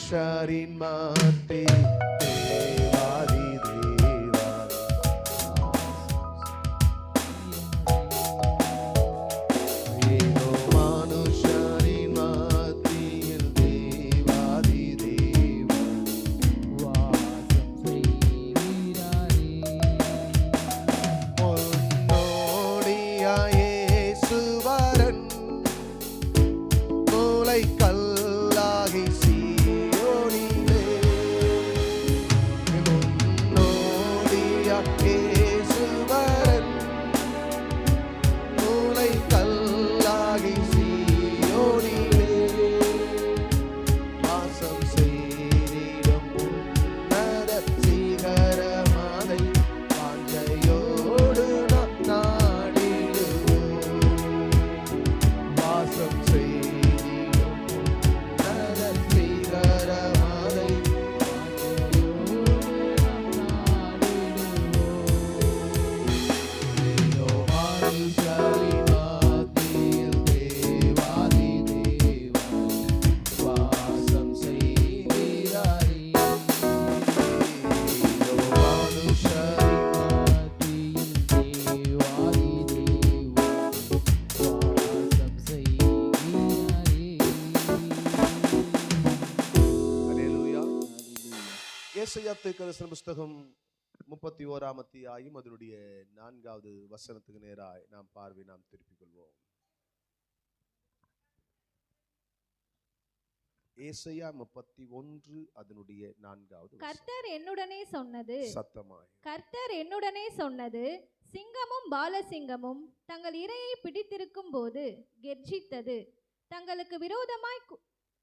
மனுஷரின் மத்தி தேவாதி தேவா, ஏதோ மனுஷரின் மத்தியில் தேவாதி தேவா வாசம் செய்கிறாரே. பொன்னோடியாய் இயேசுவரன் மூலை கல்லாகி சீயோனிலே, பொன்னோடியாய் இயேசுவரன் மூலை கல்லாகி சீயோனிலே வாசம் செய்திடும் உன்னத சிகரமதை வாஞ்சையோடு நாம் நாடிடுவோம். வாசம் செய்திடும் உன்னத சிகரமதை ஏதோ மனுஷரின் மத்தியில் தேவாதி தேவா வாசம் செய்கிறாரே. ஏதோ மனுஷரின் மத்தியில் தேவாதி தேவா வாசம் செய்கிறாரே. அல்லேலூயா. ஏசாயா தீர்க்கதரிசன புஸ்தகம் 31ஆம் அத்தியாயம் அதனுடைய 4வது வசனத்துக்கு நேராய் நாம் திருப்பிக் கொள்வோம். ஏசாயா 31 அதனுடைய 4வது வசனம். கர்த்தர் என்னுடனே சொன்னது, சத்தமாய் கர்த்தர் என்னுடனே சொன்னது, சிங்கமும் பாலசிங்கமும் தங்கள் இரையை பிடித்திருக்கும் போது கெர்ச்சித்தது, தங்களுக்கு விரோதமாய்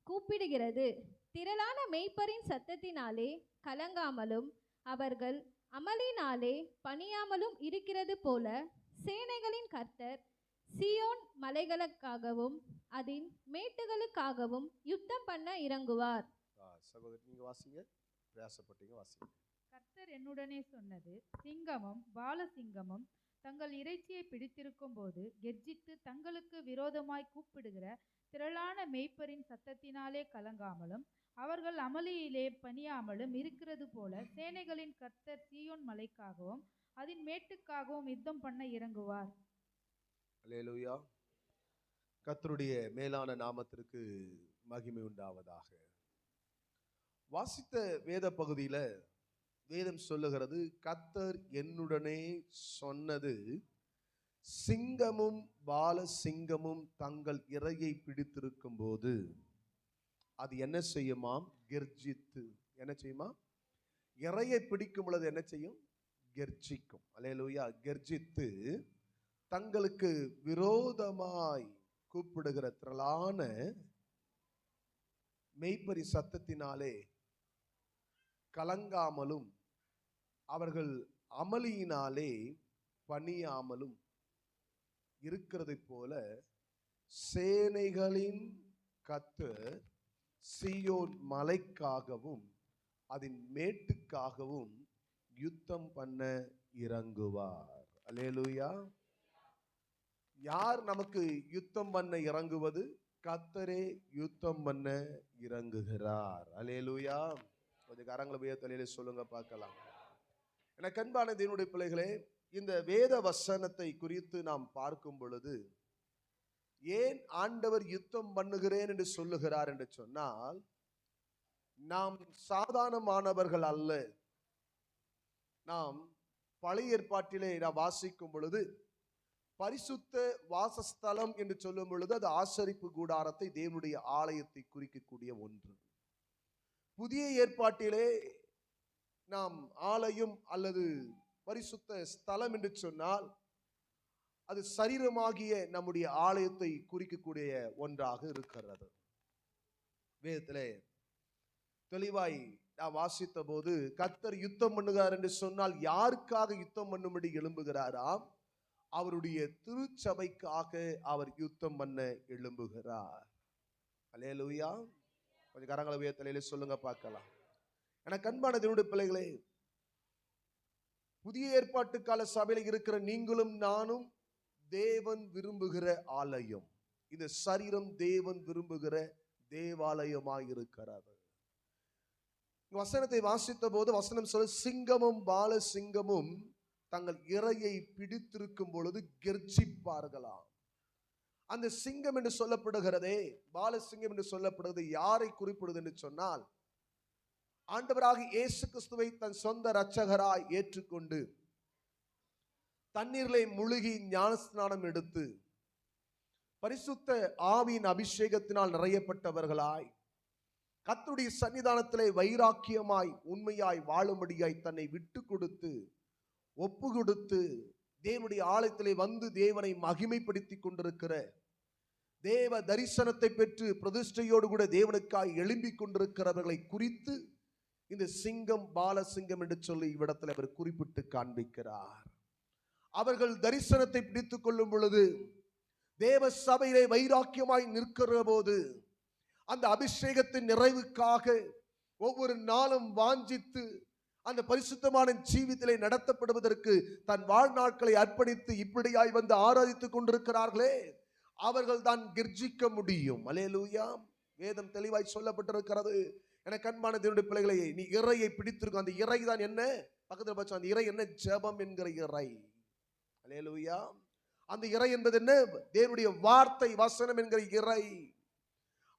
கூப்பிடுகிறது. திரளான மேய்ப்பரின் சத்தத்தினாலே கலங்காமலும் அவர்கள் அமளினாலே பணியாமலும் இருக்கிறது போல சேனைகளின் கர்த்தர் சீயோன் மலைகளுக்காகவும் அதன் மேட்டுகளுக்காகவும் யுத்தம் பண்ண இறங்குவார். சகோதரி நீங்க வாசிங்க, பிரயாசப்பட்டீங்க, வாசிங்க. கர்த்தர் என்னுடனே சொன்னது, சிங்கமும் பாலசிங்கமும் தங்கள் இறைச்சியை பிடித்திருக்கும் போது கெர்ச்சித்து தங்களுக்கு விரோதமாய் கூப்பிடுகிற திரளான மேய்ப்பரின் சத்தத்தினாலே கலங்காமலும் அவர்கள் அமளியிலே பணியாமலும் இருக்கிறது போல சேனைகளின் கர்த்தர் சீயோன் மலைக்காகவும் அதன் மேட்டுக்காகவும் யுத்தம் பண்ண இறங்குவார். அல்லேலூயா. கர்த்தருடைய மேலான நாமத்திற்கு மகிமை உண்டாவதாக. வாசித்த வேத பகுதியில வேதம் சொல்லுகிறது, கர்த்தர் என்னுடனே சொன்னது, சிங்கமும் பாலசிங்கமும் தங்கள் இரையை பிடித்திருக்கும் போது அது என்ன செய்யுமாம்? கெர்ச்சித்து. என்ன செய்யுமா? இரையை பிடிக்கும் பொழுது என்ன செய்யும்? கெர்ச்சிக்கும். அல்லேலூயா. கெர்ச்சித்து தங்களுக்கு விரோதமாய் கூப்பிடுகிற திரளான மெய்ப்பரி சத்தத்தினாலே கலங்காமலும் அவர்கள் அமளியினாலே பணியாமலும் இருக்கிறதை போல சேனைகளின் கர்த்தர் சீயோன் மலைக்காகவும் அதன் மேட்டுக்காகவும் யுத்தம் பண்ண இறங்குவார். அல்லேலூயா. யார் நமக்கு யுத்தம் பண்ண இறங்குவது? கர்த்தரே யுத்தம் பண்ண இறங்குகிறார். அல்லேலூயா. கொஞ்சம் கரங்களை உயர்த்தி சொல்லுங்க பார்க்கலாம். எனக்கு அன்பான தேவனுடைய பிள்ளைகளே, இந்த வேத வசனத்தை குறித்து நாம் பார்க்கும் பொழுது ஏன் ஆண்டவர் யுத்தம் பண்ணுகிறேன் என்று சொல்லுகிறார் என்று சொன்னால், நாம் சாதாரணமானவர்கள் அல்ல. நாம் பழைய ஏற்பாட்டிலே நாம் வாசிக்கும் பொழுது பரிசுத்த வாசஸ்தலம் என்று சொல்லும் பொழுது அது ஆசரிப்பு கூடாரத்தை, தேவனுடைய ஆலயத்தை குறிக்கக்கூடிய ஒன்று. புதிய ஏற்பாட்டிலே நாம் ஆலயம் அல்லது பரிசுத்த ஸ்தலம் என்று சொன்னால் அது சரீரமாகிய நம்முடைய ஆலயத்தை குறிக்கக்கூடிய ஒன்றாக இருக்கிறது. வேதத்திலே தெளிவாய் நான் வாசித்த போது, கர்த்தர் யுத்தம் பண்ணுகிறார் என்று சொன்னால் யாருக்காக யுத்தம் பண்ணும்படி எழும்புகிறாராம்? அவருடைய திருச்சபைக்காக அவர் யுத்தம் பண்ண எழும்புகிறார். அல்லேலூயா. கொஞ்சம் கரங்களை உயர்த்தி சொல்லுங்க பார்க்கலாம். எனக்கு அன்பான தேவனுடைய பிள்ளைகளே, புதிய ஏற்பாட்டு கால சபையில் இருக்கிற நீங்களும் நானும் தேவன் விரும்புகிற ஆலயம். இந்த சரீரம் தேவன் விரும்புகிற தேவாலயமாய் இருக்கிறது. வசனத்தை வாசித்த போது வசனம் சொல்ல, சிங்கமும் பால சிங்கமும் தங்கள் இரையை பிடித்திருக்கும் பொழுது கெர்ச்சிப்பார்களாம். அந்த சிங்கம் என்று சொல்லப்படுகிறதே, பாலசிங்கம் என்று சொல்லப்படுகிறது யாரை குறிப்பிடுது என்று சொன்னால், ஆண்டவராக இயேசு கிறிஸ்துவை தன் சொந்த இரட்சகராய் ஏற்றுக்கொண்டு தண்ணீரிலே முழுகி ஞானஸ்நானம் எடுத்து பரிசுத்த ஆவியின் அபிஷேகத்தினால் நிறையப்பட்டவர்களாய் கர்த்தருடைய சன்னிதானத்திலே வைராக்கியமாய் உண்மையாய் வாழும்படியாய் தன்னை விட்டு கொடுத்து ஒப்பு கொடுத்து தேவனுடைய ஆலயத்திலே வந்து தேவனை மகிமைப்படுத்தி கொண்டிருக்கிற, தேவ தரிசனத்தை பெற்று பிரதிஷ்டையோடு கூட தேவனுக்காய் எழும்பிக் கொண்டிருக்கிறவர்களை குறித்து இந்த சிங்கம் பாலசிங்கம் என்று சொல்லி இவ்விடத்தில் அவர் குறிப்பிட்டு காண்பிக்கிறார். அவர்கள் தரிசனத்தை பிடித்துக் கொள்ளும் பொழுது, தேவ சபையிலே வைராக்கியமாய் நிற்கிற போது, அந்த அபிஷேகத்தின் நிறைவுக்காக ஒவ்வொரு நாளும் வாஞ்சித்து அந்த பரிசுத்தமான ஜீவிதத்திலே நடத்தப்படுவதற்கு தன் வாழ்நாட்களை அர்ப்பணித்து இப்படியாய் வந்து ஆராதித்துக் கொண்டிருக்கிறார்களே, அவர்கள் தான் கெர்ச்சிக்க முடியும். அல்லேலூயா. வேதம் தெளிவாய் சொல்லப்பட்டிருக்கிறது. எனக்கு அன்பான தேவனுடைய பிள்ளைகளை, நீ இறையை பிடித்திருக்கும். அந்த இறை தான் என்ன? பக்கத்தில் பார்த்தோம், அந்த இறை என்ன? ஜெபம் என்கிற இறை. அல்லேலூயா. அந்த இறை என்பது என்ன? தேவனுடைய வார்த்தை, வசனம் என்கிற இறை.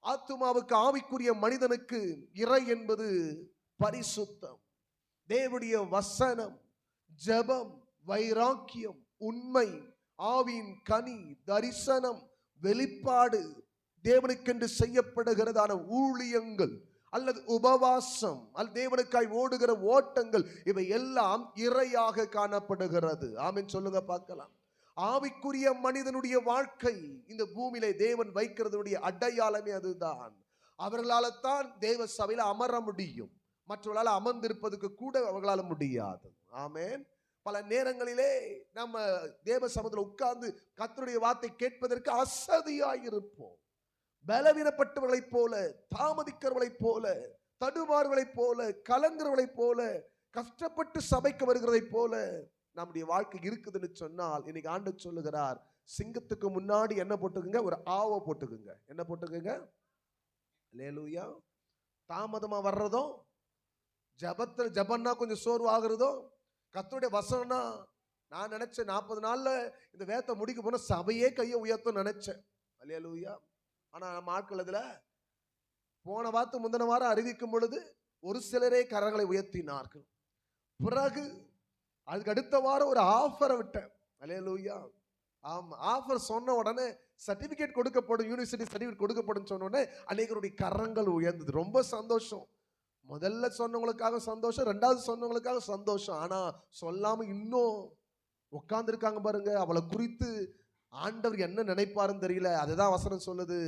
ஆத்துமாவுக்கு, ஆவிக்குரிய மனிதனுக்கு இறை என்பது பரிசுத்தம், தேவனுடைய வசனம், ஜெபம், வைராக்கியம், உண்மை, ஆவியின் கனி, தரிசனம், வெளிப்பாடு, தேவனுக்கென்று செய்யப்படுகிறதான ஊழியங்கள் அல்லது உபவாசம் அல்லது தேவனுக்காய் ஓடுகிற ஓட்டங்கள், இவை எல்லாம் இறையாக காணப்படுகிறது. ஆமென் சொல்லுங்க பார்க்கலாம். ஆவிக்குரிய மனிதனுடைய வாழ்க்கை இந்த பூமியிலே தேவன் வைக்கிறதுடைய அடையாளமே அதுதான். அவர்களால் தான் தேவ சபையில அமர முடியும், மற்றவர்களால் அமர்ந்திருப்பதுக்கு கூட அவர்களால் முடியாது. ஆமென். பல நேரங்களிலே நம்ம தேவ சமூகத்தில் உட்கார்ந்து கர்த்தருடைய வார்த்தை கேட்பதற்கு அசதியாய் இருப்போம். பலவீனப்பட்டவர்களைப் போல, தாமதிக்கிறவர்களைப் போல, தடுமாறுவர்களைப் போல, கலங்குறவர்களைப் போல, கஷ்டப்பட்டு சபைக்கு வருகிறதைப் போல நம்முடைய வாழ்க்கை இருக்குதுன்னு சொன்னால், இன்னைக்கு ஆண்டவர் சொல்லுகிறார், சிங்கத்துக்கு முன்னாடி என்ன போட்டுக்குங்க? ஒரு ஆவ போட்டுக்குங்க. என்ன போட்டுக்குங்க? அல்லேலூயா. தாமதமா வர்றதும், ஜபன்னா கொஞ்சம் சோர்வு ஆகுறதும், கர்த்தருடைய வசனம்னா நான் நினைச்சேன் 40 நாள்ல இந்த வேதத்தை முடிக்க போன சபையே கையை உயர்த்தும் நினைச்சேன். அல்லேலூயா. ஆனா நம்ம ஆட்கள் அதுல போன வாரத்து முந்தின வாரம் அறிவிக்கும் பொழுது ஒரு சிலரே கரங்களை உயர்த்தினார்கள். பிறகு அதுக்கு அடுத்த வாரம் ஒரு ஆஃபரை விட்டேன். அல்லேலூயா. ஆமா, ஆஃபர் சொன்ன உடனே சர்டிபிகேட் கொடுக்கப்படும், யூனிவர்சிட்டி சர்டிபிகேட் கொடுக்கப்படும் சொன்ன உடனே அநேகருடைய கரங்கள் உயர்ந்தது. ரொம்ப சந்தோஷம். முதல்ல சொன்னவங்களுக்காக சந்தோஷம், ரெண்டாவது சொன்னவங்களுக்காக சந்தோஷம். ஆனா சொல்லாம இன்னும் உட்கார்ந்து இருக்காங்க பாருங்க, அவளை குறித்து ஆண்டவர் என்ன நினைப்பாருன்னு தெரியல. அதுதான் வசனம் சொல்லுது,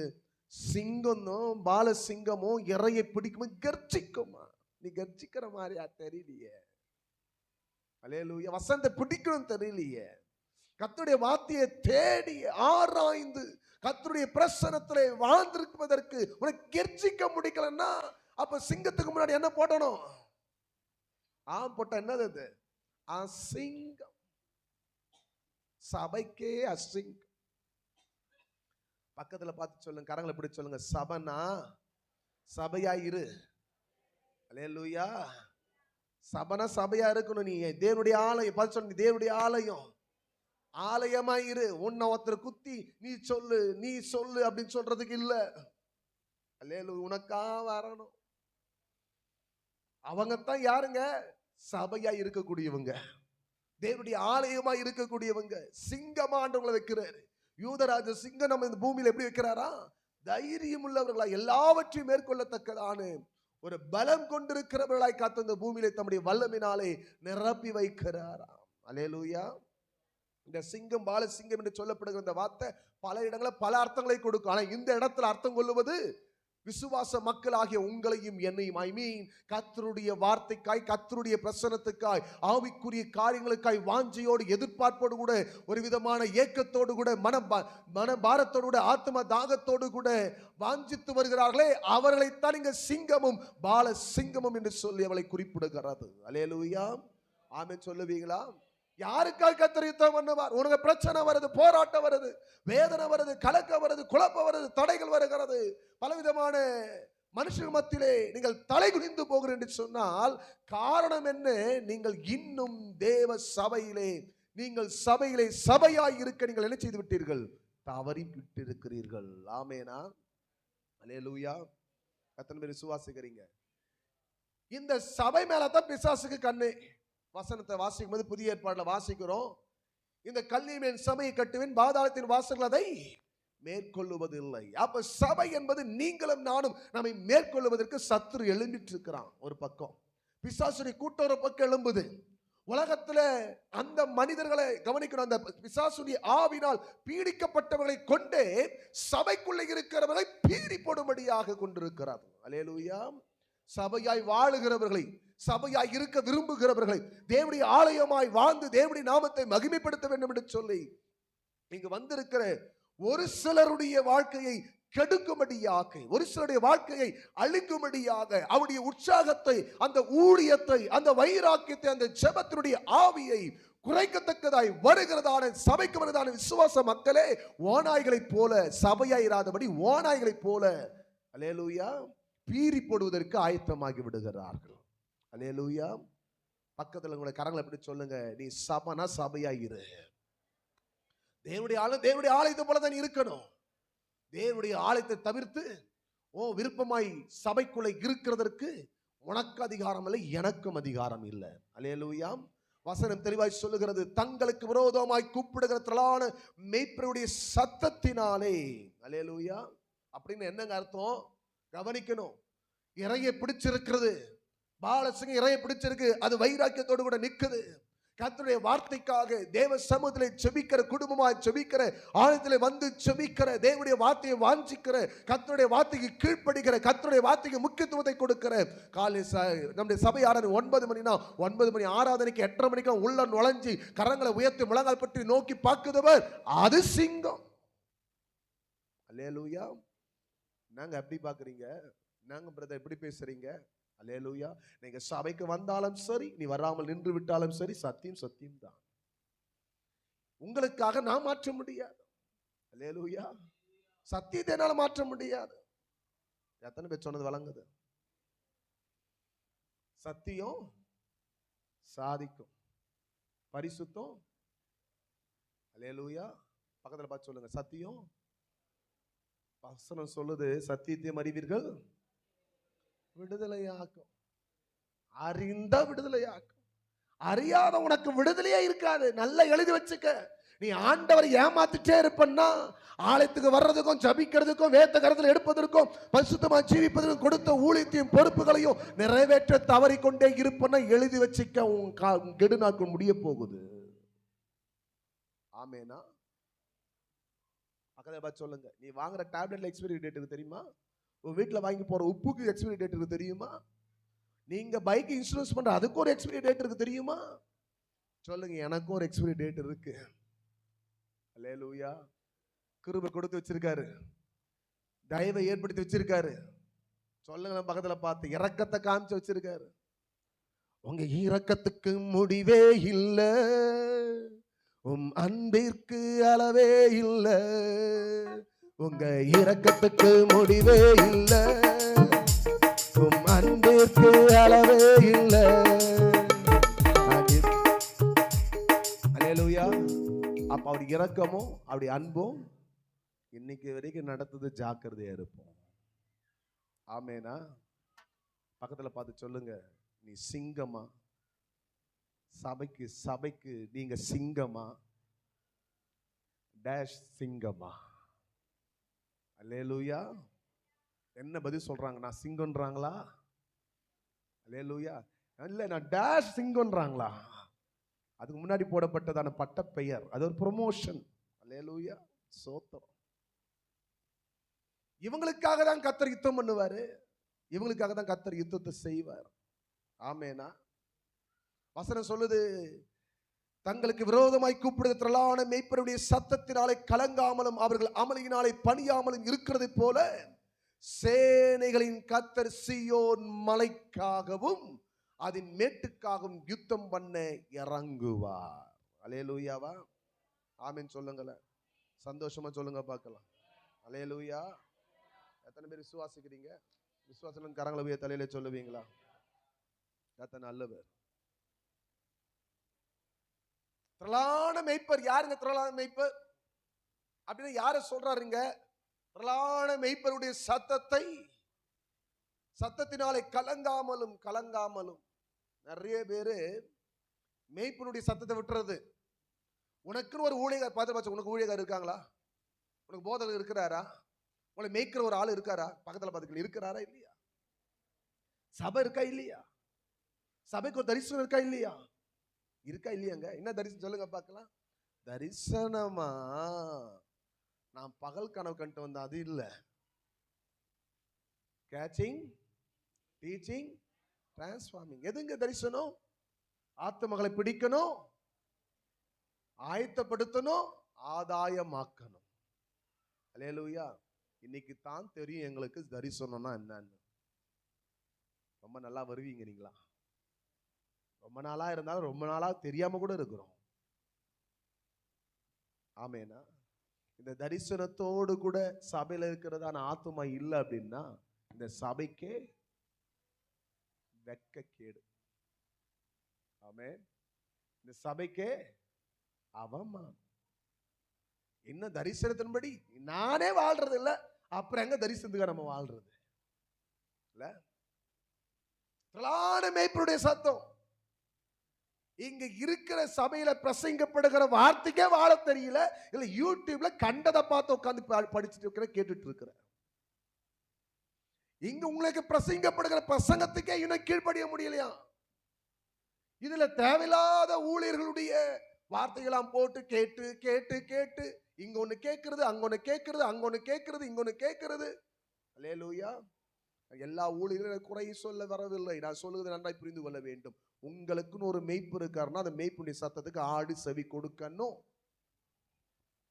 சிங்கமும் பால சிங்கமும் இறையை பிடிக்கும் கர்ச்சிக்குமா. நீ கர்ச்சிக்கிற மாதிரியா தெரியலையே. அல்லேலூயா. வசனத்தை பிடிக்கணும் தெரியலையே. கர்த்தருடைய வார்த்தையை தேடி ஆராய்ந்து கர்த்தருடைய பிரசன்னத்திலே வாழ்ந்திருப்பதற்கு உனக்கு கர்ச்சிக்க முடிக்கலன்னா, அப்ப சிங்கத்துக்கு முன்னாடி என்ன போடணும்? போட்ட என்னது அது? அசிங்கம். சபைக்கே அசிங்கம். பக்கத்துல பார்த்து சொல்லுங்க, கரங்களை பிடிச்சு சொல்லுங்க, சபைனா சபையா இரு. அல்லேலூயா. சபைனா சபையா இருக்கணும். நீ தேவனுடைய ஆலயம், பார்த்து சொல்லுங்க, தேவனுடைய ஆலயம், ஆலயமா இரு. உன்னை ஒருத்தர் குத்தி நீ சொல்லு நீ சொல்லு அப்படின்னு சொல்றதுக்கு இல்ல. அல்லேலூயா. உனக்கா வரணும். அவங்கத்தான் யாருங்க? சபையா இருக்கக்கூடியவங்க, தேவனுடைய ஆலயமா இருக்கக்கூடியவங்க. சிங்கமா ஆண்டவங்களை வைக்கிறாரு. யூதராஜ சிங்கம் நம்ம இந்த பூமியில எப்படி வைக்கிறாரா? தைரியம் உள்ளவர்களா, எல்லாவற்றையும் மேற்கொள்ளத்தக்கதான ஒரு பலம் கொண்டிருக்கிறவர்களாய் காத்து இந்த பூமியில தம்முடைய வல்லமினாலே நிரப்பி வைக்கிறாராம். அல்லேலூயா. இந்த சிங்கம் பால சிங்கம் என்று சொல்லப்படுகிற இந்த வார்த்தை பல இடங்களில் பல அர்த்தங்களை கொடுக்கும். ஆனா இந்த இடத்துல அர்த்தம் கொள்ளுவது விசுவாச மக்களாகிய உங்களையும் என்னையும், ஐ மீன் கர்த்தருடைய வார்த்தைக்காய், கர்த்தருடைய பிரசன்னத்துக்காய், ஆவிக்குரிய காரியங்களுக்காய் வாஞ்சையோடு, எதிர்பார்ப்போடு கூட, ஒரு விதமான ஏக்கத்தோடு கூட, மன பாரத்தோடு கூட, ஆத்ம தாகத்தோடு கூட வாஞ்சித்து வருகிறார்களே, அவர்களைத்தான் இங்க சிங்கமும் பால சிங்கமும் என்று சொல்லி அவளை குறிப்பிடுகிறது. அல்லேலூயா. ஆமென் சொல்லுவீங்களா? யாருக்காக கர்த்தர் யுத்தம் பண்ணுவார்? உனக்கு பிரச்சனை வருது, போராட்டம் வருது, வேதனை வருது, கலக்கம் வருது, குழப்பம் வருது, தடைகள் வருகிறது, பலவிதமான மனுஷர் மத்தியிலே நீங்கள் தலை குனிந்து போகிறீர்கள் என்று சொன்னால் காரணம் என்ன? நீங்கள் இன்னும் தேவ சபையிலே, நீங்கள் சபையிலே சபையாய் இருக்க நீங்கள் என்ன செய்து விட்டீர்கள்? தவறி விட்டிருக்கிறீர்கள். ஆமெனா? அல்லேலூயா. எத்தனை பேர் விசுவாசிக்கிறீங்க? இந்த சபை மேலதான் பிசாசுக்கு கண்ணு. வசனத்தை வாசிக்கும் போது புதிய ஏற்பாடுல வாசிக்கிறோம், இந்த கல்லின் சபையை கட்டுவேன், பாதாளத்தின் வாசல்கள் அதை மேற்கொள்ளுவதில்லை. அப்ப சபை என்பது நீங்களும் நானும் நம்மை மேற்கொள்ளுவதற்கு சத்துரு எழும்பிட்டு இருக்கிறான். ஒரு பக்கம் பிசாசுடைய கூட்டம் ஒரு பக்கம் எழும்புது. உலகத்துல அந்த மனிதர்களை கவனிக்கணும். அந்த பிசாசுடைய ஆவினால் பீடிக்கப்பட்டவர்களை கொண்டே சபைக்குள்ளே இருக்கிறவர்களை பீடி போடும்படியாக கொண்டிருக்கிறார். அல்லேலூயா. சபையாய் வாழுகிறவர்களை, சபையாய் இருக்க விரும்புகிறவர்களை, தேவனுடைய ஆலயமாய் வாழ்ந்து தேவனுடைய நாமத்தை மகிமைப்படுத்த வேண்டும் என்று சொல்லி இங்கு வந்திருக்கிற ஒரு சிலருடைய வாழ்க்கையை கெடுக்கும்படியாக, ஒரு சிலருடைய வாழ்க்கையை அழிக்கும்படியாக, அவருடைய உற்சாகத்தை, அந்த ஊழியத்தை, அந்த வைராக்கியத்தை, அந்த ஜெபத்தினுடைய ஆவியை குறைக்கத்தக்கதாய் வருகிறதான சபைக்கு வருகிறதான விசுவாச மக்களே ஓநாய்களைப் போல, சபையாயிராதபடி ஓநாய்களைப் போல அல்லேலூயா பீறி போடுவதற்கு ஆயத்தமாகி விடுகிறார்கள். அல்லேலூயா. பக்கத்துல உங்களுடைய கரங்களை எப்படி சொல்லுங்க, நீ சபைனா சபையாயிரு. தேவனுடைய ஆலயத்தை போல தான் இருக்கணும். தேவனுடைய ஆலயத்தை தவிர்த்து விருப்பமாய் சபைக்குள்ளே இருக்கிறதற்கு உனக்கு அதிகாரம் இல்லை, எனக்கும் அதிகாரம் இல்லை. அல்லேலூயா. வசனம் தெளிவாய் சொல்லுகிறது, தங்களுக்கு விரோதமாய் கூப்பிடுகிற திரளான மேய்ப்பருடைய சத்தத்தினாலே. அல்லேலூயா. அப்படின்னு என்னங்க அர்த்தம்? கவனிக்கணும். இறையை பிடிச்சிருக்கிறது, பாலசிங்க இறையை பிடிச்சிருக்கு, அது வைராக்கியத்தோடு கூட நிற்குது. கர்த்தருடைய வார்த்தைக்காக தேவ சமூகத்திலே செபிக்கிற, குடும்பமாய் செபிக்கிற, ஆலயத்திலே வந்து செபிக்கிற, தேவனுடைய வார்த்தையை வாஞ்சிக்கிற, கர்த்தருடைய வார்த்தைக்கு கீழ்ப்படுகிற, கர்த்தருடைய வார்த்தைக்கு முக்கியத்துவத்தை கொடுக்கிற, காலை நம்முடைய சபை ஆராதனை 9 மணினா 9 மணி ஆராதனைக்கு 8:30 மணிக்கு உள்ள நுழைஞ்சி கரங்களை உயர்த்தி முழங்கால் பற்றி நோக்கி பார்க்குதவர் அது சிங்கம். அல்லேலூயா. நாங்க எப்படி பாக்குறீங்க? நாங்க பிரதர் எப்படி பேசுறீங்க? அல்லேலூயா. நீங்க சபைக்கு வந்தாலும் சரி, நீ வராமல் நின்று விட்டாலும் சரி, சத்தியம் சத்தியம் தான். உங்களுக்காக நான் மாற்ற முடியாது. அல்லேலூயா. சத்தியத்தை என்னால மாற்ற முடியாது. எத்தனை பேர் சொன்னது வழங்குது? சத்தியம் சாதிக்கும், பரிசுத்தம். அல்லேலூயா. பக்கத்துல பார்த்து சொல்லுங்க, சத்தியம். வசனம் சொல்லுது, சத்தியத்தை அறிவீர்கள், விடுதலையாக்கும். அறிந்த விடுதலையாக்கும். அறியாத உனக்கு விடுதலையே இருக்காது. நல்லா எழுதி வச்சுக்க. நீ ஆண்டவரை ஏமாத்திட்டே இருப்பன்னா, ஆலயத்துக்கு வர்றதுக்கும் ஜபிக்கிறதுக்கும் வேத கருத்தில் எடுப்பதற்கும் பரிசுத்தமா ஜீவிப்பதற்கும் கொடுத்த ஊழியத்தையும் பொறுப்புகளையும் நிறைவேற்ற தவறிக்கொண்டே இருப்பன்னா எழுதி வச்சுக்க. உன் கெடு நாட்கள் முடிய போகுது. ஆமேனா? சொல்லுங்க, நீ வாங்குற டேப்லெட்ல எக்ஸ்பைரி டேட் இருக்கு தெரியுமா? உன் வீட்டுல வாங்கி போற உப்புக்கு எக்ஸ்பைரி டேட் இருக்கு தெரியுமா? நீங்க பைக் இன்சூரன்ஸ் பண்ற அதுக்கு ஒரு எக்ஸ்பைரி டேட் இருக்கு தெரியுமா? சொல்லுங்க, எனக்கும் ஒரு எக்ஸ்பைரி டேட் இருக்கு. அல்லேலூயா. கிருபை கொடுத்து வச்சிருக்காரு, தயவை ஏற்படுத்தி வச்சிருக்காரு. சொல்லுங்க, நம்ம பக்கத்துல பார்த்து இரக்கத்தை காமிச்சு வச்சிருக்காரு. உங்க இரக்கத்துக்கு முடிவே இல்லை, உம் அன்பிற்கு அளவே இல்லை. உங்க இரக்கத்துக்கு முடிவே இல்லை, உம் அன்பிற்கு அளவே இல்லை. அல்லேலூயா. அப்ப அவருடைய இரக்கமும் அவருடைய அன்பும் இன்னைக்கு வரைக்கும் நடத்துது. ஜாக்கிரதையா இருப்போம். ஆமேனா? பக்கத்துல பார்த்து சொல்லுங்க, நீ சிங்கமா? சபைக்கு நீங்க சிங்கமா? டேஷ் சிங்கமா? அல்லேலூயா. என்ன பதில் சொல்றாங்க? நான் சிங்கம்ன்றாங்களா? அல்லேலூயா. இல்ல, நான் டேஷ் சிங்கம்ன்றாங்களா? அதுக்கு முன்னாடி போடப்பட்டதான பட்ட பெயர், அது ஒரு ப்ரொமோஷன். அல்லேலூயா. சோத்திரம். இவங்களுக்காக தான் கர்த்தர் யுத்தம் பண்ணுவாரு, இவங்களுக்காக தான் கர்த்தர் யுத்தத்தை செய்வார். ஆமேனா? வசனம் சொல்லுது, தங்களுக்கு விரோதமாய் கூப்பிடுகிற திரளான மேய்ப்பருடைய சத்தத்தினாலே கலங்காமலும் அவர்கள் அமளியினாலே பணியாமலும் இருக்கிறது போல சேனைகளின் கர்த்தர் சீயோன் மலைக்காகவும் அதன் மேட்டுக்காகவும் யுத்தம் பண்ண இறங்குவார். அல்லேலூயாவா? ஆமென் சொல்லுங்களேன். சந்தோஷமா சொல்லுங்க பார்க்கலாம். அல்லேலூயா. எத்தனை பேர் விசுவாசிக்கிறீங்க? விசுவாசம் கரங்களை உயர்த்தி தலையில சொல்லுவீங்களா? கர்த்தர் நல்லவர். திரளான மேய்ப்பர் யாருங்க? திரளான மேய்ப்பர் அப்படின்னு யார சொல்றாருங்க? திரளான மேய்ப்பருடைய சத்தத்தினாலே கலங்காமலும் நிறைய பேரு மேய்ப்பனுடைய சத்தத்தை விட்டுறது. உனக்குன்னு ஒரு ஊழியர் பார்த்து, உனக்கு ஊழியர் இருக்காங்களா? உனக்கு போதகர் இருக்கிறாரா? உங்களை மேய்க்கிற ஒரு ஆள் இருக்காரா? பக்கத்துல பார்த்துக்கலாம் இருக்கிறாரா இல்லையா? சபை இருக்கா இல்லையா? சபைக்கு ஒரு தரிசனம் இருக்கா இல்லையா? இருக்கா இல்லையாங்க? என்ன தரிசனம் சொல்லுங்க பார்க்கலாம். தரிசனமா நான் பகல் கனவு கண்டு வந்த அது இல்லை. Catching, teaching, transforming. எதுங்க தரிசனம்? ஆத்துமகளை பிடிக்கணும், ஆயத்தப்படுத்தணும், ஆதாயமாக்கணும். அல்லேலூயா. இன்னைக்கு தான் தெரியும் எங்களுக்கு தரிசனம்னா என்னன்னு. ரொம்ப நல்லா வருவீங்க நீங்களா. ரொம்ப நாளா இருந்தாலும் ரொம்ப நாளா தெரியாம கூட இருக்கிறோம். ஆமேனா? இந்த தரிசனத்தோடு கூட சபையில இருக்கிறதான ஆத்துமா இல்லை அப்படின்னா இந்த சபைக்கே வெட்கக்கேடு. ஆமென். இந்த சபைக்கே அவமானம். என்ன தரிசனத்தின்படி நானே வாழ்றது இல்லை, அப்புறம் எங்க தரிசனத்துக்கு நம்ம வாழ்றது இல்ல? திரளான மேய்ப்பருடைய சத்தம். இங்க இருக்கிற சபையில பிரசங்கப்படுகிற வார்த்தைக்கே வாழ தெரியல. இல்ல யூடியூப்ல கண்டதை பார்த்து உட்கார்ந்து படிச்சுட்டு இருக்கிற, கேட்டுட்டு இருக்கிற. இங்க உங்களுக்கு பிரசங்கப்படுகிற பிரசங்கத்துக்கே இன்னும் கீழ்ப்படிய முடியலையா? இதுல தேவையில்லாத ஊழியர்களுடைய வார்த்தைகளாம் போட்டு கேட்டு கேட்டு கேட்டு இங்க ஒண்ணு கேட்கிறது, அங்க ஒண்ணு கேட்கிறது, அங்க ஒண்ணு கேட்கிறது, இங்க ஒண்ணு கேட்கிறது. அல்லேலூயா. எல்லா ஊழியர்களும் குறை சொல்ல வரவில்லை. நான் சொல்லுவது நன்றாய் புரிந்து கொள்ள வேண்டும். உங்களுக்குன்னு ஒரு மேய்ப்பு இருக்காருன்னா அந்த மேய்ப்புடைய சத்தத்துக்கு ஆடு செவி கொடுக்கணும்.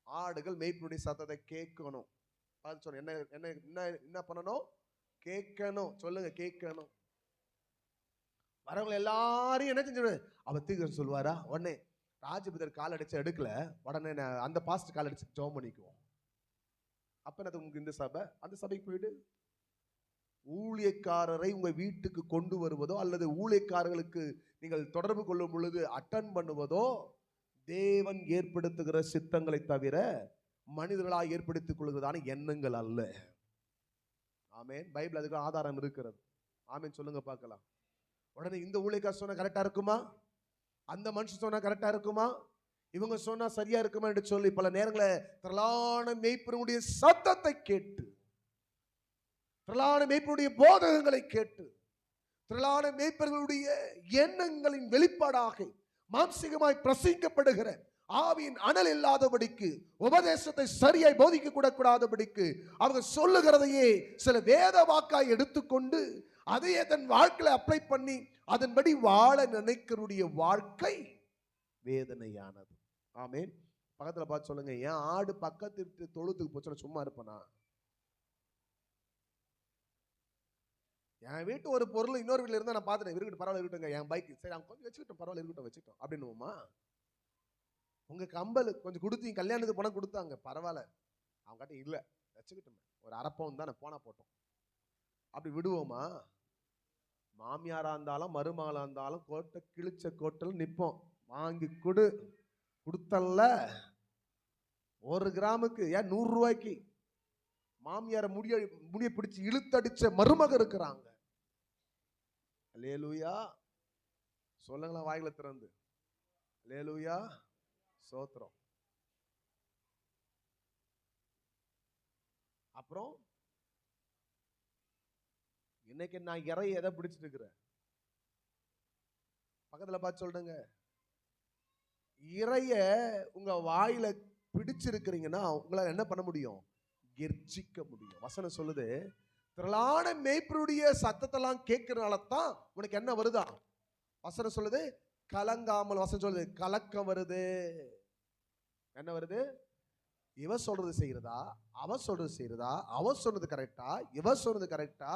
ஆடுகள் மேய்ப்புடைய சத்தத்தை கேட்கணும். என்ன என்ன என்ன பண்ணணும்? கேட்கணும். சொல்லுங்க, கேட்கணும். வரவங்க எல்லாரும் என்ன செஞ்சு அவர் தீர்க்க சொல்லுவாரா? உடனே ராஜபிதர் கால் அடிச்சு எடுக்கல, உடனே அந்த பாஸ்ட் கால் அடிச்சு ஜெபம் பண்ணிக்குவோம். அப்ப என்ன உங்களுக்கு இந்த சபை? அந்த சபைக்கு போயிடு. ஊழியக்காரரை உங்க வீட்டுக்கு கொண்டு வருவதோ அல்லது ஊழியக்காரர்களுக்கு நீங்கள் தொடர்பு கொள்ளும் பொழுது அட்டன் பண்ணுவதோ தேவன் ஏற்படுத்துகிற சித்தங்களை தவிர மனிதர்களாக ஏற்படுத்திக் கொள்கிறதான எண்ணங்கள் அல்ல. ஆமேன். பைபிள் அதுக்கு ஆதாரம் இருக்கிறது. ஆமேன் சொல்லுங்க பார்க்கலாம். உடனே இந்த ஊழியக்காரர் சொன்னா கரெக்டா இருக்குமா? அந்த மனுஷன் சொன்னா கரெக்டா இருக்குமா? இவங்க சொன்னா சரியா இருக்குமா என்று சொல்லி பல நேரங்களில் திரளான மேய்ப்பனுடைய சத்தத்தை கேட்டு, திரளான மேய்ப்பனுடைய போதகங்களை கேட்டு, திரளான மேய்ப்பர்களுடைய எண்ணங்களின் வெளிப்பாடாக மாம்சிகமாய் பிரசங்கிக்கப்படுகிற ஆவியின் அனல் இல்லாதபடிக்கு, உபதேசத்தை சரியாய் போதிக்க கூடாதபடிக்கு அவங்க சொல்லுகிறதையே சில வேத வாக்காய் எடுத்துக்கொண்டு அதையே தன் வாழ்க்கையில அப்ளை பண்ணி அதன்படி வாழ நினைக்கிறதுடைய வாழ்க்கை வேதனையானது. ஆமென். பக்கத்துல பார்த்து சொல்லுங்க, என் ஆடு பக்கத்து தொழுத்துக்கு போச்சு சும்மா இருப்பனா? என் வீட்டு ஒரு பொருள் இன்னொரு வீட்டில் இருந்தால் நான் பார்த்துட்டேன், இருக்கட்டும் பரவாயில்ல இருக்கட்டுங்க, என் பைக் சரி அவங்க கொஞ்சம் வச்சுக்கிட்டோம் பரவாயில்ல இருக்கட்டும் அப்படின்னுவோமா? உங்க கம்பல் கொஞ்சம் கொடுத்தீங்க, கல்யாணத்துக்கு பணம் கொடுத்தாங்க பரவாயில்ல, அவங்க கிட்ட இல்லை வச்சுக்கிட்டோம், ஒரு அரப்பம் தான் போனா போட்டோம் அப்படி விடுவோமா? மாமியாரா இருந்தாலும் மருமகளா இருந்தாலும் கோட்டை கிழிச்ச கோட்டில் நிற்போம். வாங்கி கொடுத்தல்ல 1 கிராமுக்கு ஏன் 100 ரூபாய்க்கு மாமியார முடிய பிடிச்சு இழுத்தடிச்ச மருமக இருக்கிறாங்க. அல்லேலூயா சொல்லுங்களா வாயில திறந்து. அல்லேலூயா சோத்திரம். அப்புறம் இன்னைக்கு நான் இறைய எதை பிடிச்சிட்டு இருக்கிறேன்? பக்கத்துல பார்த்து சொல்லுங்க, இறைய உங்க வாயில பிடிச்சிருக்கிறீங்கன்னா உங்களால என்ன பண்ண முடியும்? கெர்ச்சிக்க முடியும். வசனம் சொல்லுது, திரளான மேய்ப்பருடைய சத்தத்தெல்லாம் கேட்கறனால தான் உனக்கு என்ன வருதா? வசனம் சொல்லுது கலங்காமல். வசனம் சொல்லுது கலக்கம் வருது. என்ன வருது? இவ சொல்றது செய்யறதா, அவ சொல்றது செய்யறதா, அவ சொன்னது கரெக்டா, இவ சொன்னது கரெக்டா,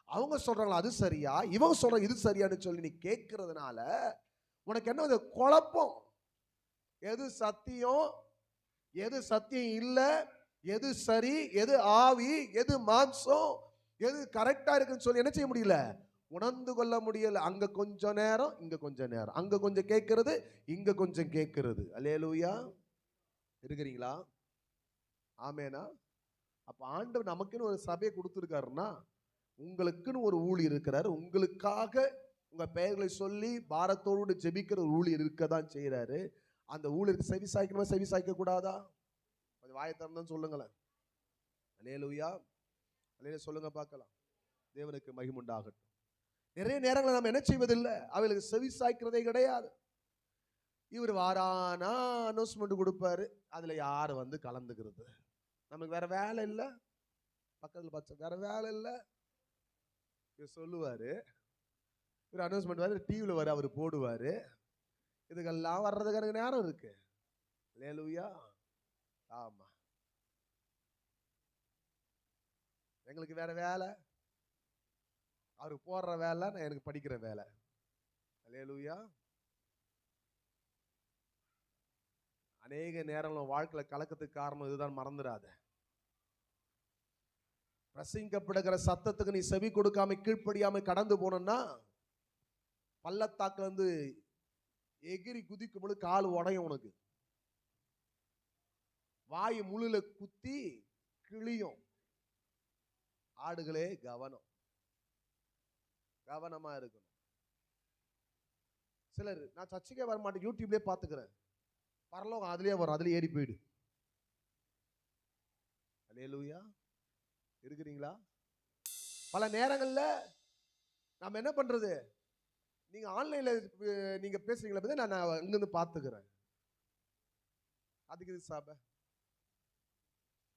அவங்க சொல்றாங்களா அது சரியா, இவங்க சொல்ற இது சரியான்னு சொல்லி நீ கேட்கறதுனால உனக்கு என்ன வருது? குழப்பம். எது சத்தியம், எது சத்தியம் இல்லை, எது சரி, எது ஆவி, எது மாம்சம், எது கரெக்டா இருக்குன்னு சொல்லி என்ன செய்ய முடியல, உணர்ந்து கொள்ள முடியல. அங்க கொஞ்ச நேரம், இங்க கொஞ்ச நேரம், அங்க கொஞ்சம் கேட்கிறது, இங்க கொஞ்சம் கேட்கிறது. அல்லேலூயா. இருக்கிறீங்களா? ஆமேனா? அப்ப ஆண்டவர் நமக்குன்னு ஒரு சபையை கொடுத்துருக்காருன்னா, உங்களுக்குன்னு ஒரு ஊழியர் இருக்கிறார். உங்களுக்காக உங்க பெயர்களை சொல்லி பாரத்தோடு ஜெபிக்கிற ஒரு ஊழியர் இருக்கதான் செய்யறாரு. அந்த ஊழியருக்கு செவி சாய்க்கணுமா, செவி சாய்க்க கூடாதா? கொஞ்சம் வாயை திறந்து சொல்லுங்களேன். அல்லேலூயா. அல்லேலூயா சொல்லுங்க பார்க்கலாம். தேவனுக்கு மகிமை உண்டாகட்டும். நிறைய நேரங்களை நம்ம என்ன செய்வதில்லை, அவளுக்கு செவி சாய்க்கிறதே கிடையாது. இவர் வாரானா அனௌன்ஸ்மெண்ட் கொடுப்பாரு, அதுல யாரு வந்து கலந்துக்கிறது? நமக்கு வேற வேலை இல்லை, பக்கத்தில் பார்த்து வேற வேலை இல்லை. இவர் சொல்லுவாரு, இவர் அனௌன்ஸ்மெண்ட் வந்து டிவியில் வர அவர் போடுவாரு. இதுக்கெல்லாம் வர்றதுக்கு எனக்கு நேரம் இருக்கு. அல்லேலூயா. ஆமா, எங்களுக்கு வேற வேலை, அவருக்கு போடுற வேலை, நான் எனக்கு படிக்கிற வேலை. அல்லேலூயா. அநேக நேரம் வாழ்க்கையில கலக்கத்துக்கு காரணம் இதுதான், மறந்துடாத. பிரசங்கிக்கப்படுகிற சத்தத்துக்கு நீ செவி கொடுக்காம கீழ்ப்படியாம கடந்து போனா, பள்ளத்தாக்குல இருந்து எகிரி குதிக்கும் பொழுது கால் உடையும். உனக்கு வாய் முழுல குத்தி கிளியும். ஆடுகளே கவனம், கவனமா இருக்கணும். சிலர் நான் சர்ச்சைக்கே வர மாட்டேன், யூடியூப்லயே பாத்துக்கிறேன், பரலோகம் அதுலயே வரும், அதுல ஏறி போயிடு. அல்லேலூயா. இருக்கிறீங்களா? பல நேரங்கள்ல நாம என்ன பண்றது, நீங்க ஆன்லைன்ல நீங்க பேசுறீங்களா, நான் இங்கிருந்து பாத்துக்கிறேன். அதுக்கு இது சபை,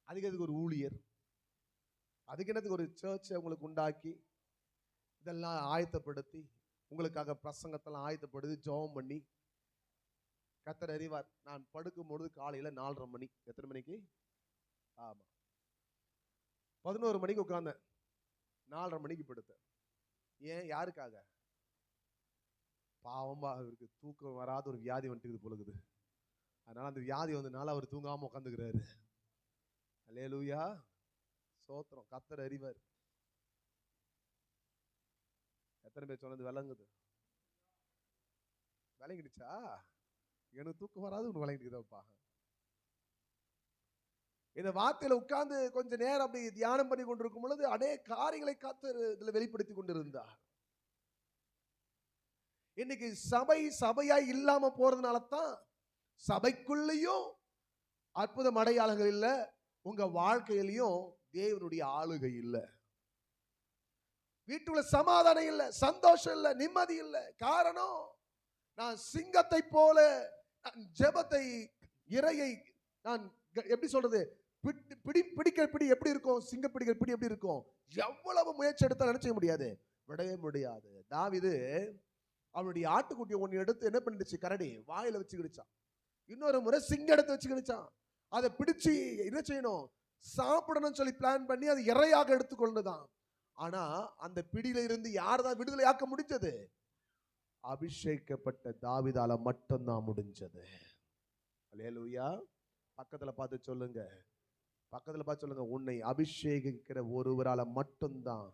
அதுக்கு அதுக்கு ஒரு ஊழியர், அதுக்கு என்னதுக்கு ஒரு சர்ச்சை உங்களுக்கு உண்டாக்கி இதெல்லாம் ஆயத்தப்படுத்தி உங்களுக்காக பிரசங்கத்தெல்லாம் ஆயத்தப்படுத்தி ஜெபம் பண்ணி, கர்த்தர் அறிவார். நான் படுக்கும் பொழுது காலையில 4:30 மணி. எத்தனை மணிக்கு? ஆமா, 11 மணிக்கு உட்கார்ந்தேன், 4:30 மணிக்கு படுத்தேன். ஏன்? யாருக்காக? பாவமா அவருக்கு தூக்கம் வராத ஒரு வியாதி வந்துட்டு போலுக்குது. அதனால அந்த வியாதி வந்ததுனால அவர் தூங்காம உட்காந்துக்கிறாரு. அல்லேலூயா. சோத்திரம். கர்த்தர் அறிவார். எத்தனை பேர் சொன்னது விளங்குது? விளங்கிடுச்சா? எனக்கு தூக்கம் வராது, ஒன்று விளங்கிடுதாப்பா. இந்த வார்த்தையில உட்கார்ந்து கொஞ்ச நேரம் அப்படி தியானம் பண்ணி கொண்டிருக்கும் பொழுது அநேக காரியங்களை கர்த்தர் இதுல வெளிப்படுத்தி கொண்டிருந்தார். இன்னைக்கு சபை சபையாய் இல்லாம போறதுனால தான் சபைக்குள்ளேயும் அற்புதம் அடையாளங்கள் இல்ல, உங்க வாழ்க்கையிலையும் தேவனுடைய ஆளுகை இல்ல, வீட்டுல சமாதானம் இல்ல, சந்தோஷம் இல்ல, நிம்மதி இல்ல. காரணம், நான் சிங்கத்தை போல ஜெபத்தை, இறையை நான் எப்படி சொல்றது, பிடிக்கிற பிடி எப்படி இருக்கும், சிங்க பிடிக்கிற பிடி எப்படி இருக்கும், எவ்வளவு முயற்சி எடுத்தாலும் நினைச்ச முடியாது, விடவே முடியாது. தாவீது அவனுடைய ஆட்டுக்குட்டியை ஒன்று எடுத்து என்ன பண்ணிடுச்சு, கரடி வாயில வச்சுக்கிடுச்சான். இன்னொரு முறை சிங்கம் எடுத்து வச்சுக்கிடுச்சான். அதை பிடிச்சு என்ன செய்யணும், சாப்பிடணும்னு சொல்லி பிளான் பண்ணி அது இறையாக எடுத்துக்கொண்டுதான். ஆனா அந்த பிடியில இருந்து யார் தான் விடுதலை ஆக்க முடிஞ்சது? அபிஷேகப்பட்ட தாவீதால மட்டும்தான் முடிஞ்சது. அல்லேலூயா. பக்கத்துல பார்த்து சொல்லுங்க, பக்கத்துல பார்த்து சொல்லுங்க, உன்னை அபிஷேகிக்கிற ஒருவரால மட்டும்தான்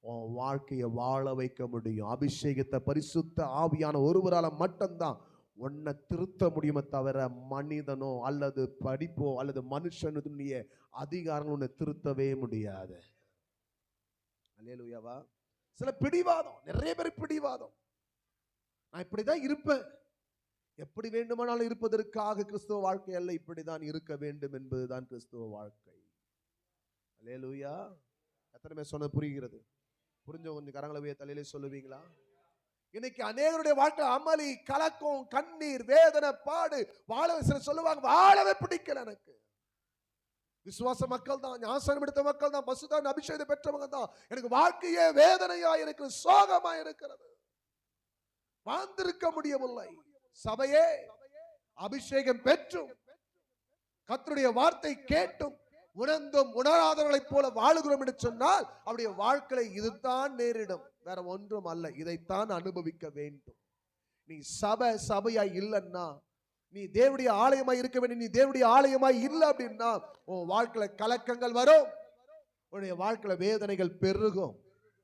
உன் வாழ்க்கையை வாழ வைக்க முடியும். அபிஷேகத்தை பரிசுத்த ஆவியான ஒருவரால மட்டும்தான் உன்னை திருத்த முடியுமே தவிர மனிதனோ அல்லது படிப்போ அல்லது மனுஷனுடைய அதிகாரம் உன்னை திருத்தவே முடியாது. அல்லேலூயாவா. சில பிடிவாதம், நிறைய பேர் பிடிவாதம், நான் இப்படிதான் இருப்பேன், எப்படி வேண்டுமானாலும் இருப்பதற்காக கிறிஸ்துவ வாழ்க்கை அல்ல, இப்படிதான் இருக்க வேண்டும் என்பதுதான் கிறிஸ்துவ வாழ்க்கை. அல்லேலூயா. எத்தனை பேர் சொன்னது புரிகிறது? புரிஞ்ச கொஞ்சம் கரங்களை தலையிலே சொல்லுவீங்களா? இன்னைக்கு அநேகருடைய வாழ்க்கை அமளி, கலக்கம், கண்ணீர், வேதனை, பாடு. வாழவே சொல்லுவாங்க, வாழவே பிடிக்கல எனக்கு. விசுவாச மக்கள் தான், ஞானஸ்நானம் எடுத்த மக்கள் தான், பசுதான் அபிஷேகம் பெற்றவங்க தான், எனக்கு வாழ்க்கையே வேதனையா, எனக்கு சோகமா இருக்கிறது, வாழ்ந்திருக்க முடியவில்லை. சபையே அபிஷேகம் பெற்றும் கர்த்தருடைய வார்த்தை கேட்டும் உணர்ந்தும் உணராதவர்களைப் போல வாழுகிறோம் என்று சொன்னால் அவருடைய வாழ்க்கையை இதுதான் நேரிடும், வேற ஒன்றும் அல்ல. இதைத்தான் அனுபவிக்க வேண்டும். நீ சபையாய் இல்லைன்னா, நீ தேவனுடைய ஆலயமாய் இருக்க வேண்டும். நீ தேவனுடைய ஆலயமாய் இல்லை அப்படின்னா உன் வாழ்க்கையில கலக்கங்கள் வரும், உன்னுடைய வாழ்க்கையில வேதனைகள் பெருகும்.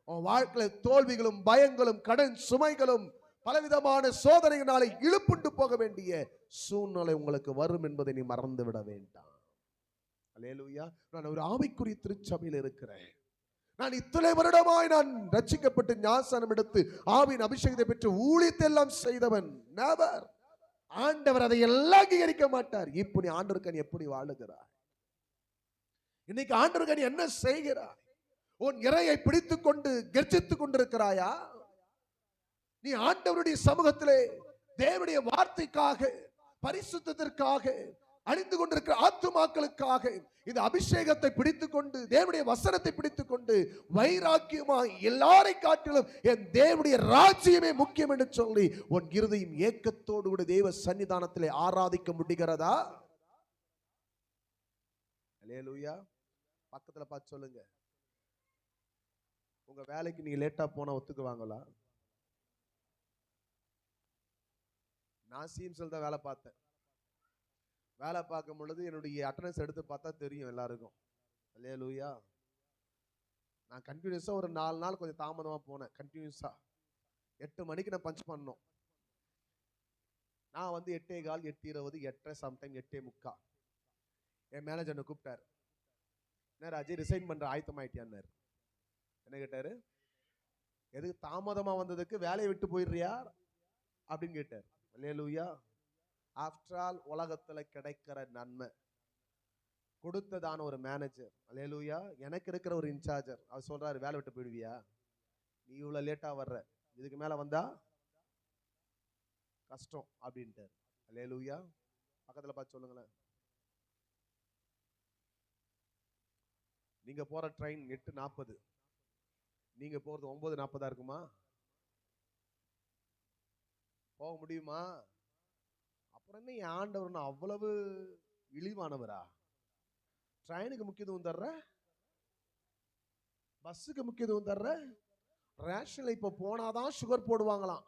உன் வாழ்க்கையில தோல்விகளும் பயங்களும் கடன் சுமைகளும் பலவிதமான சோதனைகளாலே இழுப்புண்டு போக வேண்டிய சூழ்நிலை உங்களுக்கு வரும் என்பதை நீ மறந்து விட வேண்டாம். அல்லேலூயா. நான் ஒரு ஆவிக்குரிய திருச்சபையில் இருக்கிறேன். நான் இத்தனை வருடமாய் நான் ரட்சிக்கப்பட்டு ஞானஸ்நானம் எடுத்து ஆவியின் அபிஷேகத்தை பெற்று ஊழியத்தை எல்லாம் செய்தவன். நெவர். ஆண்டவர் அதை எல்லாம் அங்கீகரிக்க மாட்டார். இப்போ நீ ஆண்டவருக்கு நீ எப்படி வாழுகிறாய்? இன்னைக்கு ஆண்டவருக்கு நீ என்ன செய்கிறாய்? உன் இறையை பிடித்துக் கொண்டு கர்ஜித்துக் கொண்டிருக்கிறாயா? நீ ஆண்டவருடைய சமூகத்திலே தேவனுடைய வார்த்தைக்காக, பரிசுத்தத்திற்காக, அழிந்து கொண்டிருக்கிற ஆத்துமாக்களுக்காக இந்த அபிஷேகத்தை பிடித்துக் கொண்டு, தேவனுடைய வசனத்தை பிடித்துக் கொண்டு வைராக்கியமாய் எல்லாரை காட்டிலும் என் தேவனுடைய ராஜ்யமே முக்கியம் என்று சொல்லி உன் இருதயம் ஏக்கத்தோடு கூட தேவ சன்னிதானத்திலே ஆராதிக்க முடிகிறதா? அல்லேலூயா. பக்கத்துல பார்த்து சொல்லுங்க, உங்க வேலைக்கு நீங்க லேட்டா போனா ஒத்துக்குவாங்களா? நான் சிஎம்சில் தான் வேலை பார்த்தேன். வேலை பார்க்கும் பொழுது என்னுடைய அட்டண்டன்ஸ் எடுத்து பார்த்தா தெரியும் எல்லாருக்கும். அல்லேலூயா. நான் கண்டினியூஸாக ஒரு 4 நாள் கொஞ்சம் தாமதமாக போனேன். கண்டினியூஸாக 8 மணிக்கு நான் பஞ்ச் பண்ணோம். நான் வந்து 8:15, 8:20, 8:30, சம்டைம் 8:45. என் மேனேஜர் என்னை கூப்பிட்டார். என்ன ராஜி, ரிசைன் பண்ணுற ஆயத்தமாயிட்டியான்னாரு. என்ன கேட்டார்? எதுக்கு தாமதமாக வந்ததுக்கு வேலையை விட்டு போயிடுறியா அப்படின்னு கேட்டார். அல்லேலூயா. ஆஃப்டர் ஆல் உலகத்துல கிடைக்கிற நன்மை கொடுத்ததான ஒரு மேனேஜர். அல்லேலூயா. எனக்கு இருக்கிற ஒரு இன்சார்ஜர் அவர் சொல்றாரு, வேலை விட்டு போயிடுவியா? நீ இவ்வளவு லேட்டா வர்ற, இதுக்கு மேல வந்தா கஷ்டம் அப்படின்ட்டார். அல்லேலூயா. பக்கத்துல பார்த்து சொல்லுங்களேன். நீங்க போற ட்ரெயின் 8:40, நீங்க போறது 9:40 இருக்குமா? போக முடியுமா? அப்புறம் என்ன ஆண்டவர் அவ்வளவு இழிவானவரா? ட்ரெயினுக்கு முக்கியத்துவம் தர்ற, பஸ்ஸுக்கு முக்கியத்துவம் தர்ற. ரேஷன்ல இப்ப போனாதான் சுகர் போடுவாங்களாம்,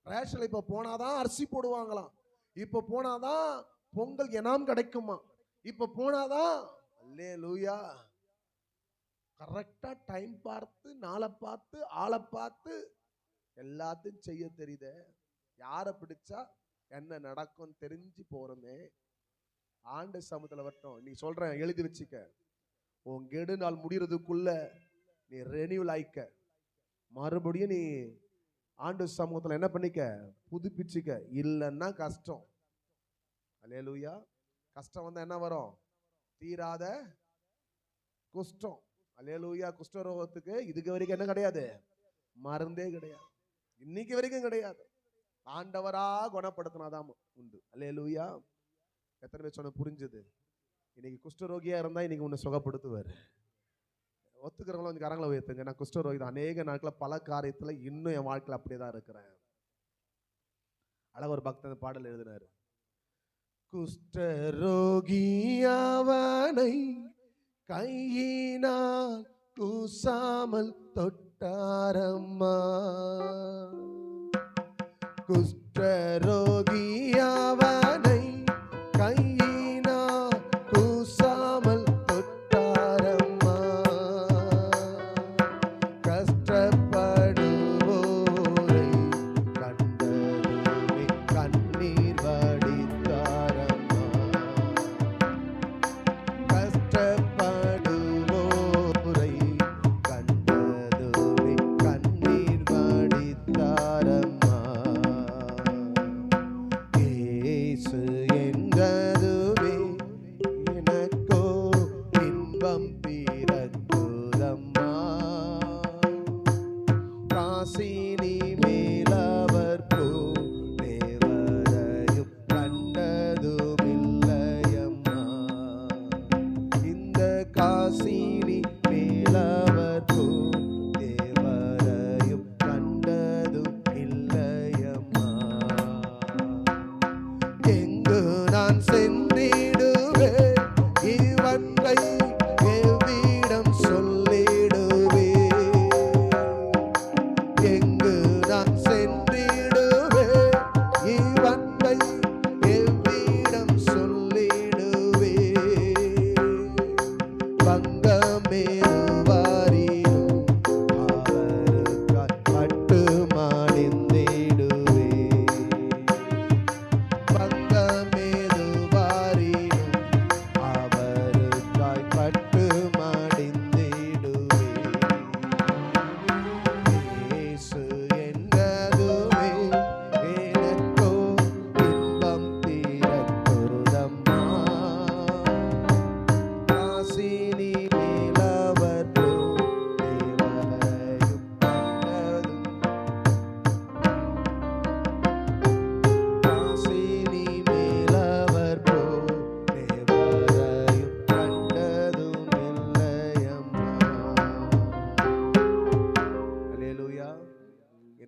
ரேஷன்ல இப்ப போனாதான் அரிசி போடுவாங்களாம், இப்ப போனாதான் பொங்கல் எனாம் கிடைக்குமா, இப்ப போனாதான். அல்லேலூயா. கரெக்டா டைம் பார்த்து, நாளை பார்த்து, ஆளை பார்த்து எல்லாத்தையும் செய்ய தெரியுது. யாரை பிடிச்சா என்ன நடக்கும் தெரிஞ்சு போறோமே. ஆண்டு சமூகத்தில் வரட்டும். நீ சொல்றேன், எழுதி வச்சுக்க. உன் கெடு நாள் முடிகிறதுக்குள்ள நீ ரெனியூல் ஆயிக்க, மறுபடியும் நீ ஆண்டு சமூகத்தில் என்ன பண்ணிக்க, புதுப்பிச்சுக்க. இல்லைன்னா கஷ்டம். அல்லேலூயா. கஷ்டம் வந்தா என்ன வரும்? தீராத குஷ்டம். அல்லேலூயா. குஷ்டரோகத்துக்கு இதுக்கு வரைக்கும் என்ன கிடையாது? மருந்தே கிடையாது. இன்னைக்கு வரைக்கும் கிடையாது. ஆண்டவரா குணப்படுத்தினாதான் உண்டு. அல்லேலூயா. எத்தனை பேர் சொன்ன புரிஞ்சுது? இன்னைக்கு குஷ்டரோகியா இருந்தா இன்னைக்கு உன்னை சுகப்படுத்துவார். ஒத்துக்கிறவங்களும் கொஞ்சம் கரங்களை உயர்த்துங்க. நான் குஷ்டரோகி தான். அநேக நாட்கள் பல காரியத்துல இன்னும் என் வாழ்க்கையில் அப்படியேதான் இருக்கிறேன். அழக ஒரு பக்தன் பாடல் எழுதினாரு. குஷ்டரோகி அவனை கையினால் கூசாமல் தொட்டாரம்மா, குஷ்டரோகி அவனை கையினால் கூசாமல் தொட்டாரம்மா, கஷ்டப்படுவோரை கண்டதுமே கண்ணீர் வடித்தாரம்மா, கஷ்டப்படுவோரை கண்டதுமே கண்ணீர் வடித்தாரம்மா. என்றதுமே எனக்கோ இன்பம் பிறக்குதம்மா, காசினி மேலவர் போ தேவரையும் கண்டதுமில்லையம்மா, இந்த காசினி மேலவர் போ தேவரையும் கண்டதும் இல்லையம்மா. எங்கு நான் சென்றிடுவேன் இவற்றை எவ்விடம் சொல்லிடுவேன், எங்கு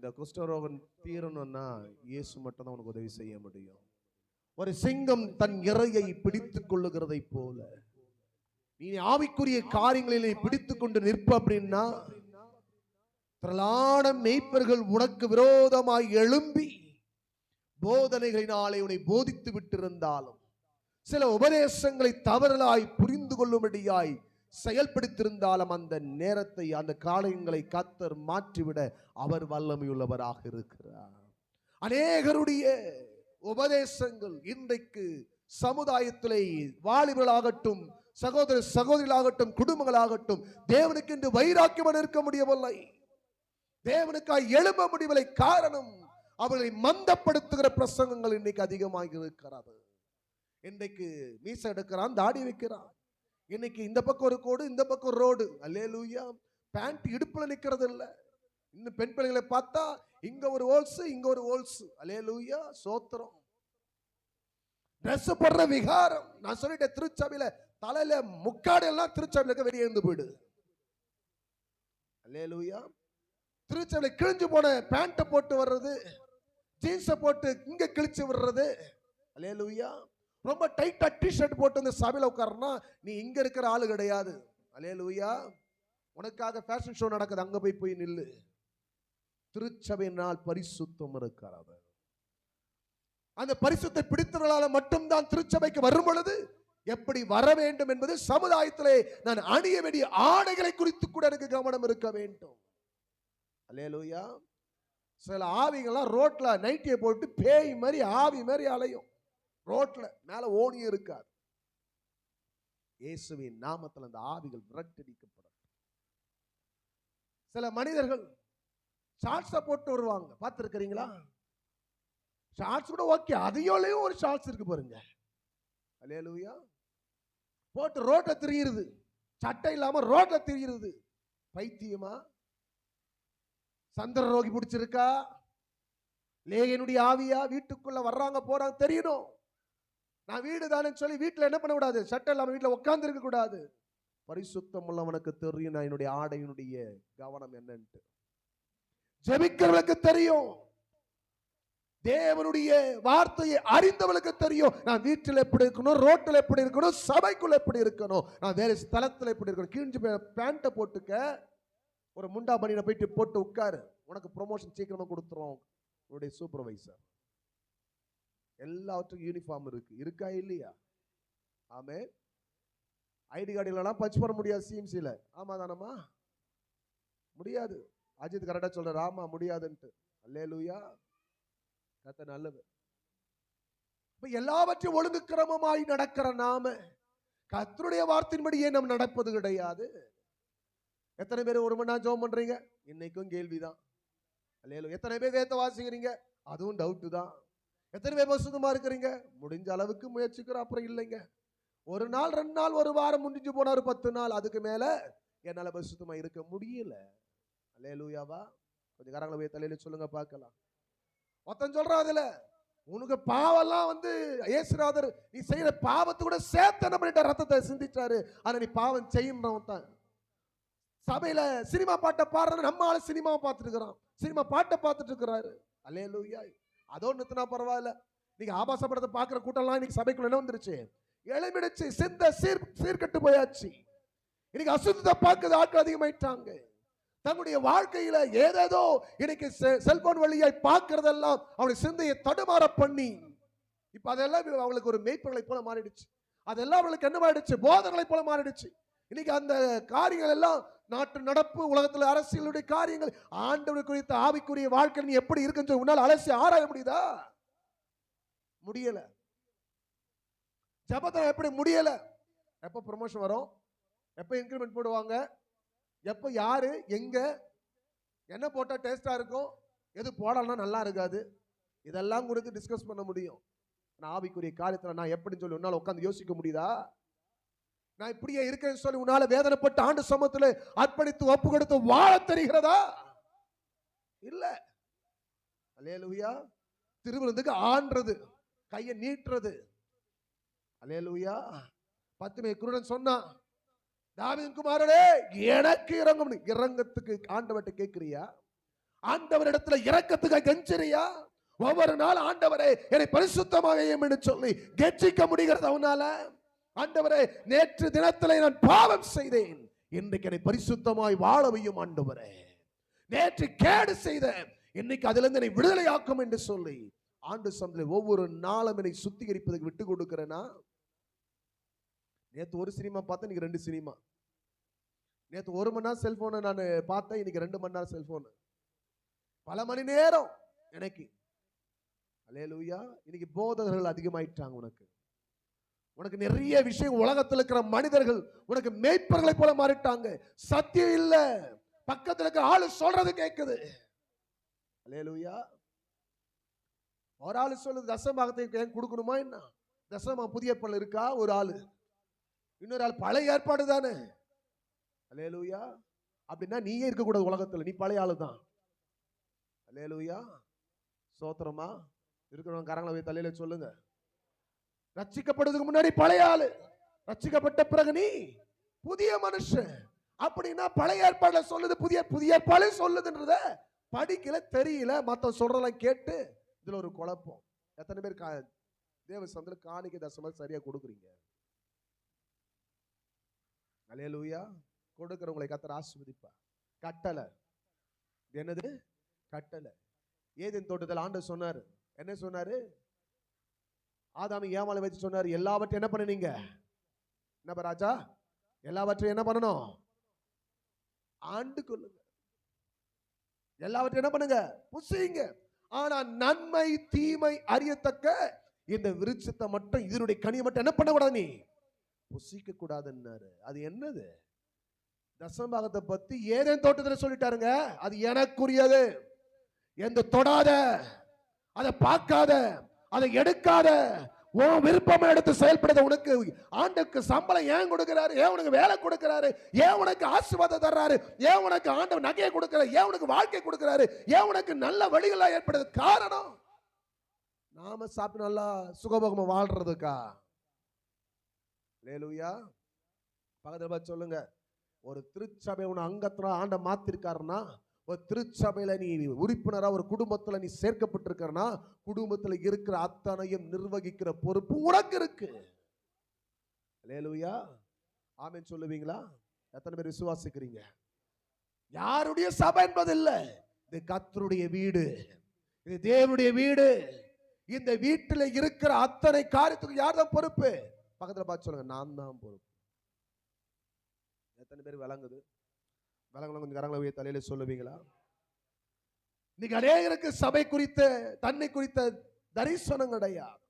இந்த குஷ்டரோகம் தீரணும்னா இயேசு மட்டும் தான் உனக்கு உதவி செய்ய முடியும். ஒரு சிங்கம் தன் இரையை பிடித்துக் கொள்ளுகிறதை போல நீ ஆவிக்குரிய காரியங்களில் பிடித்துக் கொண்டு நிற்ப அப்படின்னா திரளான மேய்ப்பர்கள் உனக்கு விரோதமாய் எழும்பி போதனைகளினாலே உன்னை போதித்து விட்டிருந்தாலும், சில உபதேசங்களை தவறலாய் புரிந்து கொள்ளும்படியாய் செயல்படுத்தியிருந்தாலும், அந்த நேரத்தை அந்த காலங்களை கர்த்தர் மாற்றிவிட அவர் வல்லமையுள்ளவராக இருக்கிறார். அநேகருடைய உபதேசங்கள் இன்றைக்கு சமுதாயத்திலே வாலிபர்களாகட்டும், சகோதர சகோதரிகளாகட்டும், குடும்பங்களாகட்டும் தேவனுக்கு என்று வைராக்கியம் இருக்க முடியவில்லை, தேவனுக்காய் எழும்ப முடியவில்லை. காரணம், அவர்களை மந்தப்படுத்துகிற பிரசங்கங்கள் இன்னைக்கு அதிகமாக இருக்கிறது. இன்றைக்கு மீசை எடுக்கிறான், தாடி வைக்கிறான். இன்னைக்கு இந்த பக்கம் ஒரு கோடு, இந்த பக்கம் ஒரு ரோடு. அல்லேலூயா. பேண்ட் இடுப்புல நிக்கிறது இல்ல. இன்னும் பெண் பிள்ளைகளை பார்த்தா இங்க ஒரு ஹோல்ஸ், இங்க ஒரு ஹோல்ஸ். அல்லேலூயா, சோத்திரம். ட்ரெஸ் போடுற விகாரம். நான் சொல்லிட்டேன், திருச்சபையில தலையில முக்காடு எல்லாம் திருச்சபையில வெளியே இருந்து போயிடு. அல்லேலூயா. திருச்சபையில கிழிஞ்சு போன பேண்ட்டை போட்டு வர்றது, ஜீன்ஸை போட்டு இங்க கிழிச்சு விடுறது. அல்லேலூயா. ரொம்ப டைட்டா டிஷர்ட் போட்டு வந்து சபையில உட்கார்றனா நீ இங்க இருக்கிற ஆளு கிடையாது. அல்லேலூயா. உனக்காக ஃபேஷன் ஷோ நடக்குது, அங்க போய் நில்லு. திருச்சபையினால் பரிசுத்தம் இருக்கிறது. அந்த பரிசுத்தை பிடித்தவர்களால மட்டும்தான் திருச்சபைக்கு வரும் பொழுது எப்படி வர வேண்டும் என்பது சமுதாயத்திலே நான் அணிய வேண்டிய ஆடைகளை குறித்து கூட எனக்கு கவனம் இருக்க வேண்டும். அல்லேலூயா. சில ஆவிகள்லாம் ரோட்ல நைட்டியை போட்டு பேய் மாதிரி ஆவி மாதிரி அலையும். ரோட்ல மேல ஓனியும் இருக்காது. இயேசுவின் நாமத்தில் அந்த ஆவிகள் விரட்டடிக்கப்படும். சில மனிதர்கள் ஷார்ட்ஸை போட்டு வருவாங்க, பார்த்துருக்கிறீங்களா? ஷார்ட்ஸ் கூட ஓகே, அதையோலையும் ஒரு ஷார்ட்ஸ் இருக்கு பாருங்க. அல்லேலூயா. போட்டு ரோட்ல திரியுது, சட்டை இல்லாம ரோட்ல திரியுது. பைத்தியமா? சந்திர ரோகி பிடிச்சிருக்கா? லேயனுடைய ஆவியா? வீட்டுக்குள்ள வர்றாங்க போறாங்க தெரியணும். நான் வீடு தானே சொல்லி வீட்டுல என்ன பண்ண கூடாது, சட்டை இல்லாம வீட்டுல உட்கார்ந்து இருக்க கூடாது. பரிசுத்தம் உள்ளவனுக்கு தெரியும் நான் என்னுடைய ஆடையினுடைய கவனம் என்னன்ட்டு. ஜெபிக்கிறவனுக்கு தெரியும், தேவனுடைய வார்த்தையை அறிந்தவனுக்கு தெரியும் நான் வீட்டில் எப்படி இருக்கணும், ரோட்டில் எப்படி இருக்கணும், சபைக்குள்ள எப்படி இருக்கணும், நான் வேற ஸ்தலத்தில் எப்படி இருக்கணும். கிழிஞ்சு பேண்ட்டை போட்டுக்க, ஒரு முண்டா பனியனை போயிட்டு போட்டு உட்காரு, உனக்கு ப்ரொமோஷன் சீக்கிரமா கொடுத்துரும் உன்னுடைய சூப்பர்வைசர். எல்லாத்துக்கும் யூனிஃபார்ம் இருக்கு, இருக்கா இல்லையா? ஆமே. ஐடி கார்டுலாம் பச் பண்ண முடியாது சிஎம்சில. ஆமா தானம்மா? முடியாது. அஜித் கரெக்டா சொல்றாரு, ஆமா முடியாதுன்ட்டு. அல்லேலூயா. கர்த்தர் நல்லவர். இப்ப எல்லாவற்றையும் ஒழுங்கு கிரமமாய் நடக்கிற நாம கர்த்தருடைய வார்த்தையின்படியே நம்ம நடப்பது கிடையாது. எத்தனை பேர் ஒரு மணி நேரம் ஜெபம் பண்றீங்க? இன்னைக்கும் கேள்விதான். அல்லேலூயா. எத்தனை பேர் வேதத்தை வாசிக்கிறீங்க? அதுவும் டவுட் தான். எத்தனை பேர் பரிசுத்தமா இருக்கிறீங்க? முடிஞ்ச அளவுக்கு முயற்சிக்கிற, அப்புறம் இல்லைங்க. ஒரு நாள், 2 நாள், ஒரு வாரம் முடிஞ்சு போனாரு, 10 நாள், அதுக்கு மேல என்னால பரிசுத்தமா இருக்க முடியல. அல்லேலூயாவா. கொஞ்சம் கரங்களை போய் தலையில சொல்லுங்க பார்க்கலாம். ஒருத்தன் சொல்றான், அதுல உனக்கு பாவெல்லாம் இயேசுநாதர் நீ செய்யற பாவத்தை கூட சேர்த்து என்ன பண்ணிட்ட, ரத்தத்தை சிந்திச்சாரு, ஆனா நீ பாவம் செய்யணும் தான். சபையில சினிமா பாட்டை பாடுற நம்ம ஆளு சினிமாவை பார்த்துட்டு இருக்கிறான், சினிமா பாட்டை பார்த்துட்டு இருக்கிறாரு. அல்லேலூயா. அதோ நிறுத்தினா பரவாயில்ல. நீங்க ஆபாச படத்தை பார்க்கிற கூட்டம்லாம் இன்னைக்கு சபைக்குள்ள என்ன வந்துருச்சு, எழுமிடுச்சு, சிந்த சீர்கட்டு போயாச்சு. இன்னைக்கு அசுத்தத்தை பார்க்கறது ஆட்கள் அதிகமாயிட்டாங்க. தங்களுடைய வாழ்க்கையில ஏதேதோ இன்னைக்கு செல்போன் வழியாய் பார்க்கறதெல்லாம் அவனுடைய சிந்தையை தடுமாற பண்ணி, இப்ப அதெல்லாம் அவங்களுக்கு ஒரு மேய்ப்பர்களை போல மாறிடுச்சு. அதெல்லாம் அவங்களுக்கு என்ன மாறிடுச்சு, போதங்களை போல மாறிடுச்சு. இன்னைக்கு அந்த காரியங்கள் எல்லாம் நாட்டு நடப்பு, உலகத்துல அரசியலுடைய காரியங்கள், ஆண்டவர் குறித்த ஆவிக்குரிய வாழ்க்கை நீ எப்படி இருக்குன்னு உன்னால அலசி ஆராய முடியுதா? முடியல. ஜபத்தை எப்படி முடியல? எப்ப ப்ரமோஷன் வரும், எப்ப இன்கிரிமெண்ட் போடுவாங்க, எப்ப யாரு எங்க என்ன போட்டா டேஸ்டா இருக்கும், எது போடலாம் நல்லா இருக்காது, இதெல்லாம் குறித்து டிஸ்கஸ் பண்ண முடியும். ஆவிக்குரிய காரியத்துல நான் எப்படின்னு சொல்லி உன்னால உட்கார்ந்து யோசிக்க முடியுதா? நான் இப்படியே இருக்கேன்னு சொல்லி உன்னால வேதனைப்பட்டு ஆண்டு சமூகத்துல அர்ப்பணித்து ஒப்பு கொடுத்து வாழ தெரிகிறதா? இல்ல. அல்லேலூயா. திருவிருந்துக்கு ஆன்றது, கையை நீட்டுறது. அல்லேலூயா. 10 குருடன் சொன்னான், தாவீதின் குமாரனே எனக்கு இறங்கும். இறங்கத்துக்கு ஆண்டவர்கிட்ட கேட்கிறியா? ஆண்டவரிடத்துல இரக்கத்துக்காக கெஞ்சறியா? ஒவ்வொரு நாள் ஆண்டவரே என்னை பரிசுத்தமாக என்று சொல்லி கெஞ்சிக்க முடிகிறது அவனால? ஆண்டவரே, நேற்று தினத்திலே நான் பாவம் செய்தேன், இன்றைக்கு என்னை பரிசுத்தமாய் வாழவையும் ஆண்டவரே. நேற்று கேடு செய்த, இன்னைக்கு அதிலிருந்து என்னை விடுதலையாக்கும் என்று சொல்லி ஆண்டு சந்திலே ஒவ்வொரு நாளும் என்னை சுத்திகரிப்பதற்கு விட்டு கொடுக்கிறேனா? நேற்று ஒரு சினிமா பார்த்தேன், இன்னைக்கு 2 சினிமா. நேற்று 1 மணி நேரம் செல்போனை நான் பார்த்தேன், இன்னைக்கு 2 மணி நேரம் செல்போன். பல மணி நேரம் எனக்கு. அல்லேலூயா. இன்னைக்கு போதகர்கள் அதிகமாயிட்டாங்க. உனக்கு நிறைய விஷயம், உலகத்தில் இருக்கிற மனிதர்கள் உனக்கு மேய்ப்பர்களை போல மாறிட்டாங்க. சத்தியம் இல்ல, பக்கத்துல இருக்க ஆளு சொல்றது கேக்குது. அல்லேலூயா. ஒரு ஆளு சொல்லுது தசமபாகத்தை ஏன் கொடுக்கணுமா என்ன? தசம புதிய ஏற்பாடு இருக்கா? ஒரு ஆளு. இன்னொரு ஆள் பழைய ஏற்பாடு தானே. அல்லேலூயா. அப்படின்னா நீயே இருக்கக்கூடாது உலகத்துல, நீ பழைய ஆளு தான். அல்லேலூயா. சோத்திரமா இருக்கிறவங்க கரங்களை போய் தலையில சொல்லுங்க. ரட்சிக்கப்படுறதுக்கு முன்னாடி பழைய ஆளு, ரட்சிக்கப்பட்ட பிறகு நீ புதிய மனுஷன். அப்படின்னா பழைய ஏற்பாடுல சொல்லுது, புதிய ஏற்பாடு சொல்லுதுன்றத படிக்கல, தெரியல, மத்த சொல்றதெல்லாம் கேட்டு இதுல ஒரு குழப்பம். எத்தனை பேர் தேவ சந்தில காணிக்கை தசமம் சரியா கொடுக்குறீங்க? அல்லேலூயா. கொடுக்கிறவங்களை கர்த்தர் ஆசீர்வதிப்பா. கட்டளை என்னது? கட்டளை. ஏதேன் தோட்டத்தில் ஆண்டவர் சொன்னாரு, என்ன சொன்னாரு? ஆதாமி ஏமாளை வச்சு சொன்னாரு, எல்லாவற்றையும் என்ன பண்ணுனீங்க? என்ன ராஜா? எல்லாவற்றையும் என்ன பண்ணணும்? ஆண்டு கொள்ளுங்க. எல்லாவற்றையும் என்ன பண்ணுங்க? புசிங்க. ஆனா நன்மை தீமை அறியத்தக்க இந்த விருட்சத்தை மட்டும், இதனுடைய கனியை மட்டும் என்ன பண்ணக்கூடாது? நீ புசிக்க கூடாதுன்னாரு. அது என்னது? தசமபாகத்தை பத்தி ஏதேன் தோட்டத்தில் சொல்லிட்டாருங்க. அது எனக்குரியது, எந்த தொடாத, அதை பார்க்காத, அதை எடுக்காத, உன் விருப்பமா எடுத்து செயல்படுத. உனக்கு ஆண்டுக்கு சம்பளம் ஏன் கொடுக்கிறாரு? ஏன் உனக்கு வேலை கொடுக்கிறாரு? ஏன் உனக்கு ஆசீர்வாதம் தர்றாரு? ஏன் உனக்கு ஆண்டவர் நகையை கொடுக்கிறாரு? ஏன் உனக்கு வாழ்க்கை கொடுக்கிறாரு? ஏன் உனக்கு நல்ல வழிகளா ஏற்படுது? காரணம் நாம சாப்பிட்டு நல்லா சுகபோகமா வாழ்றதுக்கா? அல்லேலூயா. பக்கத்துல சொல்லுங்க, ஒரு திருச்சபை உன அங்கத்துல ஆண்ட மாத்திருக்காருன்னா, ஒரு திருச்சபையில நீ உறுப்பினரா ஒரு குடும்பத்துல நீ சேர்க்கப்பட்டிருக்கிறனா, குடும்பத்துல இருக்கிற அத்தனையும் நிர்வகிக்கிற பொறுப்பு உனக்கு இருக்கு. அல்லேலூயா. ஆமென் சொல்லுவீங்களா? எத்தனை பேர் விசுவாசிக்கிறீங்க? யாருடைய சபை என்பது இல்ல, இது கர்த்தருடைய வீடு, இது தேவனுடைய வீடு. இந்த வீட்டில் இருக்கிற அத்தனை காரியத்துக்கு யார் தான் பொறுப்பு? பக்கத்துல பார்த்து சொல்லுங்க, நான் தான் பொறுப்பு. எத்தனை பேர் விளங்குது? விளங்கலாம். கொஞ்சம் கரங்களை தலையில சொல்லுவீங்களா? இன்னைக்கு அநேகருக்கு சபை குறித்த, தன்னை குறித்த தரிசனம் கிடையாது.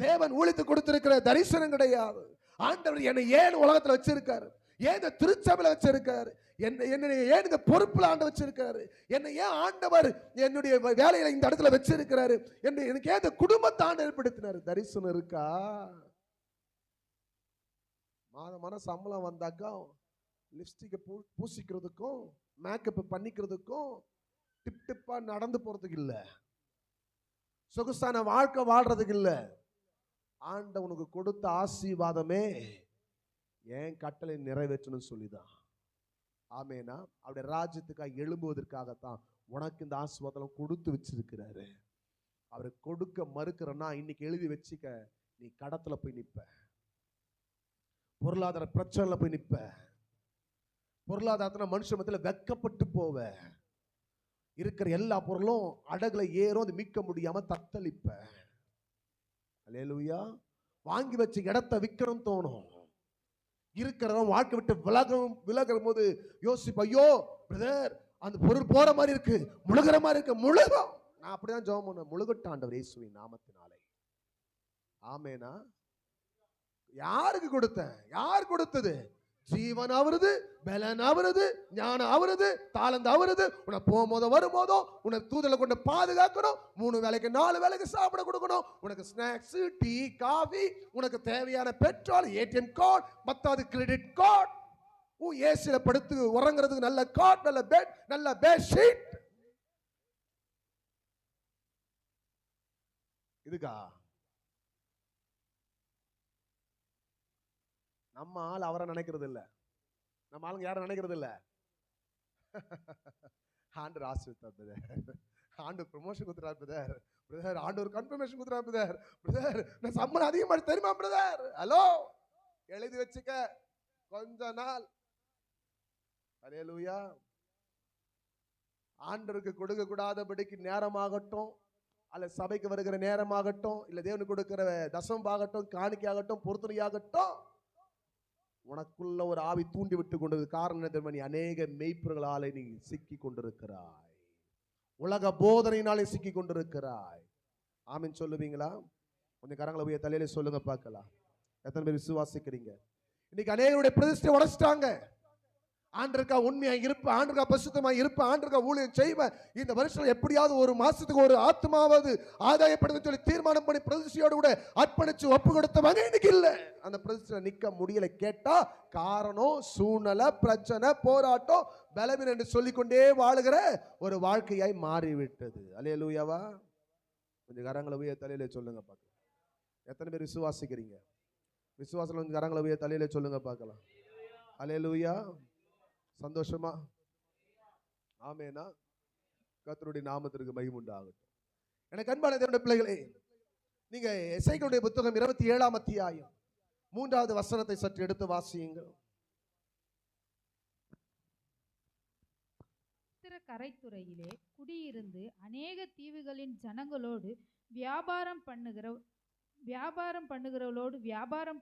தேவன் ஊழித்து கொடுத்திருக்கிற தரிசனம் கிடையாது. ஆண்டவர் என்னை ஏன் உலகத்துல வச்சிருக்காரு? ஏன் இந்த திருச்சபையில வச்சிருக்காரு? என்னை ஏன் இந்த பொறுப்புல ஆண்டவர் வச்சிருக்காரு? என்னை ஏன் ஆண்டவர் என்னுடைய வேலையில இந்த இடத்துல வச்சிருக்கிறாரு? எனக்கு ஏன் இந்த குடும்பத்தை ஆண்டு ஏற்படுத்தினாரு? தரிசனம் இருக்கா? மாதமான சம்பளம் வந்தாக்கா லிப்ஸ்டிக்கை பூசிக்கிறதுக்கும் மேக்கப் பண்ணிக்கிறதுக்கும் டிப் டிப்பா நடந்து போறதுக்கு இல்ல, சொகுசான வாழ்க்கை வாழ்றதுக்கு இல்ல. ஆண்டவனுக்கு கொடுத்த ஆசீர்வாதமே ஏன் கட்டளை நிறைவேற்றணும் சொல்லிதான். ஆமேனா? அவருடைய ராஜ்யத்துக்காக எழும்புவதற்காகத்தான் உனக்கு இந்த ஆசீர்வாதம் கொடுத்து வச்சிருக்கிறாரு. அவரை கொடுக்க மறுக்கிறன்னா இன்னைக்கு எழுதி வச்சுக்க, நீ கடத்துல போய் நிப்ப, பொருளாதார பிரச்சனைல போய் நிப்ப, பொருளாதாரத்துல மனுஷ மத்தியில வெக்கப்பட்டு போவ, இருக்கிற எல்லா பொருளும் அடகுல ஏறும், அது மீட்க முடியாம தத்தளிப்ப. அல்லேலூயா. வாங்கி வச்ச இடத்தை விற்கணும் தோணும், இருக்கிறவன் வாழ்க்கை விட்டு விலகிற போது யோசிப்ப, ஐயோ பிரதர் அந்த பொருள் போற மாதிரி இருக்கு, முழுகிற மாதிரி இருக்கு. முழுகும். நான் அப்படிதான் ஜெபம் பண்ணேன், முழுகட்டும் ஆண்டவர் இயேசுவின் நாமத்தினாலே. ஆமேனா? யாருக்கு கொடுத்தேன்? யார் கொடுத்தது? ஜீவன் அவருது, பலன் அவருது, ஞானம் அவருது, தாளந்து அவருது. உனக்கு போகும்போதோ வரும்போதோ உனக்கு தூதலை கொண்டு பாதுகாக்கணும், 3 வேளைக்கு 4 வேளைக்கு சாப்பிட கொடுக்கணும், உனக்கு ஸ்நாக்ஸ், டீ, காஃபி, உனக்கு தேவையான பெட்ரோல், ஏடிஎம் கார்டு, மற்றது கிரெடிட் கார்டு, ஏசில படுத்து உறங்குறதுக்கு நல்ல கார்டு, நல்ல பெட், நல்ல பெட் ஷீட். இதுக்கா நம்ம ஆள் அவரை நினைக்கிறது இல்ல, நம்ம ஆளுங்க யாரும் நினைக்கிறது இல்ல. ஆண்டவர் ஆசீர்வதித்தார் பிரதர். ஆண்டவர் ப்ரமோஷன் கொடுத்துறார் பிரதர். பிரதர் ஆண்டவர் கன்ஃபர்மேஷன் கொடுத்துறார் பிரதர். பிரதர் நான் சம்பளம் அதிகமா தெரியுமா பிரதர்? ஹலோ, எழுதி வச்சுக்க கொஞ்ச நாள். அல்லேலூயா. ஆண்டவருக்கு கொடுக்க கூடாதபடிக்கு நேரமாகட்டும், அல்ல சபைக்கு வருகிற நேரமாகட்டும், இல்ல தேவனுக்கு கொடுக்கிற தசமாகட்டும், காணிக்கையாகட்டும், பொருத்தனையாகட்டும், உனக்குள்ள ஒரு ஆவி தூண்டி விட்டு கொண்டது. காரணம் என்ன தெரியுமா? நீ அநேக மெய்ப்பொருளாலே நீ சிக்கி கொண்டிருக்கிறாய். உலக போதனையினாலே சிக்கி கொண்டிருக்கிறாய். ஆமீன் சொல்லுவீங்களா? கொஞ்சம் கரங்களை போய் தலையில சொல்லுங்க பார்க்கலாம். எத்தனை பேர் விசுவாசிக்கிறீங்க? இன்னைக்கு அநேகருடைய பிரதிஷ்டை உடைச்சிட்டாங்க. ஆண்டருக்கா உண்மையா இருப்பேன், ஆண்டருக்கா பரிசுத்தமா இருப்பேன், ஆண்டருக்கா ஊழியம் செய்வேன், இந்த வருஷம் எப்படியாவது ஒரு மாசத்துக்கு ஒரு ஆத்மாவது ஆதாயப்படுத்த சொல்லி தீர்மானம் பண்ணி பிரதிஷ்டையோடு கூட அர்ப்பணிச்சு ஒப்பு கொடுத்தவங்க இன்னைக்கு இல்ல. அந்த பிரதிஷ்டை நிக்க முடியல. கேட்டா காரணம் சூழ்நிலை, பிரச்சனை, போராட்டம், பலவீனம் என்று சொல்லிக்கொண்டே வாழுகிற ஒரு வாழ்க்கையாய் மாறிவிட்டது. அல்லேலூயாவா? கொஞ்சம் கரங்களை உய தலையில சொல்லுங்க பார்க்கலாம். எத்தனை பேர் விசுவாசிக்கிறீங்க? விசுவாசம் கொஞ்சம் கரங்களை உய தலையில சொல்லுங்க பார்க்கலாம். அல்லேலூயா. சந்தோஷமா? ஆமேனா? கர்த்தருடைய நாமத்திற்கு மகிமை உண்டாகட்டும். எனக்கு அன்பான தேவனுடைய பிள்ளைகளே, நீங்க எசேக்கியேலுடைய புத்தகம் 27ஆம் அத்தியாயம் 3வது வசனத்தை சற்று எடுத்து வாசியுங்கள். கரைத்துறையிலே குடியிருந்து அநேக தீவுகளின் ஜனங்களோடு வியாபாரம்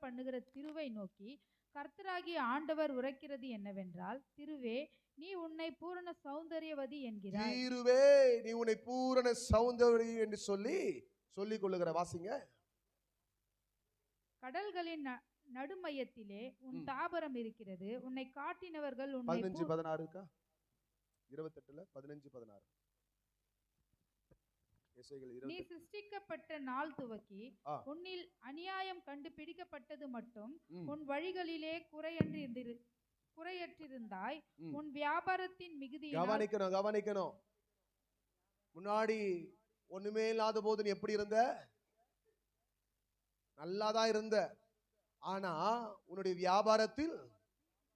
பண்ணுகிற திருவை நோக்கி, கர்த்தராகிய ஆண்டவர் உரைக்கிறது என்னவென்றால், திருவே நீ உன்னை பூரண சௌந்தரியவதி என்கிறாய். திருவே நீ உன்னை பூரண சௌந்தரி என்று சொல்லிக் கொள்ளுகிற. வாசிங்க. கடல்களின் நடுமையத்திலே உன் தாபரம் இருக்கிறது. உன்னை காட்டினவர்கள் உன்னை 15:16 இருக்கா? 28ல 15:16. நீ சிருஷ்டிக்கப்பட்ட நாள் துவக்கி உன்னில் அநியாயம் கண்டு பிடிக்கப்பட்டது மட்டும் உன் வழிகளிலே குறையற்றிருந்தாய். உன் வியாபாரத்தின் மிகுதி. கவனிக்கணும். முன்னாடி ஒண்ணுமே இல்லாத போது நீ எப்படி இருந்த? நல்லாதான் இருந்த. ஆனா உன்னுடைய வியாபாரத்தில்,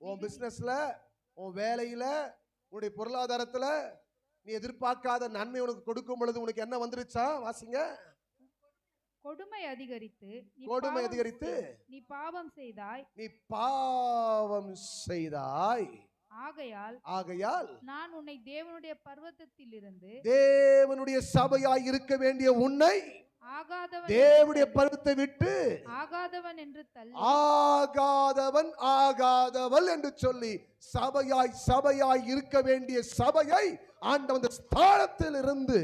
உன் பிசினஸ்ல, உன் வேலையில, உன்னுடைய பொருளாதாரத்துல நீ எதிர்பார்க்காத நன்மை உனக்கு கொடுக்கும் பொழுது உனக்கு என்ன வந்துருச்சா? வாசிங்க. கொடுமை அதிகரித்து நீ பாவம் செய்தாய். ஆகையால் நான் உன்னை தேவனுடைய பர்வதத்திலிருந்து, தேவனுடைய சபையாய் இருக்க வேண்டிய உன்னை தேவனுடைய பர்வத்தை விட்டு ஆகாதவன் என்று தள்ளி, ஆகாதவள் என்று சொல்லி சபையாய் இருக்க வேண்டிய சபையை ஆண்டவன் ஸ்தானத்தில் இருந்து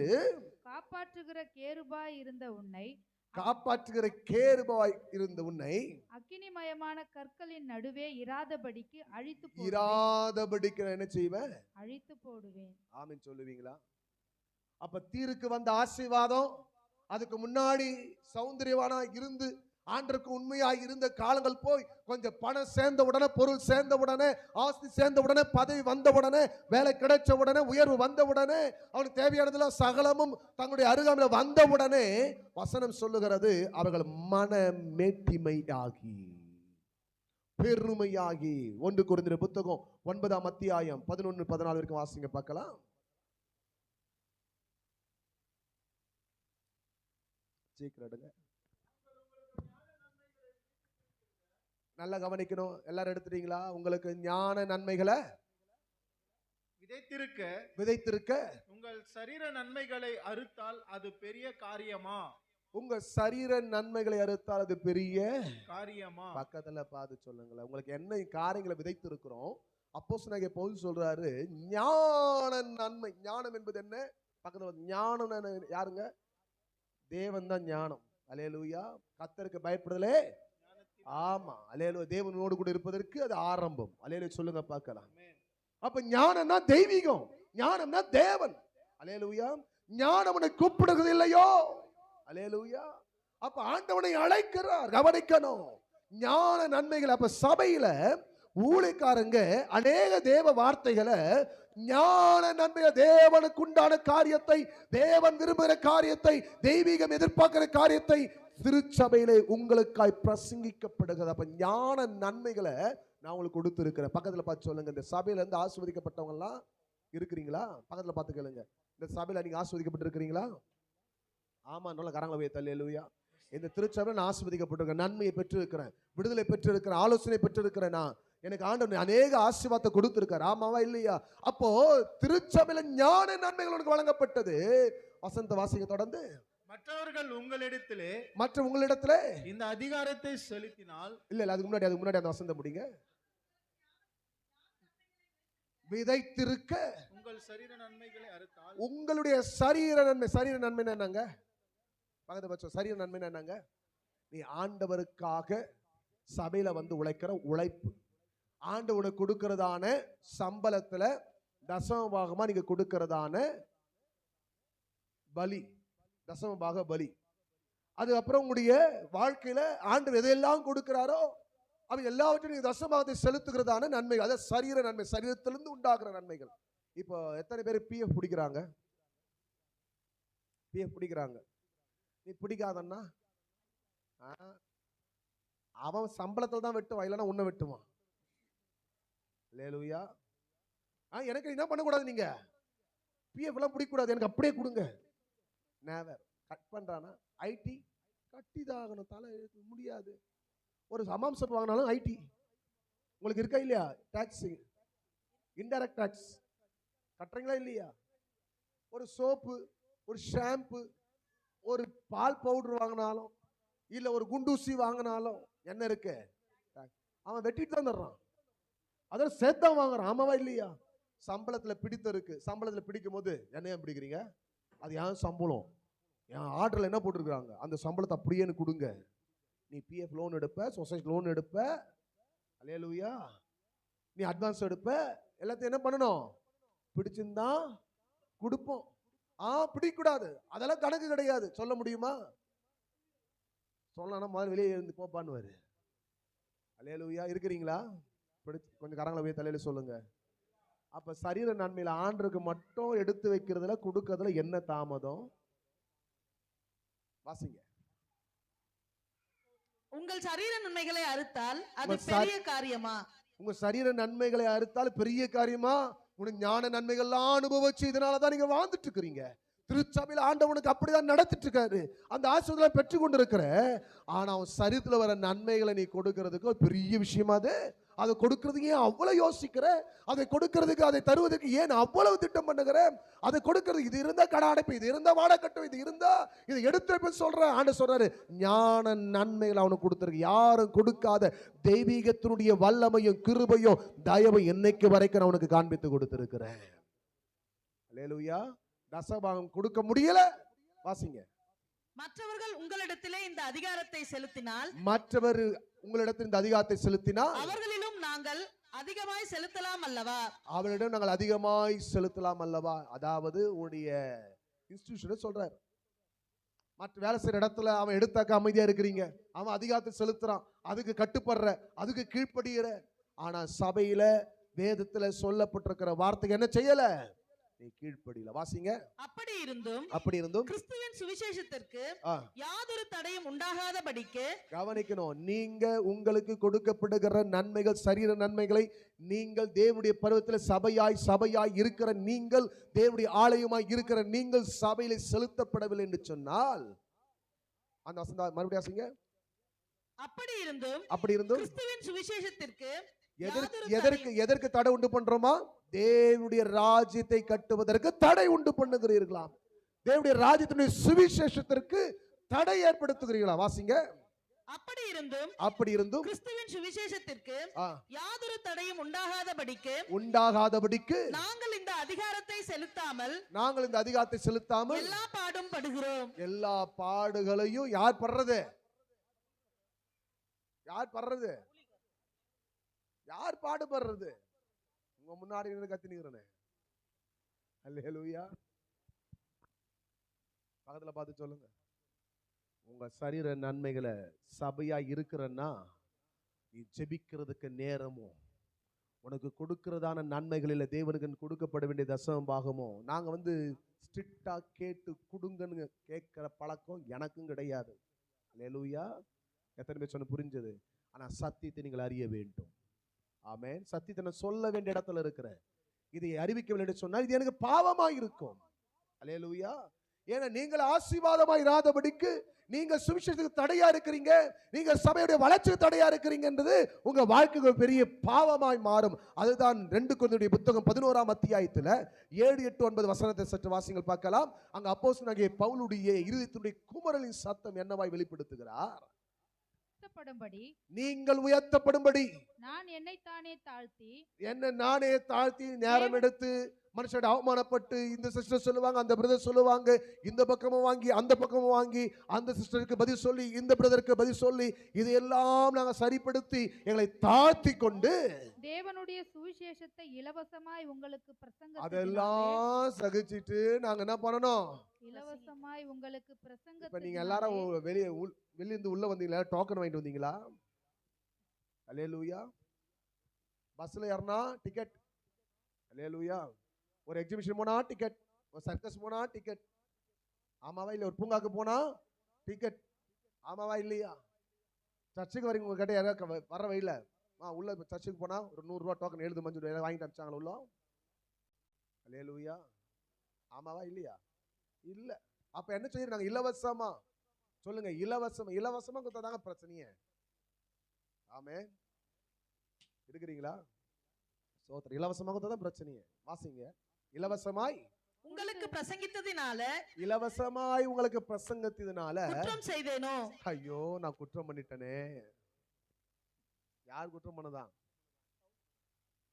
காப்பாற்றுகிற கேருபாய் இருந்த உன்னை அக்கினிமயமான கற்களின் நடுவே இராதபடிக்கு என்ன செய்வேன்? அழித்து போடுவேன். ஆமென் சொல்லுவீங்களா? அப்ப தீருக்கு வந்த ஆசீர்வாதம், அதுக்கு முன்னாடி சௌந்தரியவானா இருந்து ஆண்டருக்கு உண்மையாய் இருந்த காலங்கள் போய் கொஞ்சம் பணம் சேர்ந்த உடனே, பொருள் சேர்ந்த உடனே, ஆஸ்தி சேர்ந்த உடனே, பதவி வந்த உடனே, வேலை கிடைச்ச உடனே, உயர்வு வந்த உடனே, அவனுக்கு தேவையானதுல சகலமும் தங்களுடைய அருகாமையில் வந்த உடனே வசனம் சொல்லுகிறது, அவர்கள் மன மேட்டிமையாகி பெருமையாகி. 1 கொரிந்தியர் புத்தகம் 9ஆம் அத்தியாயம் 11-14 வரைக்கும் வாசிங்க பார்க்கலாம். சீக்கிரம் நல்லா கவனிக்கணும். எல்லாரும் எடுத்துட்டீங்களா? உங்களுக்கு ஞான நன்மைகளை விதைத்திருக்க உங்கள் சரீர நன்மைகளை அறுத்தால் அது பெரிய காரியமா? உங்க சரீர நன்மைகளை அறுத்தால் அது பெரிய காரியமா? பக்கத்துல பார்த்து சொல்லுங்களேன். உங்களுக்கு என்ன காரியங்களை விதைத்திருக்கிறோம்? அப்போஸ்தலனாகிய பவுல் சொல்றாரு, ஞான நன்மை. ஞானம் என்பது என்ன? பக்கத்துல ஞானம் யாருங்க? தேவன் தான் ஞானம். அல்லேலூயா. கர்த்தருக்கு பயப்படுதலே. ஆமா, அல்லேலூயா. தேவனோடு கூட இருப்பதற்கு அது ஆரம்பம். அல்லேலூயா சொல்லுங்க பார்க்கலாம். அப்ப ஞானம்னா தெய்வீகம், ஞானம்னா தேவன். அல்லேலூயா. ஞானம் உன்னை கூப்பிடுகிறது இல்லையோ? அல்லேலூயா. அப்ப ஆண்டவனை அழைக்கிறார். கவனிக்கணும் ஞான நன்மைகள். அப்ப சபையில ஊழியக்காரங்க அநேக தேவ வார்த்தைகளை, ஞான நன்மையை, தேவனுக்கு உண்டான காரியத்தை, தேவன் விரும்புகிற காரியத்தை, தெய்வீகம் எதிர்பார்க்கிற காரியத்தை திருச்சபையிலே உங்களுக்காய் பிரசங்கிக்கப்படுகிறது. அப்ப ஞான நன்மைகளை நான் உங்களுக்கு கொடுத்து இருக்கிறேன். பக்கத்துல பார்த்து சொல்லுங்க, இந்த சபையில இருந்து ஆசீர்வதிக்கப்பட்டவங்க எல்லாம் இருக்கிறீங்களா? பக்கத்துல பார்த்து கேளுங்க, இந்த சபையில நீங்க ஆசீர்வதிக்கப்பட்டு இருக்கிறீங்களா? ஆமா, நல்ல கரங்களை உயர்த்தி அல்லேலூயா. இந்த திருச்சபையில் நான் ஆசீர்வதிக்கப்பட்டிருக்கேன், நன்மையை பெற்று இருக்கிறேன், விடுதலை பெற்று இருக்கிறேன், ஆலோசனை பெற்று இருக்கிறேன். நான் எனக்கு ஆண்டவர் அநேக ஆசீர்வாதத்தை கொடுத்திருக்காரு. ஆமாவா இல்லையா? அப்போ திருச்சபையில ஞான நன்மைகள் உனக்கு வழங்கப்பட்டது. வசந்த வாசிக்க தொடர்ந்து, மற்றவர்கள் உங்களிடத்திலே மற்ற உங்களிடத்துல இந்த அதிகாரத்தை செலுத்தினால். இல்ல அதுக்கு முன்னாடி அந்த வசந்த முடிங்க. விதைத்திருக்க உங்கள் சரீர நன்மைகளை அறுத்தால். உங்களுடைய சரீர நன்மை என்னங்க? பக்கத்து சரீர நன்மை என்னங்க? நீ ஆண்டவருக்காக சபையில வந்து உழைக்கிற உழைப்பு, ஆண்டவனுக்கு கொடுக்கிறதான சம்பளத்துல தசமபாகமா நீங்க கொடுக்கிறதான பலி, தசமபாக பலி. அதுக்கப்புறம் உங்களுடைய வாழ்க்கையில ஆண்டவர் எதையெல்லாம் கொடுக்கிறாரோ அவை எல்லாவற்றையும் நீங்க தசமபாகத்தை செலுத்துகிறதான நன்மைகள், அதாவது சரீர நன்மை, சரீரத்திலிருந்து உண்டாக்குற நன்மைகள். இப்போ எத்தனை பேர் பிஎஃப் பிடிக்கிறாங்க? பிஎஃப் பிடிக்கிறாங்க. நீ பிடிக்காதன்னா அவன் சம்பளத்தில் தான் வெட்டுவான், இல்லைன்னா உன்னை வெட்டுவான். லேலூயா. எனக்கு என்ன பண்ணக்கூடாது, நீங்க பிஎஃப் எல்லாம் பிடிக்கக்கூடாது, எனக்கு அப்படியே கொடுங்க. நேவர் கட் பண்றானா ஐடி கட்டி தான் ஆகணும், தலை முடியாது. ஒரு அமாம்சம் வாங்கினாலும் ஐடி உங்களுக்கு இருக்கா இல்லையா? டாக்ஸ், இன்டைரக்ட் டாக்ஸ் கட்டுறீங்களா இல்லையா? ஒரு சோப்பு, ஒரு ஷாம்பு, ஒரு பால் பவுடர் வாங்கினாலும் இல்ல ஒரு குண்டூசி வாங்கினாலும் என்ன இருக்கு? அவன் வெட்டிட்டு தான் தர்றான், அதோட சேர்த்தா வாங்குறான். ஆமாவா இல்லையா? சம்பளத்துல பிடித்த இருக்கு, சம்பளத்துல பிடிக்கும் போது என்ன ஏன் பிடிக்கிறீங்க? அது ஏன் சம்பளம், என் ஆர்டர்ல என்ன போட்டிருக்காங்க, அந்த சம்பளத்தை அப்படியே எனக்கு கொடுங்க. நீ பிஎஃப் லோன் எடுப்ப, சொசைட்டி லோன் எடுப்ப, அல்லேலூயா, நீ அட்வான்ஸ் எடுப்ப, எல்லாத்தையும் என்ன பண்ணணும்? பிடிச்சிருந்தா கொடுப்போம். பிடிக்கூடாது, அதெல்லாம் கணக்கு கிடையாது. சொல்ல முடியுமா? சொல்லலாம், முதல்ல வெளியே இருந்து போப்பான்னு. அல்லேலூயா. இருக்கிறீங்களா? கொஞ்சம் கரங்களை போய் தலையில சொல்லுங்க. அப்ப சரீர நன்மையில ஆண்டருக்கு மட்டும் எடுத்து வைக்கிறதுல கொடுக்கறதுல என்ன தாமதம்? வாசிங்க. உங்கள் சரீர நன்மைகளை அறுத்தால் அது பெரிய காரியமா? உங்க சரீர நன்மைகளை அறுத்தால் பெரிய காரியமா? உனக்கு ஞான நன்மைகள்லாம் அனுபவிச்சு இதனாலதான் நீங்க வாழ்ந்துட்டு இருக்கிறீங்க. திருச்சபையில் ஆண்டவனுக்கு அப்படிதான் நடத்திட்டு இருக்காரு, அந்த ஆசீர்வாதங்களை பெற்று கொண்டு இருக்கிற. ஆனா அவன் சரீரத்துல வர நன்மைகளை நீ கொடுக்கறதுக்கு ஒரு பெரிய விஷயமா அது. அதை கொடுக்கறதுக்கு ஏன் அவ்வளவு யோசிக்கிற? அதை கொடுக்கறதுக்கு, அதை தருவதற்கு ஏன் அவ்வளவு திட்டம் பண்ணுகிற? அதை கொடுக்கறதுக்கு இது இருந்தா கடை அடைப்பு, இது இருந்தா வாடகை கட்டும், இது இருந்தா இதை எடுத்து வைப்ப சொல்ற. ஆண்டவர் சொல்றாரு, ஞான நன்மைகளை அவனுக்கு கொடுத்திருக்கு. யாரும் கொடுக்காத தெய்வீகத்தினுடைய வல்லமையும் கிருபையும் தயவும் என்னைக்கு வரைக்கும் அவனுக்கு காண்பித்து கொடுத்திருக்கிறேன். அல்லேலூயா. தசபாகம் கொடுக்க முடியல, வாசிங்க. மற்றவர்கள் உங்களிடத்திலே இந்த அதிகாரத்தை செலுத்தினால், மற்றவர் உங்களிடத்தில் இந்த அதிகாரத்தை செலுத்தினால் அவர்களிலும் நாங்கள் அதிகமாய் செலுத்தலாம் அல்லவா? அவரிடம் நாங்கள் அதிகமாய் செலுத்தலாம் அல்லவா? அதாவது உடைய இன்ஸ்டிடியூஷன் சொல்றார், மற்ற வேலை செய்யற இடத்துல அவன் எடுத்தாக்க அமைதியா இருக்கிறீங்க, அவன் அதிகாரத்தை செலுத்துறான், அதுக்கு கட்டுப்படுற, அதுக்கு கீழ்ப்படுகிற. ஆனா சபையில வேதத்துல சொல்லப்பட்டிருக்கிற வார்த்தைக்கு என்ன செய்யல? நீ கீழ்ப்படியல. வாசிங்க. அப்படி இருந்தும் கிறிஸ்துவின் சுவிசேஷத்திற்கு யாதொரு தடையும் உண்டாகாதபடிக்கு கவனிக்கணும். நீங்க உங்களுக்கு கொடுக்கப்படுகிற நன்மைகள், சரீர நன்மைகளை நீங்கள் தேவனுடைய பருவத்தில் சபையாய் இருக்கிற நீங்கள், தேவனுடைய ஆலயமாய் இருக்கிற நீங்கள் சபையில செலுத்தப்படவில்லை என்று சொன்னால், அந்த வசனம் மறுபடியும் வாசிங்க. அப்படி இருந்தும் கிறிஸ்துவின் சுவிசேஷத்திற்கு எதற்கு தடை உண்டு பண்றோமா? தேவனுடைய ராஜ்யத்தை கட்டுவதற்கு தடை உண்டு பண்ணுகிறீர்களாம். தேவனுடைய ராஜ்யத்தினுடைய சுவிசேஷத்திற்கு தடை ஏற்படுத்துகிறீர்களா? வாசிங்க. அப்படி இருந்தும் கிறிஸ்துவின் சுவிசேஷத்திற்கு யாதொரு தடையும் உண்டாகாதபடிக்கு நாங்கள் இந்த அதிகாரத்தை செலுத்தாமல் எல்லா பாடும் படுகிறோம். எல்லா பாடுகளையும் யார் படுறது? யார் பாடுபடுறது? உங்க முன்னாடி நின்று கத்தினீங்கறனே. அல்லேலூயா. பக்கத்துல பார்த்து சொல்லுங்க, உங்க சரீர நன்மைகளை சபையா இருக்கிறன்னா நீ ஜெபிக்கிறதுக்கு நேரமும், உனக்கு கொடுக்கிறதான நன்மைகளில் தேவனுக்கு கொடுக்கப்பட வேண்டிய தசம பாகமும் நாங்க ஸ்ட்ரிக்டா கேட்டு கொடுங்கன்னு கேட்கிற பழக்கம் எனக்கும் கிடையாது. அல்லேலூயா. எத்தனை பேர் சொன்ன புரிஞ்சது? ஆனா சத்தியத்தை நீங்கள் அறிய வேண்டும். ஆமென். சத்தியத்தை சொல்ல வேண்டிய இடத்துல இருக்கிற இதை அறிவிக்கவில்லை என்று சொன்னால் இது எனக்கு பாவமாய் இருக்கும். அல்லேலூயா. ஏன்னா நீங்கள் ஆசீர்வாதமாய் இராதபடிக்கு நீங்க சுவிசேஷத்துக்கு தடையா இருக்கிறீங்க, நீங்க சபையுடைய வளர்ச்சிக்கு தடையா இருக்கிறீங்கன்றது உங்க வாழ்க்கைக்கு ஒரு பெரிய பாவமாய் மாறும். அதுதான் 2 கொரிந்தியர் புத்தகம் 11ஆம் அத்தியாயத்துல 7, 8, 9 வசனத்தை சற்று வாசிங்கள் பார்க்கலாம். அங்க அப்போஸ்தலனாகிய பவுலுடைய இருதயத்தினுடைய குமரலின் சத்தம் என்னவாய் வெளிப்படுத்துகிறார்? உயர்த்தப்படும்படி நீங்கள் உயர்த்தப்படும்படி நான் என்னைத்தானே தாழ்த்தி என்ன நானே தாழ்த்தி நேரம் எடுத்து மனுஷன் அவமானப்பட்டு இந்த சிஸ்டர் சொல்லுவாங்க, அந்த பிரதர் சொல்லுவாங்க, இந்த பக்கமும் வாங்கி அந்த பக்கமும் வாங்கி அந்த சிஸ்டருக்கு பதில் சொல்லி இந்த பிரதருக்கு பதில் சொல்லி இதையெல்லாம் நாங்கள் சரிப்படுத்தி எங்களை தாழ்த்தி கொண்டு தேவனுடைய சுவிசேஷத்தை இலவசமாய் உங்களுக்கு பிரசங்க அதெல்லாம் சகிச்சிட்டு நாங்க என்ன பண்ணணும்? இலவசமாய் உங்களுக்கு பிரசங்க. இப்ப நீங்க எல்லாரும் வெளியிருந்து உள்ள வந்தீங்களா? டோக்கன் வாங்கிட்டு வந்தீங்களா? அல்லேலூயா. பஸ்ல ஏறினா டிக்கெட், அல்லேலூயா. ஒரு எக்ஸிபிஷன் போனா டிக்கெட், ஒரு சர்க்கஸ் போனா டிக்கெட், ஆமாவா இல்ல? ஒரு பூங்காக்கு போனா டிக்கெட், ஆமாவா இல்லையா? சர்ச்சுக்கு வரீங்க, உங்க கிட்ட யாராவது வர வழியில உள்ள சர்ச்சுக்கு போனா ஒரு 100 ரூபாய் டோக்கன் எழுது மஞ்சள் வாங்கிட்டு அனுப்பிச்சாங்களா உள்ள? அல்லேலூயா. ஆமாவா இல்லையா? இல்ல. அப்ப என்ன செய்யறாங்க? இலவசமா சொல்லுங்க, இலவசமா. இலவசமா கொடுத்தாதாங்க பிரச்சனையே. ஆமே, இருக்கிறீங்களா? சோத்திரம். இலவசமாக கொடுத்தாதான் பிரச்சனையே. வாசிங்க. இலவசமாய் உங்களுக்கு பிரசங்கித்ததினால இலவசமாய் உங்களுக்கு பிரசங்கத்தினால குற்றம் செய்தேனோ? ஐயோ, நான் குற்றம் பண்ணிட்டேனே. யார் குற்றம் பண்ணதான்?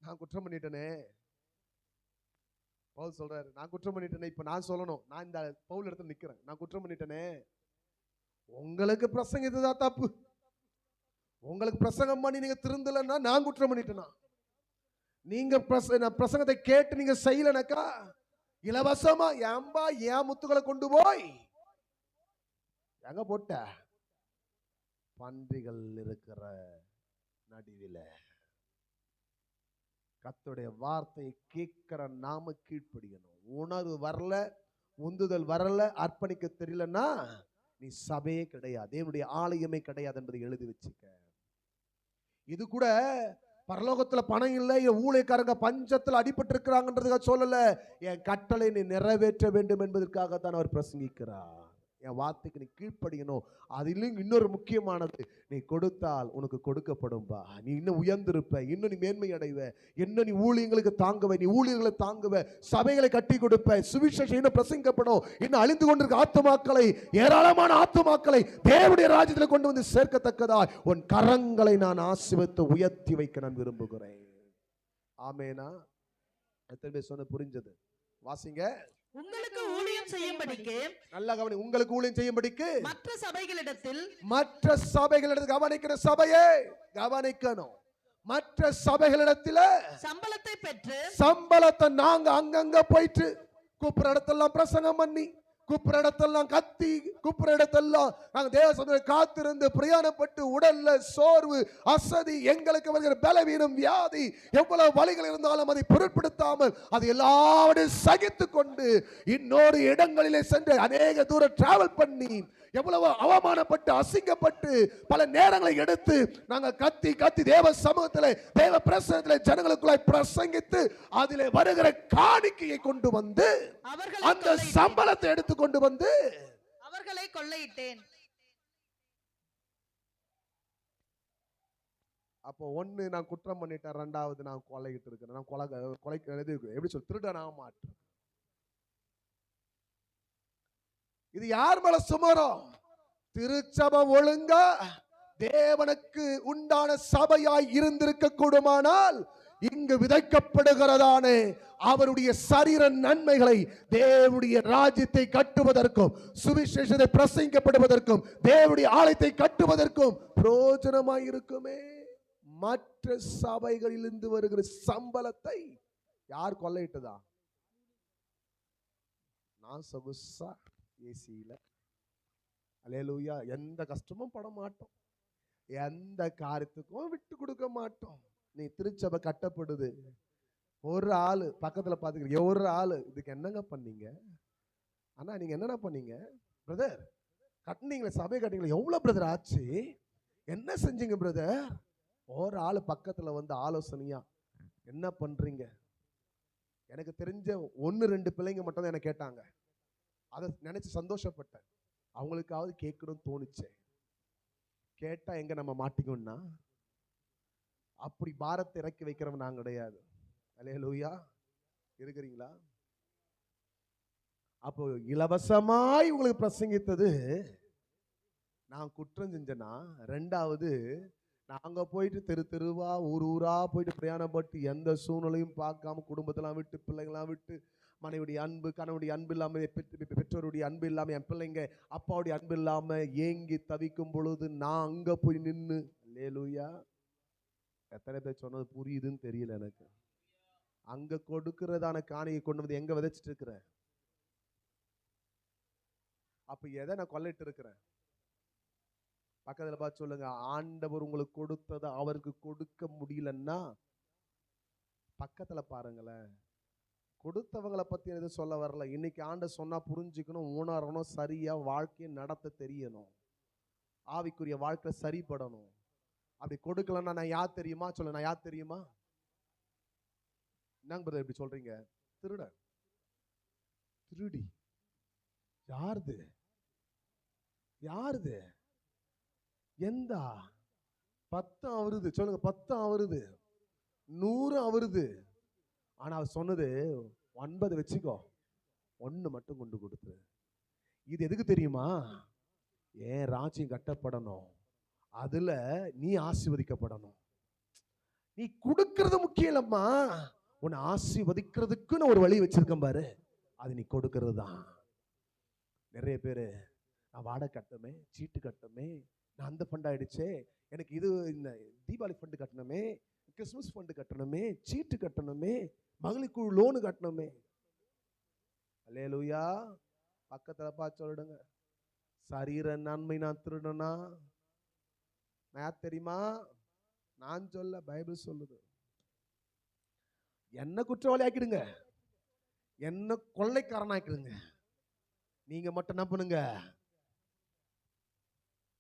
நான் குற்றம் பண்ணிட்டேனே. பவுல் சொல்றாரு, நான் குற்றம் பண்ணிட்டேனே. இப்ப நான் சொல்லணும், நான் இந்த பவுல் இடத்துல நிக்கிறேன், நான் குற்றம் பண்ணிட்டேனே. உங்களுக்கு பிரசங்கித்ததா தப்பு? உங்களுக்கு பிரசங்கம் பண்ணி நீங்க திருந்தலன்னா நான் குற்றம் பண்ணிட்டேனா? நீங்க பிரசங்கத்தை கேட்டு நீங்க செய்யலனாக்கா இலவசமா ஏம்பா ஏன் முத்துக்களை கொண்டு போய் எங்க போட்ட? பன்றிகள் இருக்கிற நடுவில. கர்த்தருடைய வார்த்தையை கேட்கிற நாம கீழ்ப்படியணும். உணர்வு வரல, உந்துதல் வரல, அர்ப்பணிக்க தெரியலன்னா நீ சபையே கிடையாது, தேவனுடைய ஆலயமே கிடையாது என்பதை எழுதி வச்சுக்க. இது கூட பரலோகத்துல பணம் இல்லை, என் ஊழியக்காரங்க பஞ்சத்துல அடிபட்டு இருக்கிறாங்கன்றதுக்காக சொல்லல, என் கட்டளை நீ நிறைவேற்ற வேண்டும் என்பதற்காக தான் அவர் பிரசங்கிக்கிறார். என் வார்த்தைக்கு நீ கீழ்ப்படியணும். அதிலும் இன்னொரு முக்கியமானது, நீ கொடுத்தால் உனக்கு கொடுக்கப்படும்பா. நீ இன்னும் உயர்ந்திருப்ப, இன்னும் நீ மேன்மை அடைவ, இன்னும் நீ ஊழியங்களுக்கு தாங்குவ, நீ ஊழியர்களை தாங்குவ, சபைகளை கட்டி கொடுப்ப, சுவிசேஷம் இன்னும் பிரசங்கிக்கப்படும். இன்னும் அழிந்து கொண்டிருக்க ஆத்துமாக்களை, ஏராளமான ஆத்துமாக்களை தேவனுடைய ராஜ்யத்தில் கொண்டு வந்து சேர்க்கத்தக்கதா உன் கரங்களை நான் ஆசீர்வதித்து உயர்த்தி வைக்க நான் விரும்புகிறேன். ஆமேனா? எத்தனை பேர் சொன்ன புரிஞ்சது? வாசிங்க. உங்களுக்கு ஊழியம் செய்யும்படிக்கு, நல்லா கவனி, உங்களுக்கு ஊழியம் செய்யும்படிக்கு மற்ற சபைகளிடத்தில் கவனிக்கிற சபையே கவனிக்கணும். மற்ற சபைகளிடத்துல சம்பளத்தை பெற்று, சம்பளத்தை நாங்க அங்கங்க போயிட்டு கூப்பிடுற இடத்தெல்லாம் பிரசங்கம் பண்ணி, கூப்பிடுற இடத்தெல்லாம் கத்தி, கூப்பிடுற இடத்தெல்லாம் நாங்க தேவ சபையில காத்திருந்து பிரயாணப்பட்டு உடல்ல சோர்வு, அசதி, எங்களுக்கு வருகிற பலவீனம், வியாதி, எவ்வளவு வலிகள் இருந்தாலும் அதை பொருட்படுத்தாமல் அதை எல்லாவற்றையும் சகித்து கொண்டு இன்னொரு இடங்களிலே சென்று அநேக தூரம் டிராவல் பண்ணி எவ்வளவு அவமானப்பட்டு அசிங்கப்பட்டு பல நேரங்களை எடுத்து நாங்கள் கத்தி கத்தி தேவ சமூகத்தில், தேவ பிரசனத்தில் ஜனங்களுக்குள்ளாய் பிரசங்கித்து அதிலே வருகிற காணிக்கையை கொண்டு வந்து அந்த சம்பளத்தை எடுத்து கொண்டு வந்து அவர்களை கொள்ளையிட்டேன். அப்போ ஒண்ணு நான் குற்றம் பண்ணிட்டேன், ரெண்டாவது நான் கொலைகிட்டு இருக்கிறேன், நான் கொலைக்கு எப்படி சொல்ல, திருடனாக மாட்டேன். இது யார் மேல சுமரும்? திருச்சபை ஒழுங்கா தேவனுக்கு உண்டான சபையாய் இருந்திருக்க கூடுமானால் இங்கு விதைக்கப்படுகிறதானே அவருடைய சரீர நன்மைகளை தேவனுடைய ராஜ்யத்தை கட்டுவதற்கும், சுவிசேஷத்தை பிரசங்கிக்கப்படுவதற்கும், தேவனுடைய ஆலயத்தை கட்டுவதற்கும் பிரயோஜனமாய் இருக்குமே. மற்ற சபைகளிலிருந்து வருகிற சம்பளத்தை யார் கொள்ளையிட்டதா? நான் சொகுசா ஏசியில, அல்லேலூயா, எந்த கஷ்டமும் பட மாட்டோம், எந்த காரியத்துக்கும் விட்டு கொடுக்க மாட்டோம். நீ திருச்சபை கட்டப்படுது, ஒரு ஆளு பக்கத்துல பாத்துக்கிறீங்க, ஒரு ஆளு இதுக்கு என்னங்க பண்ணீங்க? ஆனா நீங்க என்னென்ன பண்ணீங்க பிரதர்? கட்டினீங்களே, சபை கட்டினீங்களே, எவ்வளவு பிரதர் ஆச்சு? என்ன செஞ்சீங்க பிரதர்? ஒரு ஆளு பக்கத்துல வந்து ஆலோசனையா என்ன பண்றீங்க? எனக்கு தெரிஞ்ச 1-2 பிள்ளைங்க மட்டும் தான் என்ன கேட்டாங்க. அதை நினைச்சு சந்தோஷப்பட்டேன். அவங்களுக்காவது கேட்கணும்னு தோணுச்சே. கேட்டா எங்க நம்ம மாட்டிக்கோம்னா, அப்படி பாரத்தை இறக்கி வைக்கிறவன் நான் கிடையாது. அல்லேலூயா. இருக்கிறீங்களா? அப்போ இலவசமாய் உங்களுக்கு பிரசங்கித்தது நான் குற்றம் செஞ்சேன்னா, ரெண்டாவது நாங்க போயிட்டு தெரு தெருவா ஊர் ஊரா போயிட்டு பிரயாணப்பட்டு எந்த சூழ்நிலையும் பார்க்காம குடும்பத்தெல்லாம் விட்டு பிள்ளைங்களாம் விட்டு மனைவியுடைய அன்பு கணவனுடைய அன்பு இல்லாம பெற்றோருடைய அன்பு இல்லாம என் பிள்ளைங்க அப்பாவுடைய அன்பு இல்லாம ஏங்கி தவிக்கும் பொழுது நான் அங்க போய் நின்று அல்லேலூயா. எத்தனை பேர் சொன்னது புரியுதுன்னு தெரியல எனக்கு. அங்க கொடுக்கிறதான காணியை கொண்டு வந்து எங்க விதைச்சிட்டு இருக்கிறேன்? அப்ப எதை நான் கொள்ளைட்டு இருக்கிறேன்? பக்கத்துல பார்த்து சொல்லுங்க, ஆண்டவர் உங்களுக்கு கொடுத்ததை அவருக்கு கொடுக்க முடியலன்னா பக்கத்துல பாருங்களேன். கொடுத்தவங்களை பத்தி எதுவும் சொல்ல வரல. இன்னைக்கு ஆண்டவர் சொன்னா புரிஞ்சுக்கணும், உணரணும், சரியா வாழ்க்கையை நடத்த தெரியணும், ஆவிக்குரிய வாழ்க்கை சரிப்படணும். அப்படி கொடுக்கலன்னா நான் யார் தெரியுமா? சொல்ல, நான் யார் தெரியுமா? என்னங்க பிரதர் இப்படி சொல்றீங்க? திருட, திருடி. யாருது? யாருது? எந்த 10 அவருது? சொல்லுங்க, 10 அவருது, 100 அவருது. ஆனா அவர் சொன்னது 9 வச்சுக்கோ, 1 மட்டும் கொண்டு கொடுத்து. இது எதுக்கு தெரியுமா? ஏன் ராஜ்யம் கட்டப்படணும், அதுல நீ ஆசீர்வதிக்கப்படணும். நீ கொடுக்கறது முக்கியம் இல்லம்மா, உன்னை ஆசீர்வதிக்கிறதுக்கு நான் ஒரு வழி வச்சிருக்கேன் பாரு, அது நீ கொடுக்கறது தான். நிறைய பேரு நான் வாடகை கட்டணுமே, சீட்டு கட்டணுமே, நான் அந்த ஃபண்ட் ஆயிடுச்சே, எனக்கு இது இந்த தீபாவளி ஃபண்டு கட்டணுமே, கிறிஸ்மஸ் ஃபண்டு கட்டணுமே, சீட்டு கட்டணுமே, மகளிர் குழு லோனு கட்டணுமே. அல்லேலூயா. பக்கத்துல பார்த்து சொல்லிடுங்க, சரீர நன்மை நான் திருடனா? நான் தெரியுமா? நான் சொல்ல, பைபிள் சொல்லுது. என்ன குற்றவாளி ஆக்கிடுங்க, என்ன கொள்ளைக்காரன் ஆக்கிடுங்க, நீங்க மட்டும் என்ன பண்ணுங்க?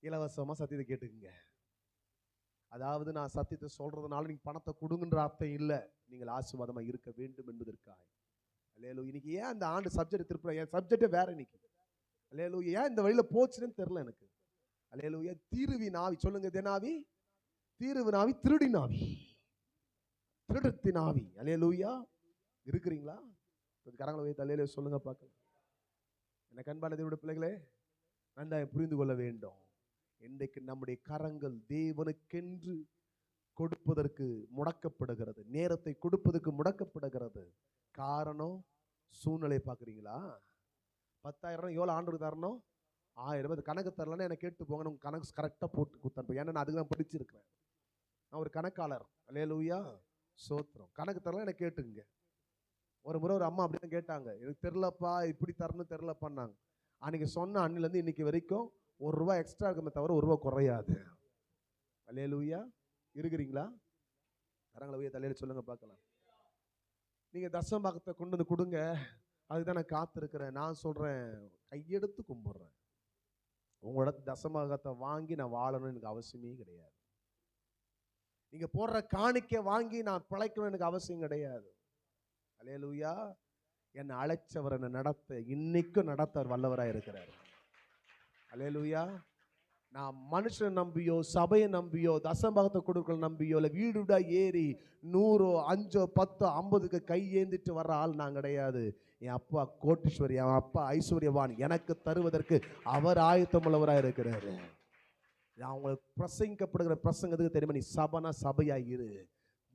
இலவசமா சத்தியத்தை கேட்டுக்குங்க. அதாவது நான் சத்தியத்தை சொல்றதுனால நீங்க பணத்தை கொடுங்கன்ற அர்த்தம் இல்லை, நீங்கள் ஆசீர்வாதமா இருக்க வேண்டும் என்பதற்காக. அல்லேலூயா. இன்னைக்கு ஏன் அந்த ஆண்டு சப்ஜெக்ட் திருப்ப, என் சப்ஜெக்டே வேற இன்னைக்கு. அல்லேலூயா. ஏன் இந்த வழியில போச்சுன்னு தெரியல எனக்கு. அல்லேலூயா. தீருவி நாவி. சொல்லுங்க, தெனாவி, தீருவி நாவி, திருடி நாவி, திருடத்தின் ஆவி. அல்லேலூயா. இருக்கிறீங்களா? கரங்களை வைத்து அல்லேலூயா சொல்லுங்க பார்க்கலாம். எனக்கு அன்பான தேவனுடைய பிள்ளைகளே, நன்றாக புரிந்து கொள்ள வேண்டும். இன்றைக்கு நம்முடைய கரங்கள் தேவனுக்கென்று கொடுப்பதற்கு முடக்கப்படுகிறது, நேரத்தை கொடுப்பதற்கு முடக்கப்படுகிறது. காரணம் சூழ்நிலை. பார்க்குறீங்களா? 10,000 எவ்வளோ ஆண்டு தரணும்? 1000 ரூபாய். கணக்கு தரலன்னா என்னை கேட்டு போங்க, உங்க கணக்கு கரெக்டாக போட்டு கொடுத்தேன். ஏன்னா நான் அதுக்கு தான் படிச்சிருக்கிறேன், நான் ஒரு கணக்காளர். அல்லேலூயா. சோத்திரம். கணக்கு தரலாம் என்னை கேட்டுங்க. ஒரு முறை ஒரு அம்மா அப்படிதான் கேட்டாங்க, எனக்கு தெரிலப்பா, இப்படி தரணும் தெரிலப்பான்னாங்க. அன்னைக்கு சொன்ன அன்னிலேருந்து இன்னைக்கு வரைக்கும் ₹1 எக்ஸ்ட்ரா இருக்குமே தவிர ₹1 குறையாது. அல்லேலூயா. இருக்கிறீங்களா? கரங்களை உயர்த்தி தலையில சொல்லுங்க பார்க்கலாம். நீங்க தசமபாகத்தை கொண்டு வந்து கொடுங்க, அதுதான் நான் காத்திருக்கிறேன். நான் சொல்றேன், கையெடுத்து கும்பிடுறேன். உங்களோட தசமபாகத்தை வாங்கி நான் வாழணும்னு எனக்கு அவசியமே கிடையாது. நீங்க போடுற காணிக்கை வாங்கி நான் பிழைக்கணும்னு எனக்கு அவசியம் கிடையாது. அல்லேலூயா. என்னை அழைச்சவர் என்னை நடத்த, இன்னைக்கும் நடத்த வல்லவராக இருக்கிறார். அல்லேலூயா. நான் மனுஷனை நம்பியோ சபையை நம்பியோ தசமபாகத்தை கொடுக்கல நம்பியோ இல்லை வீடு வீடா ஏறி 100, 5, 10, 50க்கு கை ஏந்திட்டு வர்ற ஆள் நான் கிடையாது. என் அப்பா கோட்டீஸ்வரி, என் அப்பா ஐஸ்வர்யவான், எனக்கு தருவதற்கு அவர் ஆயத்தமுள்ளவராக இருக்கிறாரு. நான் உங்களுக்கு பிரசங்கிக்கப்படுகிற பிரசங்கத்துக்கு தெரியுமா? நீ சபனா சபையாயிரு.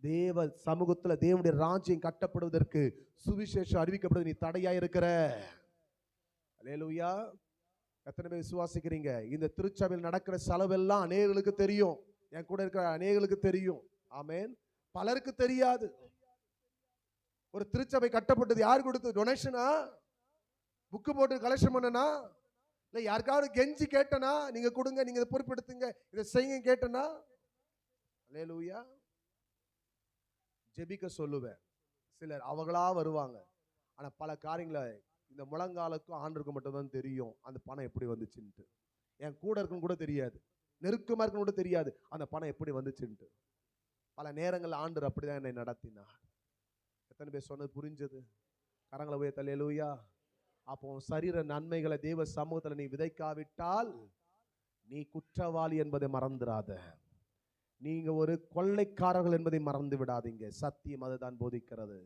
தேவ சமூகத்துல தேவனுடைய ராஜ்யம் கட்டப்படுவதற்கு சுவிசேஷம் அறிவிக்கப்படுவது நீ தடையா இருக்கிற. அல்லேலூயா. எத்தனை பேர் விசுவாசிக்கிறீங்க? இந்த திருச்சபையில் நடக்கிற செலவெல்லாம் அநேகர்களுக்கு தெரியும், என் கூட இருக்கிற அநேகர்களுக்கு தெரியும். ஆமென். பலருக்கு தெரியாது. ஒரு திருச்சபை கட்டப்பட்டது யார் கொடுத்து? டொனேஷனா? புக்கு போட்டு கலெக்ஷன் பண்ணனா? இல்லை யாருக்காவது கெஞ்சி கேட்டனா? நீங்க கொடுங்க, நீங்க இதை பொறுப்பெடுத்துங்க, இதை செய்யுங்க கேட்டனா? அல்லேலூயா. ஜெபிக்க சொல்லுவேன். சிலர் அவங்களா வருவாங்க. ஆனா பல காரியங்களை இந்த முழங்காலுக்கும் ஆண்டருக்கும் மட்டும்தான் தெரியும் அந்த பணம் எப்படி வந்துச்சுன்ட்டு. என் கூட இருக்குன்னு கூட தெரியாது, நெருக்கமா இருக்குன்னு கூட தெரியாது அந்த பணம் எப்படி வந்துச்சுன்ட்டு. பல நேரங்கள் ஆண்டவர் அப்படிதான் என்னை நடத்தினார். எத்தனை பேர் சொன்னது புரிஞ்சது? கரங்களை உயர்த்தி அல்லேலூயா. அப்போ சரீர நன்மைகளை தேவ சமூகத்துல நீ விதைக்காவிட்டால் நீ குற்றவாளி என்பதை மறந்துடாத. நீங்க ஒரு கொள்ளைக்காரர்கள் என்பதை மறந்து விடாதீங்க. சத்தியம் அதுதான் போதிக்கிறது.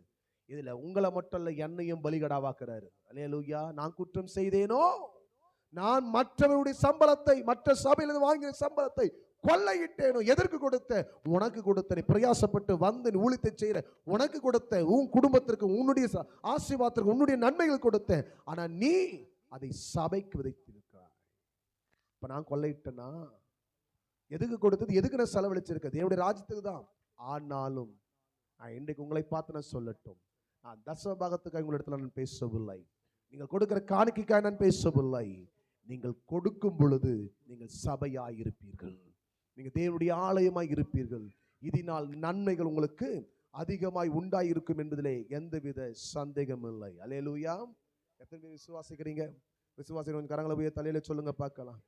இதுல உங்களை மட்டும் இல்ல, என்னையும் பலிகடாவாக்குறாரு. அல்லேலூயா. நான் குற்றம் செய்தேனோ? நான் மற்றவருடைய சம்பளத்தை, மற்ற சபையிலிருந்து வாங்கின சம்பளத்தை கொள்ளையிட்டேனோ? எதற்கு கொடுத்த? உனக்கு கொடுத்த. நீ பிரயாசப்பட்டு வந்து நீ ஊழியத்தை செய்யற, உனக்கு கொடுத்த. உன் குடும்பத்திற்கு, உன்னுடைய ஆசீர்வாதத்திற்கு, உன்னுடைய நன்மைகள் கொடுத்த. ஆனா நீ அதை சபைக்கு விதைத்திருக்கிறாய். இப்ப நான் கொள்ளையிட்டேனா? எதுக்கு கொடுத்தது? எதுக்கு நான் செலவழிச்சிருக்கேன்? தேவனுடைய ராஜ்யத்துக்கு தான். ஆனாலும் நான் இன்றைக்கு உங்களை பார்த்து நான் சொல்லட்டும், நான் தசமபாகத்துக்காக உங்களிடத்துல நான் பேசவில்லை, நீங்கள் கொடுக்கிற காணிக்கைக்காக நான் பேசவில்லை. நீங்கள் கொடுக்கும் பொழுது நீங்கள் சபையாய் இருப்பீர்கள், நீங்கள் தேவனுடைய ஆலயமாய் இருப்பீர்கள். இதனால் நன்மைகள் உங்களுக்கு அதிகமாய் உண்டாய் இருக்கும் என்பதிலே எந்தவித சந்தேகம் இல்லை. அல்லேலூயா. எத்தனை பேர் விசுவாசிக்கிறீங்க? விசுவாசிக்கிறவங்க கரங்களை போய் தலையில சொல்லுங்க பார்க்கலாம்.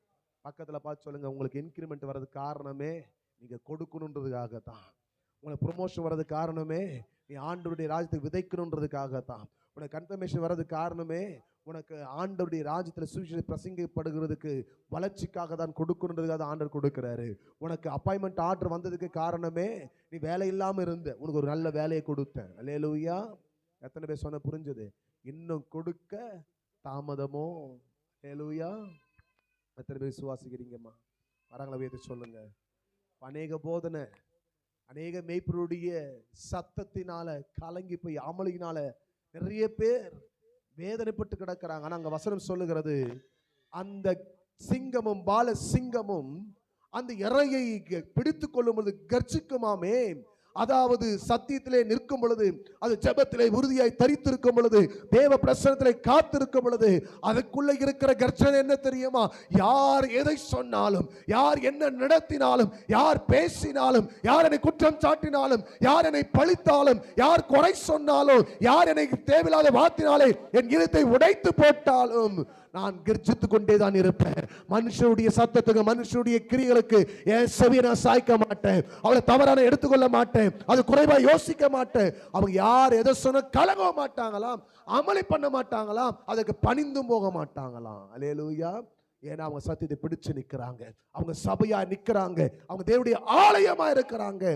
பக்கத்துல பார்த்து சொல்லுங்க, உங்களுக்கு இன்கிரிமெண்ட் வர்றதுக்கு காரணமே நீங்க கொடுக்கணுன்றதுக்காக தான். உங்களுக்கு ப்ரொமோஷன் வர்றதுக்கு காரணமே நீ ஆண்டவருடைய ராஜ்யத்துக்கு விதைக்கணுன்றதுக்காக தான். உனக்கு கன்ஃபர்மேஷன் வர்றதுக்கு காரணமே உனக்கு ஆண்டவருடைய ராஜ்யத்தில் சுவிசேஷம் பிரசங்கிக்கப்படுகிறதுக்கு வளர்ச்சிக்காக தான் கொடுக்கணுன்றதுக்காக தான் ஆண்டவர் கொடுக்கிறாரு. உனக்கு அப்பாயின்மெண்ட் ஆர்டர் வந்ததுக்கு காரணமே நீ வேலை இல்லாமல் இருந்த, உனக்கு ஒரு நல்ல வேலையை கொடுத்தேன். அல்லேலூயா. எத்தனை பேர் சொன்ன புரிஞ்சது? இன்னும் கொடுக்க தாமதமோ? அல்லேலூயா. எத்தனை பேர் விசுவாசிக்கிறீங்கம்மா? வரங்களை உயர்த்தி சொல்லுங்க. அநேக போதனை, அநேக மேய்ப்பருடைய சத்தத்தினால கலங்கி போய் அமளியினால நிறைய பேர் வேதனைப்பட்டு கிடக்கிறாங்க. ஆனா அங்க வசனம் சொல்லுகிறது, அந்த சிங்கமும் பால சிங்கமும் அந்த இறையை பிடித்து கொள்ளும் பொழுது கர்ஜிக்குமாமே. அதாவது சத்தியத்திலே நிற்கும் பொழுது, அது ஜெபத்திலே உறுதியாய் தரித்திருக்கும் பொழுது, தேவ பிரசன்னத்திலே காத்திருக்கும் பொழுது, அதுக்குள்ள இருக்கிற கர்ஜனை என்ன தெரியுமா? யார் எதை சொன்னாலும், யார் என்ன நடத்தினாலும், யார் பேசினாலும், யார் என்னை குற்றம் சாட்டினாலும், யார் என்னை பழித்தாலும், யார் குறை சொன்னாலும், யார் என்னை தேவையில்லாத வார்த்தையினாலே என் இதயத்தை உடைத்து போட்டாலும் நான் கர்ஜித்துக் கொண்டே தான் இருப்பேன். மனுஷனுடைய சத்தத்துக்கு, மனுஷனுடைய கிரியைகளுக்கு என் செவியை நான் சாய்க்க மாட்டேன். அவளை தவறான எடுத்துக்கொள்ள மாட்டேன். அது குறைவா யோசிக்க மாட்டேன். அவங்க யார் எதை சொன்ன கலங்க மாட்டாங்களாம், அமளி பண்ண மாட்டாங்களாம், அதுக்கு பணிந்தும் போக மாட்டாங்களாம். அல்லேலூயா. ஏன்னா அவங்க சத்தியத்தை பிடிச்சு நிற்கிறாங்க, அவங்க சபையா நிற்கிறாங்க, அவங்க தேவனுடைய ஆலயமா இருக்கிறாங்க.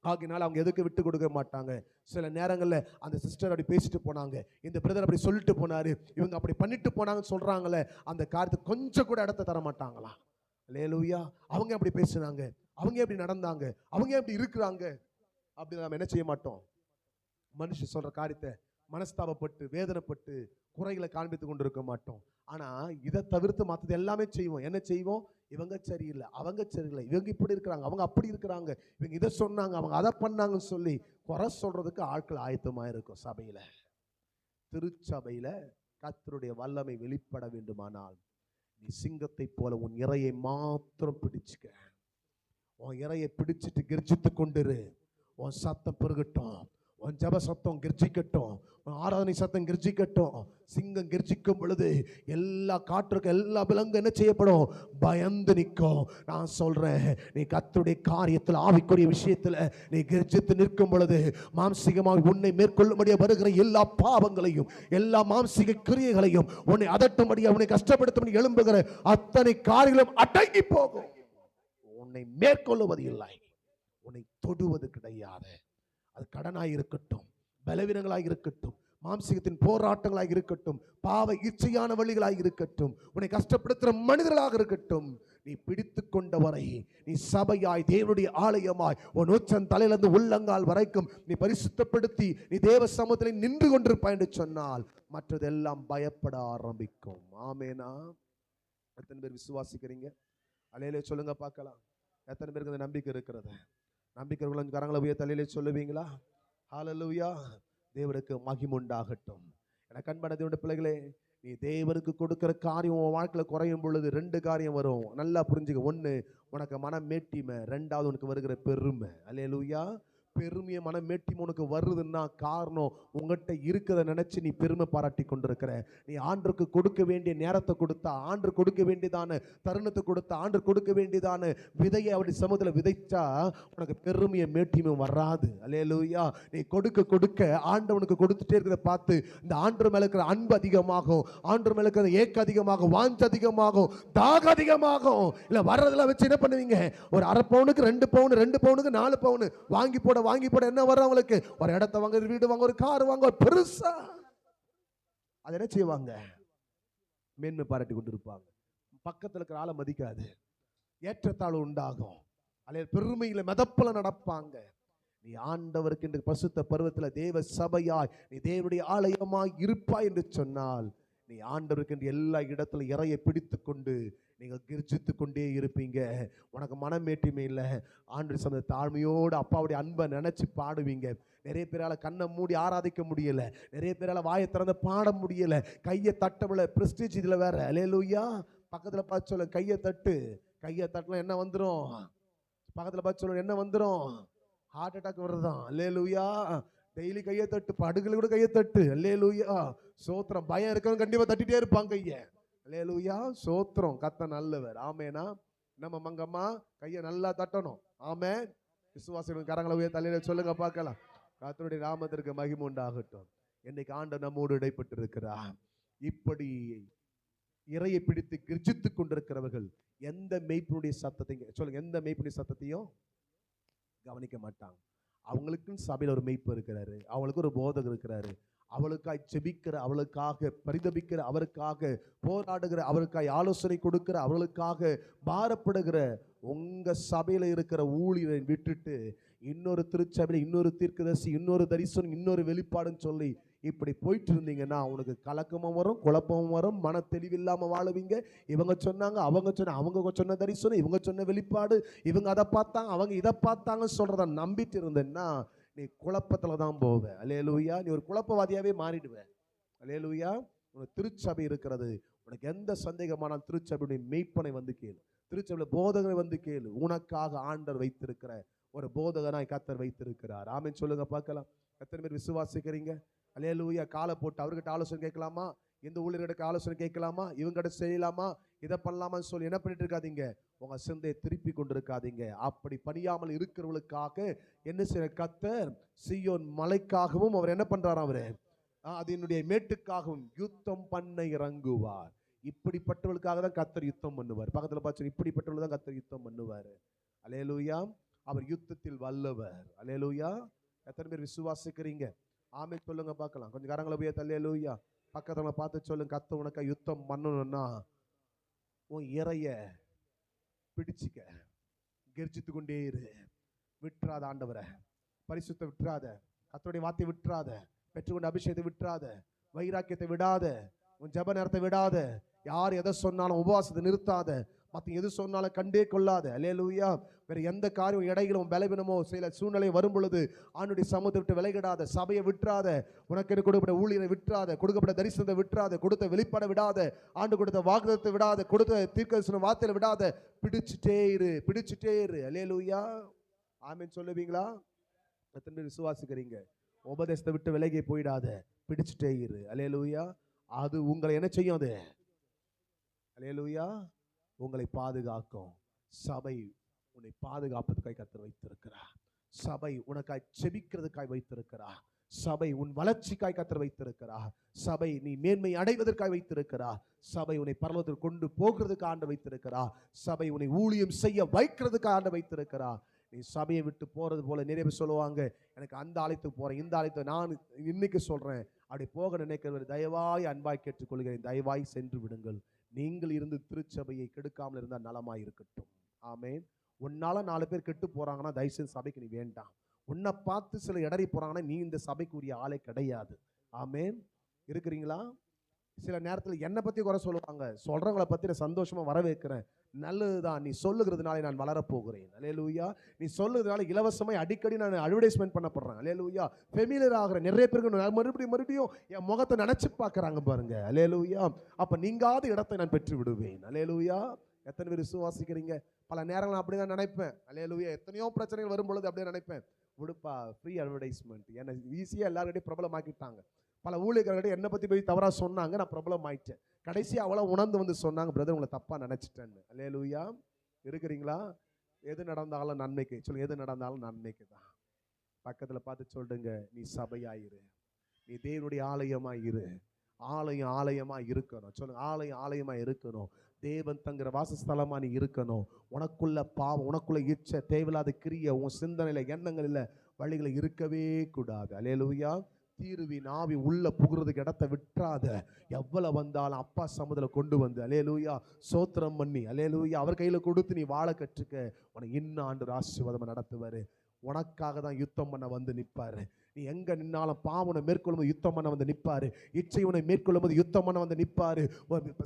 ஆகினால அவங்க எதுக்கு விட்டு கொடுக்க மாட்டாங்க. சில நேரங்களில் அந்த சிஸ்டர் அப்படி பேசிட்டு போனாங்க, இந்த பிரதர் அப்படி சொல்லிட்டு போனாரு, இவங்க அப்படி பண்ணிட்டு போனாங்கன்னு சொல்றாங்களே, அந்த காரியத்துக்கு கொஞ்சம் கூட இடத்த தர மாட்டாங்களா? அல்லேலூயா. அவங்க அப்படி பேசுனாங்க, அவங்க எப்படி நடந்தாங்க, அவங்க எப்படி இருக்கிறாங்க அப்படி நம்ம என்ன செய்ய மாட்டோம். மனுஷன் சொல்ற காரியத்தை மனஸ்தாபப்பட்டு வேதனைப்பட்டு குறைகளை காண்பித்து கொண்டு இருக்க மாட்டோம். ஆனா இதை தவிர்த்து மற்றது எல்லாமே செய்வோம். என்ன செய்வோம்? இவங்க சரியில்லை, அவங்க சரியில்லை, இவங்க இப்படி இருக்கிறாங்க, அவங்க அப்படி இருக்கிறாங்க, இவங்க இதை சொன்னாங்க, அவங்க அதை பண்ணாங்கன்னு சொல்லி குறை சொல்றதுக்கு ஆட்கள் ஆயத்தமா இருக்கும். சபையில, திருச்சபையில கர்த்தருடைய வல்லமை வெளிப்பட வேண்டுமானால் நீ சிங்கத்தை போல உன் இறையை மாத்திரம் பிடிச்சுக்க. உன் இறையை பிடிச்சிட்டு கர்ஜித்து கொண்டிரு. உன் சத்தம் பெருகட்டும், உன் ஜப சத்தம் கர்ஜிக்கட்டும், உன் ஆராதனை சத்தம் கர்ஜிக்கட்டும். சிங்கம் கர்ஜிக்கும் பொழுது எல்லா காற்றுக்கு, எல்லா விலங்கு என்ன செய்யப்படும்? பயந்து நிற்கும். நான் சொல்றேன், நீ கர்த்தருடைய காரியத்தில், ஆவிக்குரிய விஷயத்தில் நீ கர்ஜித்து நிற்கும் பொழுது மாம்சீகமாக உன்னை மேற்கொள்ளும்படியாக வருகிற எல்லா பாவங்களையும், எல்லா மாம்சீக கிரியைகளையும், உன்னை அதட்டும்படியாக, உன்னை கஷ்டப்படுத்தும்படி எழும்புகிற அத்தனை காரியங்களும் அடங்கி போகும். உன்னை மேற்கொள்ளுவது இல்லை, உன்னை தொடுவது கிடையாது. அது கடனாய் இருக்கட்டும், பலவீனங்களாய் இருக்கட்டும், மாம்சீகத்தின் போராட்டங்களாக இருக்கட்டும், பாவ இச்சையான வழிகளாக இருக்கட்டும், உன்னை கஷ்டப்படுத்துகிற மனிதர்களாக இருக்கட்டும், நீ பிடித்து கொண்டவரை நீ சபையாய், தேவனுடைய ஆலயமாய், உன் உச்சன் தலையிலிருந்து உள்ளங்கால் வரைக்கும் நீ பரிசுத்தப்படுத்தி நீ தேவ சமூகத்தில் நின்று கொண்டிருப்பாய் என்று சொன்னால் மற்றதெல்லாம் பயப்பட ஆரம்பிக்கும். ஆமேனா? எத்தனை பேர் விசுவாசிக்கிறீங்க? அலையிலே சொல்லுங்க பார்க்கலாம். எத்தனை பேருக்கு அந்த நம்பிக்கை இருக்கிறது? நம்பிக்கை கரங்களை உயர்த்தி தலையிலே சொல்லுவீங்களா? ஹல்லேலூயா. தேவனுக்கு மகிமை உண்டாகட்டும். என கண்பட தேவனுடைய பிள்ளைகளே, நீ தேவனுக்கு கொடுக்கிற காரியம் உன் வாழ்க்கையில் குறையும் பொழுது 2 காரியம் வரும். நல்லா புரிஞ்சுக்க. 1, உனக்கு மனம் மேட்டிமை. 2வது, உனக்கு வருகிற பெருமை. அல்லேலூயா. பெருமைய மனமேட்டிமை உனக்கு வருதுன்னா காரணம் உங்ககிட்ட இருக்கிறத நினைச்சு நீ பெருமை பாராட்டி கொண்டிருக்கிற. நீ ஆண்டருக்கு கொடுக்க வேண்டிய நேரத்தை கொடுத்தா, ஆண்டு கொடுக்க வேண்டியதான தருணத்தை கொடுத்தா, ஆண்டு கொடுக்க வேண்டியதான விதையை அப்படி சமூகத்தில் விதைச்சா உனக்கு பெருமையை மேட்டிமை வராது. அல்லேலூயா. நீ கொடுக்க கொடுக்க ஆண்டவனுக்கு கொடுத்துட்டே இருக்கிறத பார்த்து இந்த ஆண்டு மேல இருக்கிற அன்பு அதிகமாகும், ஆண்டு மேல இருக்கிற ஏக்க அதிகமாகும், வாஞ்ச அதிகமாகும், தாக அதிகமாகும். இல்ல வர்றதெல்லாம் வச்சு என்ன பண்ணுவீங்க, ஒரு அரை பவுனுக்கு 2 பவுன், 2 பவுனுக்கு 4 பவுன் வாங்கி போட என்ன வரும் அவங்களுக்கு, ஒரு இடத்தை வாங்க, வீடு வாங்க, ஒரு கார் வாங்க, ஒரு பெருசா அதை என்ன செய்வாங்க, மேன்மை பாராட்டி கொண்டு இருப்பாங்க. பக்கத்தில் இருக்கிற ஆளை மதிக்காது, ஏற்றத்தாழ்வு உண்டாகும், அல்ல பெருமையில மிதப்பல நடப்பாங்க. நீ ஆண்டவருக்கு என்று பசுத்த பருவத்தில் தேவ சபையாய் நீ தேவனுடைய ஆலயமாய் இருப்பாய் என்று சொன்னால் நீ ஆண்டவருக்கு என்று எல்லா இடத்துல இறையை பிடித்து கொண்டு நீங்கள் கிர்ஜித்து கொண்டே இருப்பீங்க. உனக்கு மனமேட்டிமை இல்லை, ஆண்டு சமய தாழ்மையோடு அப்பாவுடைய அன்பை நினைச்சு பாடுவீங்க. நிறைய பேரால கண்ணை மூடி ஆராதிக்க முடியல, நிறைய பேரால வாயை திறந்து பாட முடியல, கையை தட்டவில்லை, பிரஸ்டீஜ் இதுல வேற. அல்லேலூயா. பக்கத்துல பார்த்து சொல்ல, கையை தட்டு. கையை தட்டலாம் என்ன வந்துடும், பக்கத்துல பார்த்து சொல்ல என்ன வந்துடும், ஹார்ட் அட்டாக் வருதான். அல்லேலூயா. டெய்லி கையை தட்டு, படுகளை கூட கையை தட்டு. அல்லேலூயா. சோத்திரம். பயம் இருக்கவங்க கண்டிப்பா தட்டிட்டே இருப்பாங்க கையை. அல்லேலூயா. சோத்திரம். கத்த நல்லவர். ஆமேனா. நம்ம மங்கம்மா கையை நல்லா தட்டணும். ஆமே. விசுவாசிகள் கரங்களை உயர்த்தி தலையில சொல்லுங்க பார்க்கலாம். கர்த்தருடைய நாமத்திற்கு மகிமை உண்டாகட்டும். இன்னைக்கு ஆண்டவர் நம்மோடு இடைப்பட்டு இருக்கிறார். இப்படி இறையை பிடித்து கிர்ஜித்துக் கொண்டிருக்கிறவர்கள் எந்த மெய்ப்பனுடைய சத்தத்தையும் சொல்லுங்க, எந்த மெய்ப்பனுடைய சத்தத்தையும் கவனிக்க மாட்டாங்க. அவங்களுக்குன்னு சபையில் ஒரு மெய்ப்பு இருக்கிறாரு, அவங்களுக்கு ஒரு போதகர் இருக்கிறாரு, அவளுக்காய் செபிக்கிற, அவளுக்காக பரிதபிக்கிற, அவருக்காக போராடுகிற, அவருக்காய் ஆலோசனை கொடுக்கிற, அவளுக்காக பாரப்படுகிற உங்க சபையில இருக்கிற ஊழியரை விட்டுட்டு இன்னொரு திருச்சபையில இன்னொரு தீர்க்கதரிசி, இன்னொரு தரிசனம், இன்னொரு வெளிப்பாடுன்னு சொல்லி இப்படி போயிட்டு இருந்தீங்கன்னா உனக்கு கலக்கமும் வரும், குழப்பமும் வரும், மன தெளிவில்லாம வாழுவீங்க. இவங்க சொன்னாங்க, அவங்க சொன்ன தரிசனம், இவங்க சொன்ன வெளிப்பாடு, இவங்க அதை பார்த்தாங்க, அவங்க இதை பார்த்தாங்கன்னு சொல்றத நம்பிட்டு இருந்தேன்னா நீ குழப்பத்துல தான் போவ. அல்லேலூயா. நீ ஒரு குழப்பவாதியாவே மாறிடுவ. அல்லேலூயா. உனக்கு திருச்சபை இருக்கிறது, உனக்கு எந்த சந்தேகமான திருச்சபையுடைய மெய்ப்பனை வந்து கேளு, திருச்சபையில போதகரை வந்து கேளு. உனக்காக ஆண்டவர் வைத்திருக்கிற ஒரு போதகனாய் கர்த்தர் வைத்திருக்கிறார். ஆமென் சொல்லுங்க பார்க்கலாம். எத்தனை பேர் விசுவாசிக்கிறீங்க? அல்லேலூயா. காலை போட்டு அவர்கிட்ட ஆலோசனை கேட்கலாமா, இந்த ஊழியர்கிட்ட ஆலோசனை கேட்கலாமா, இவங்கிட்ட செய்யலாமா, இதை பண்ணலாமான்னு சொல்லி என்ன பண்ணிட்டு இருக்காதீங்க, உங்க சிந்தையை திருப்பி கொண்டு இருக்காதீங்க. அப்படி பணியாமல் இருக்கிறவர்களுக்காக என்ன செய்ய கர்த்தர் சீயோன் மலைக்காகவும் அவர் என்ன பண்றாராம், அவரு அதனுடைய மேட்டுக்காகவும் யுத்தம் பண்ண இறங்குவார். இப்படிப்பட்டவர்களுக்காக தான் கர்த்தர் யுத்தம் பண்ணுவார். பக்கத்துல பார்த்து, இப்படிப்பட்டவர்கள் தான் கர்த்தர் யுத்தம் பண்ணுவார். அல்லேலூயா. அவர் யுத்தத்தில் வல்லவர். அல்லேலூயா. எத்தனை பேர் விசுவாசிக்கிறீங்க? ஆமென் சொல்லுங்க பார்க்கலாம். கொஞ்சம் கரங்களை உயர்த்தி அல்லேலூயா. பக்கத்துல பார்த்து சொல்லுங்க, கர்த்தர் உனக்கு யுத்தம் பண்ணணும்னா உன் இறைய பிடிச்சிக்க, கெர்ஜித்து கொண்டே இரு. விட்டுறாத ஆண்டவரை, பரிசுத்த விட்டுறாத, கர்த்தருடைய வார்த்தை விட்டுறாத, பெற்றுக்கொண்ட அபிஷேகத்தை விட்டுறாத, வைராக்கியத்தை விடாத, உன் ஜப நேரத்தை விடாத, யார் எதை சொன்னாலும் உபவாசத்தை நிறுத்தாத, மற்ற எது சொன்னாலும் கண்டே கொள்ளாத. அல்லேலூயா. வேற எந்த காரியம் இடையிலும் பலவீனமோ சில சூழ்நிலை வரும் பொழுது ஆண்டுடைய சமூகத்தை விட்டு விலகிடாத, சபையை விட்டுறாத, உனக்கு கொடுக்கப்பட்ட ஊழியரை விட்டுறாத, கொடுக்கப்பட்ட தரிசனத்தை விட்டுறாத, கொடுத்த வெளிப்பாடை விடாத, ஆண்டு கொடுத்த வாக்குத்தத்தை விடாத, கொடுத்த தீர்க்கதரிசன வார்த்தையில விடாத, பிடிச்சிட்டே இரு, பிடிச்சிட்டே இரு. அல்லேலூயா. ஆமென் சொல்லுவீங்களா? எத்தனை பேர் விசுவாசிக்கிறீங்க? உபதேசத்தை விட்டு விலகி போயிடாத, பிடிச்சிட்டே இரு. அல்லேலூயா. அது உங்களை என்ன செய்யும்? அது அல்லேலூயா உங்களை பாதுகாக்கும். சபை உன்னை பாதுகாப்பதுக்காய் கர்த்தர் வைத்திருக்கிறார். சபை உனக்காய் செபிக்கிறதுக்காய் வைத்திருக்கிறார். சபை உன் வளர்ச்சிக்காய் கர்த்தர் வைத்திருக்கிறார். சபை நீ மேன்மை அடைவதற்காய் வைத்திருக்கிறார். சபை உன்னை பரலோகத்தில் கொண்டு போகிறதுக்கு ஆண்டு வைத்திருக்கிறார். சபை உன்னை ஊழியம் செய்ய வைக்கிறதுக்கு ஆண்டு வைத்திருக்கிறார். நீ சபையை விட்டு போறது போல நிறைய பேர் சொல்லுவாங்க, எனக்கு அந்த ஆலயத்துக்கு போறேன், இந்த ஆலயத்தை நான் இன்னைக்கு சொல்றேன், அப்படி போக நினைக்கிறவர் தயவாய் அன்பாய் கேட்டுக்கொள்கிறேன், தயவாய் சென்று விடுங்கள். நீங்கள் இருந்து திருச்சபையை கெடுக்காமல் இருந்தால் நலமாய் இருக்கட்டும். ஆமென். உன்னால 4 பேர் கெட்டு போறாங்கன்னா தயவுசெய்து சபைக்கு நீ வேண்டாம். உன்னை பார்த்து சில இடறி போறாங்கன்னா நீ இந்த சபைக்குரிய ஆளே கிடையாது. ஆமென். இருக்கிறீங்களா? சில நேரத்தில் என்னை பத்தி குறை சொல்லுவாங்க, சொல்றவங்களை பத்தி நான் சந்தோஷமா வரவேற்கிறேன். நல்லதுதான், நீ சொல்லுகிறதுனால நான் வளரப்போகிறேன். அல்லேலூயா. நீ சொல்லுறதுனால இலவசமாய் அடிக்கடி நான் அட்வர்டைஸ்மெண்ட் பண்ணப்படுறேன். அல்லேலூயா. ஃபெமிலியர் ஆகிற நிறைய பேருக்கு மறுபடியும் என் முகத்தை நினைச்சு பார்க்கறாங்க பாருங்க. அல்லேலூயா. அப்ப நீங்காத இடத்தை நான் பெற்று விடுவேன். அல்லேலூயா. எத்தனை பேர் விசுவாசிக்கிறீங்க? பல நேரங்கள் அப்படிதான் நினைப்பேன். அல்லேலூயா. எத்தனையோ பிரச்சனைகள் வரும் பொழுது அப்படியே நினைப்பேன், விடுப்பா, ஃப்ரீ அட்வர்டைஸ்மெண்ட். என்னை ஈஸியாக எல்லாருக்கிட்டையும் பிரபலமாக்கிட்டாங்க. பல ஊழியர்களிடையே என்னை பற்றி போய் தவறாக சொன்னாங்க, நான் பிரபலம் ஆயிட்டேன். கடைசியாக அவ்வளோ உணர்ந்து வந்து சொன்னாங்க, பிரதர் உங்களை தப்பாக நினச்சிட்டேன்னு. அல்லேலூயா. இருக்கிறீங்களா? எது நடந்தாலும் நன்மைக்கு சொல்லுங்க. எது நடந்தாலும் நன்மைக்கு தான். பக்கத்தில் பார்த்து சொல்லுங்க, நீ சபையாயிரு, நீ தேவனுடைய ஆலயமாயிரு. ஆலயம் ஆலயமாக இருக்கணும். சொல்லுங்க, ஆலயம் ஆலயமாக இருக்கணும். தேவன் தங்குற வாசஸ்தலமா நீ இருக்கணும். உனக்குள்ள பாவம், உனக்குள்ள இச்சை, தேவையில்லாத கிரிய, உன் சிந்தனையில எண்ணங்களில் வழிகளை இருக்கவே கூடாது. அல்லேலூயா. தீருவின் ஆவி உள்ள புகுறதுக்கு இடத்த விட்டுறாத. எவ்வளவு வந்தாலும் அப்பா சமுதிரம் கொண்டு வந்து அல்லேலூயா சோத்திரம் பண்ணி அல்லேலூயா அவர் கையில கொடுத்து நீ வாழ கற்றுக்க. உனக்கு இன்னும் ஆண்டு ஆசீர்வாதமா நடத்துவாரு. உனக்காக தான் யுத்தம் பண்ண வந்து நிற்பாரு. நீ எங்க நின்னாலும் பாவனை மேற்கொள்ளும் போது யுத்தம் பண்ண வந்து நிற்பாரு. இச்சை உன்னை மேற்கொள்ளும் போது யுத்தம் பண்ண வந்து நிற்பாரு.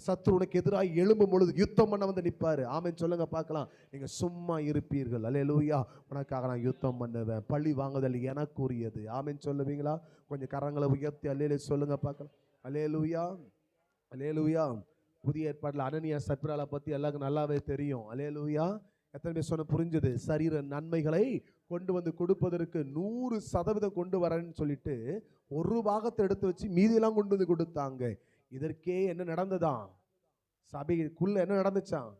சத்துரு உனக்கு எதிராக எழும்பும் பொழுது யுத்தம் பண்ண வந்து நிற்பாரு. ஆமென் சொல்லுங்க பார்க்கலாம். நீங்க சும்மா இருப்பீர்கள். அல்லேலூயா. உனக்காக நான் யுத்தம் பண்ணுவேன். பழி வாங்குதல் எனக்குரியது. ஆமென் சொல்லுவீங்களா? கொஞ்சம் கரங்களை உயர்த்தி அல்லேலூயா சொல்லுங்க பார்க்கலாம். அல்லேலூயா, அல்லேலூயா. புதிய ஏற்பாட்டில் அனனியா சப்ராலை பத்தி எல்லாருக்கும் நல்லாவே தெரியும். அல்லேலூயா. எத்தனை பேர் சொன்ன புரிஞ்சது? சரீர நன்மைகளை கொண்டு வந்து கொடுப்பதற்கு 100% கொண்டு வரேன்னு சொல்லிட்டு ஒரு பாகத்தை எடுத்து வச்சு மீதியெல்லாம் கொண்டு வந்து கொடுத்தாங்க. இதற்கே என்ன நடந்ததான்? சபைக்குள்ள என்ன நடந்துச்சான்?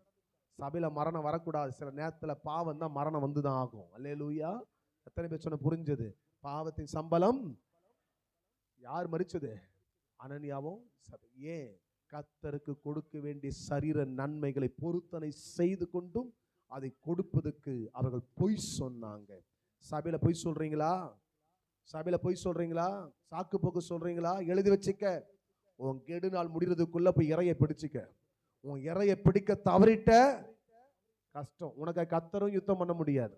சபையில மரணம் வரக்கூடாது. சில நேரத்தில் பாவம் தான் மரணம் வந்துதான் ஆகும். அல்லேலூயா. எத்தனை பேர் சொன்ன புரிஞ்சது? பாவத்தின் சம்பளம் யார் மரிச்சது? அனனியாவும் சபை. ஏன்? கர்த்தருக்கு கொடுக்க வேண்டிய சரீர நன்மைகளை பொருத்தனை செய்து கொண்டும் அதை கொடுப்பதற்கு அவர்கள் பொய் சொன்னாங்க. சபையில பொய் சொல்றீங்களா? சபையில பொய் சொல்றீங்களா? சாக்கு போக்கு சொல்றீங்களா? எழுதி வச்சுக்க. உன் கெடு நாள் முடிகிறதுக்குள்ள போய் இறையை பிடிச்சிக்க. உன் இறையை பிடிக்க தவறிட்ட கஷ்டம். உனக்கு கர்த்தரும் யுத்தம் பண்ண முடியாது.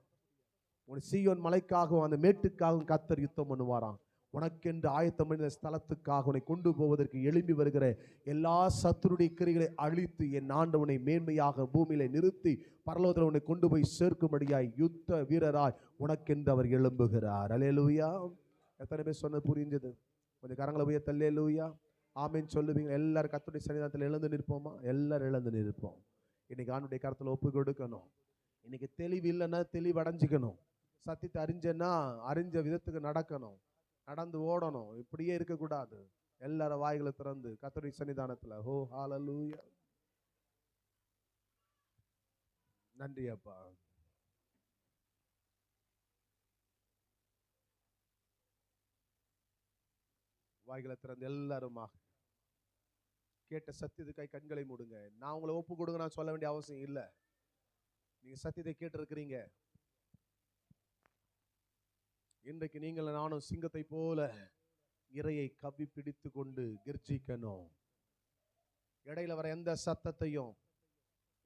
உன் சீயோன் மலைக்காகவும் அந்த மேட்டுக்காகவும் கர்த்தர் யுத்தம் பண்ணுவாராம். உனக்கென்று ஆயத்தம் பண்ண ஸ்தலத்துக்காக உன்னை கொண்டு போவதற்கு எழும்பி வருகிற எல்லா சத்துருடைய கிரிகளை அழித்து என் ஆண்டவனை மேன்மையாக பூமியில நிறுத்தி பரலோகத்தில் உன்னை கொண்டு போய் சேர்க்கும்படியாய் யுத்த வீரராய் உனக்கென்று அவர் எழும்புகிறார். அல்லேலூயா. எத்தனை பேர் சொன்னது புரிஞ்சது? கொஞ்சம் கரங்களை உயர்த்தி அல்லேலூயா ஆமென் சொல்லுவீங்க. எல்லாரும் கர்த்தருடைய சன்னிதானத்தில் எழுந்து நிற்போமா? எல்லாரும் எழுந்து நிற்போம். இன்னைக்கு ஆண்டுடைய கருத்தில் ஒப்பு கொடுக்கணும். இன்னைக்கு தெளிவு இல்லைன்னா தெளிவு அடைஞ்சிக்கணும். சத்தியத்தை அறிஞ்சேன்னா அறிஞ்ச விதத்துக்கு நடக்கணும். நடந்து ஓடணும். இப்படியே இருக்கக்கூடாது. எல்லாரும் வாய்களை திறந்து கர்த்தருடைய சன்னிதானத்துல ஹோ ஹalleluya. நன்றி அப்பா. வாய்களை திறந்து எல்லாருமாக கேட்ட சத்தியத்துக்காய் கண்களை மூடுங்க. நான் உங்களை ஒப்பு கொடுங்க நான் சொல்ல வேண்டிய அவசியம் இல்லை. நீங்க சத்தியத்தை கேட்டு இருக்கிறீங்க. இன்றைக்கு நீங்கள் நானும் சிங்கத்தை போல இரையை கவ்வி பிடித்து கொண்டு கர்ஜிக்கணும். இடையில வர எந்த சத்தத்தையும்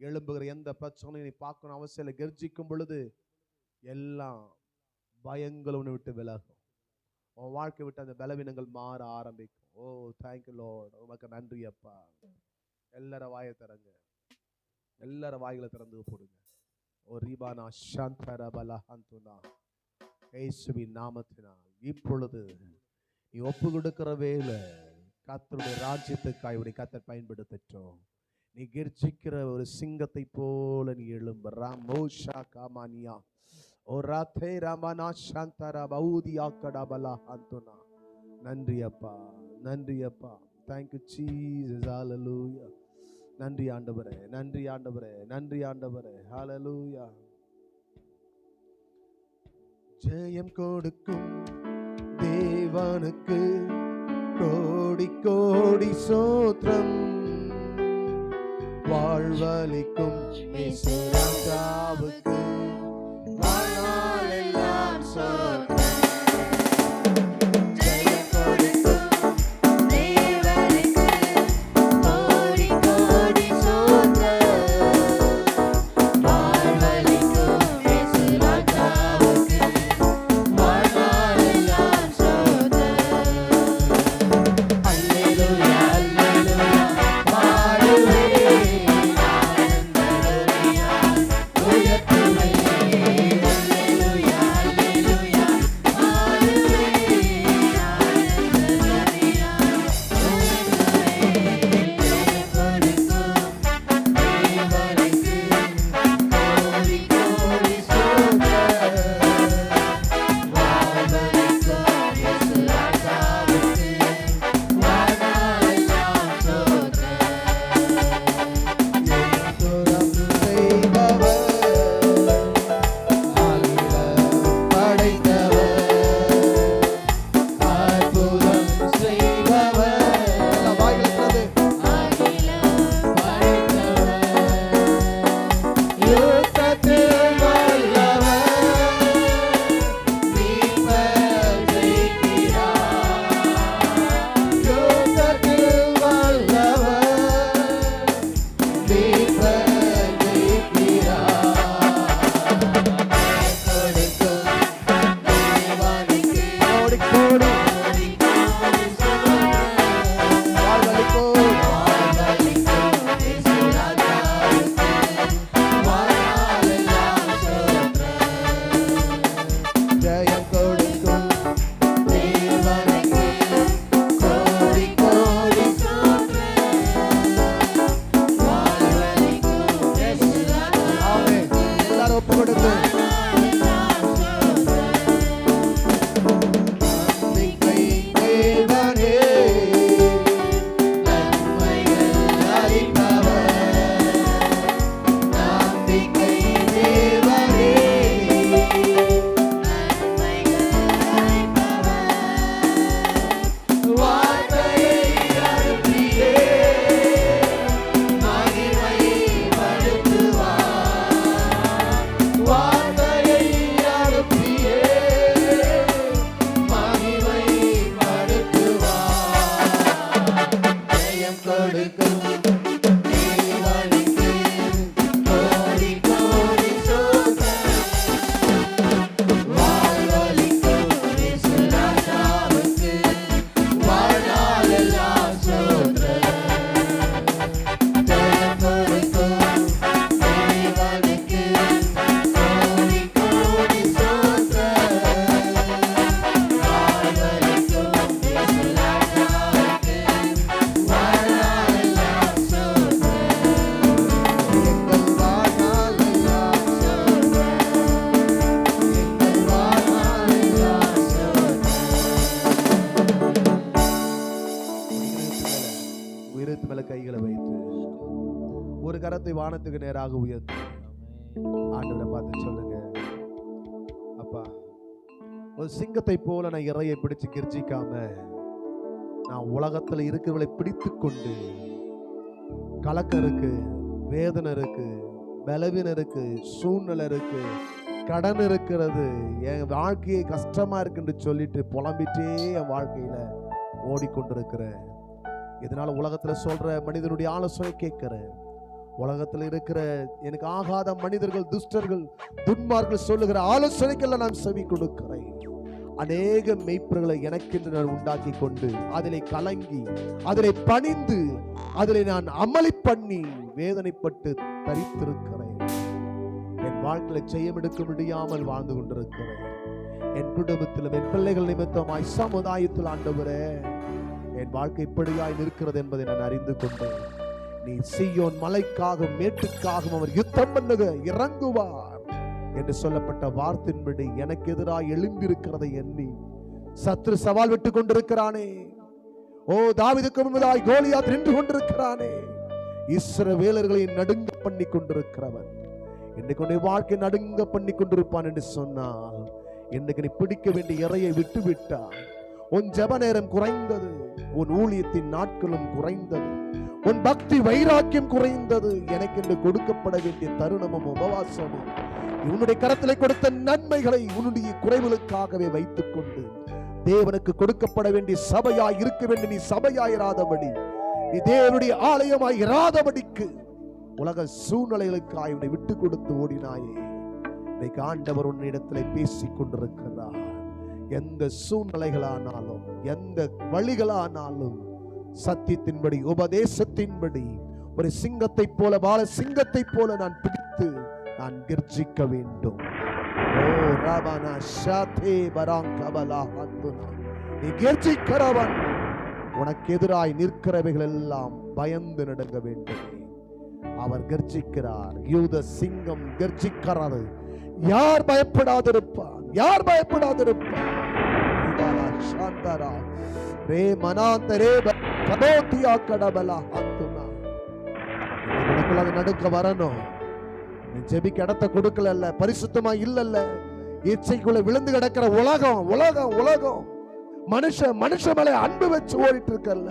எழும்புகிற எந்த பிரச்சனையும் நீ பார்க்கணும் அவசியம் இல்லை. கர்ஜிக்கும் பொழுது எல்லாம் பயங்கள் உன்னை விட்டு விலகும். உன் வாழ்க்கை விட்டு அந்த பலவீனங்கள் மாற ஆரம்பிக்கும். ஓ தேங்க்யூ லார்ட். உமக்கு நன்றி அப்பா. எல்லார வாயை திறங்க. எல்லார வாய்களை திறந்து போடுங்க. ஓ ரீபானா சாந்தரபலா ஹந்துனா இயேசுவின் நாமத்தினால் இப்பொழுது நீ ஒப்பு கொடுக்கிற வேளை கர்த்தருடைய ராஜ்யத்துக்காய் உடைய கர்த்தர் பயன்படுத்தட்டும். நீ கர்ஜிக்கிற ஒரு சிங்கத்தை போல நீ எழும்பு. ராமோஷா காமானியா ஓ ராதே ராமனா சாந்தரா பௌதியா கடபலா ஹந்துனா. நன்றி அப்பா, நன்றி அப்பா. Thank you Jesus. ஹalleluya. நன்றி ஆண்டவரே, நன்றி ஆண்டவரே, நன்றி ஆண்டவரே. ஹalleluya. ஜெயம் கொடுக்கும் தேவனுக்கு கோடி கோடி சோத்திரம். வாழ்வளிக்கும் இயேசு ராஜாவுக்கு வாழ்நாளெல்லாம் சோத்திரம். Yeah. கொடுக்கும் தேவனுக்கு கோடி கோடி ஸ்தோத்திரம். வாழ்வளிக்கும் இயேசு ராஜாவுக்கு வாழ்நாளெல்லாம் ஸ்தோத்திரம். ஜெயம் கொடுக்கும் தேவனுக்கு கோடி கோடி ஸ்தோத்திரம். வாழ்வளிக்கும் இயேசு ராஜாவுக்கு வாழ்நாளெல்லாம் ஸ்தோத்திரம். எங்கள் வாழ்நாளெல்லாம் ஸ்தோத்திரம். எங்கள் வாழ்நாளெல்லாம் ஸ்தோத்திரம். உயரத்து மேல கைகளை வைத்து ஒரு கரத்தை வானத்துக்கு நேராக உயர்த்து ஆண்டவரை பார்த்து சொல்லுங்க, அப்பா, ஒரு சிங்கத்தை போல நான் இறையை பிடிச்சு கெர்ச்சிக்காம நான் உலகத்துல இருக்கிறவளை பிடித்து கொண்டு கலக்கம் இருக்கு, வேதனை இருக்கு, பலவீனம் இருக்கு, சூழ்நிலை இருக்கு, கடன் இருக்கிறது, என் வாழ்க்கையை கஷ்டமா இருக்குன்னு சொல்லிட்டு புலம்பிட்டே என் வாழ்க்கையில ஓடிக்கொண்டிருக்கிறேன். இதனால உலகத்துல சொல்ற மனிதனுடைய ஆலோசனை கேட்கிறேன். உலகத்துல இருக்கிற எனக்கு ஆகாத மனிதர்கள், துஷ்டர்கள், துன்மார்கள் சொல்லுகிற ஆலோசனைக்கெல்லாம் நான் செவி கொடுக்கிறேன். அநேக மெய்ப்பர்களை எனக்கென்று நான் உண்டாக்கி கொண்டு அதிலே கலங்கி அதிலே பணிந்து அதிலே நான் அமளி பண்ணி வேதனைப்பட்டு தரித்திருக்கிறேன். என் வாழ்க்கையில செய்யமெடுக்க முடியாமல் வாழ்ந்து கொண்டிருக்கிறேன். என் குடும்பத்திலும் என் பிள்ளைகள் நிமித்தமாய் சமுதாயத்தில் ஆண்டவரே என் வாழ்க்கை இப்படியாய் நிற்கிறது என்பதை நான் அறிந்து கொண்டேன். நீ சீயோன் மலைக்காகவும் மேட்டுக்காகவும் அவர் யுத்தம் பண்ணுக இறங்குவார் என்று சொல்லப்பட்ட வார்த்தையின்படி எனக்கு எதிராக எழும்பியிருக்கிறதை எண்ணி சத்ரு சவால் விட்டு கொண்டிருக்கிறானே. ஓ, தாவீதுக்கு முன்பதாய் கோலியாத் நின்று கொண்டிருக்கிறானே. இஸ்ரவேலர்களை நடுங்க பண்ணி கொண்டிருக்கிறவன் இன்னைக்கு உன்னை வாழ்க்கை நடுங்க பண்ணி கொண்டிருப்பான் என்று சொன்னால், இன்னைக்கு நீ பிடிக்க வேண்டிய இறையை விட்டு விட்டால் உன் ஜெப நேரம் குறைந்தது, உன் ஊழியத்தின் நாட்களும் குறைந்தது, உன் பக்தி வைராக்கியம் குறைந்தது. எனக்கு என்று கொடுக்கப்பட வேண்டிய தருணமும் உபவாசமும் உன்னுடைய கரத்திலே கொடுத்த நன்மைகளை உன்னுடைய குறைவுகளுக்காகவே வைத்துக் கொண்டு தேவனுக்கு கொடுக்கப்பட வேண்டிய சபையாய் இருக்க வேண்டிய நீ சபையாயிராதபடி, நீ தேவனுடைய ஆலயமாய் இராதபடிக்கு உலக சூழ்நிலைகளுக்காய் உன்னை விட்டு கொடுத்து ஓடினாயே. இன்னைக்கு ஆண்டவர் உன்னிடத்திலே பேசிக் கொண்டிருக்கிறார். எந்த சூழ்நிலைகளானாலும் எந்த வழிகளானாலும் சத்தியத்தின்படி உபதேசத்தின்படி ஒரு சிங்கத்தை போல பால சிங்கத்தை போல நான் பிடித்து நான் கர்ஜிக்க வேண்டும். ஓ ராபானா ஷாதே பராங்கபலா ஹந்துனா, நீ கர்ஜிக்கிறவன், உனக்கு எதிராய் நிற்கிறவைகள் எல்லாம் பயந்து நடுங்க வேண்டும். அவர் கர்ஜிக்கிறார். யூத சிங்கம் கர்ஜிக்கிறது. யார் பயப்படாதிருப்பார்? யார் பயப்படாதிருப்பார்? சாந்தரா ரே மனாந்தரே கபோத்தியா கடபலா ஹந்துனா, உனக்குள்ள அது நடுக்க வரணும். நீ ஜெபிக்க இடத்தை கொடுக்கல, பரிசுத்தமா இல்லல்ல, இச்சைக்குள்ள விழுந்து கிடக்கிற உலகம் உலகம் உலகம் மனுஷ மேல அன்பு வச்சு ஓடிட்டு இருக்கல்ல,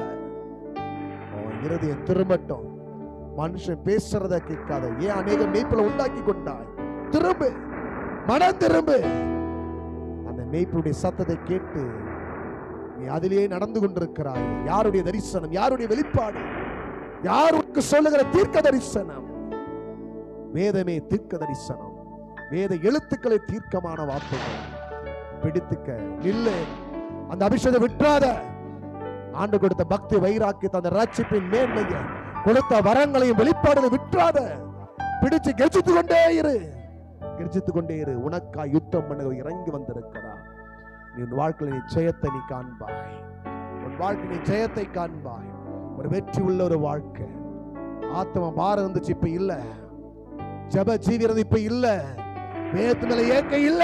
இருதயம் திரும்பட்டும். மனுஷன் பேசுறத கேட்காத. ஏன் அநேக மேய்ப்புல உண்டாக்கி கொண்டாய்? திரும்பு, மனம் திரும்பு. அந்த மேய்ப்புடைய சத்தத்தை கேட்டு நீ அதிலேயே நடந்து கொண்டிருக்கிறாய். யாருடைய தரிசனம்? யாருடைய வெளிப்பாடு? யாருக்கு சொல்லுகிற தீர்க்க தரிசனம்? வேதமே தீர்க்க தரிசனம். வேத எழுத்துக்களை தீர்க்கமான வார்த்தைகள். பிடித்துக்க நில்லு. அந்த அபிஷேகத்தை விட்டுறாத. ஆண்டு கொடுத்த பக்தி வைராக்கியத்தை, அந்த ரட்சிப்பின் மேன்மையை, கொடுத்த வரங்களையும் வெளிப்பாடுகளை விட்டுறாத. பிடிச்சு கெர்ச்சித்து கொண்டே இரு, கெர்ச்சித்து கொண்டே இரு. உனக்கா யுத்தம் பண்ண இறங்கி வந்திருக்கிறார். நீ உன் வாழ்க்கையில் நீ ஜெயத்தை நீ காண்பாய். உன் வாழ்க்கை நீ ஜெயத்தை காண்பாய். ஒரு வெற்றி உள்ள ஒரு வாழ்க்கை. ஆத்ம பாரம் இருந்துச்சு, இப்ப இல்ல. ஜப ஜீவிரம் இப்ப இல்ல. வேத்து மேல ஏக்க இல்ல.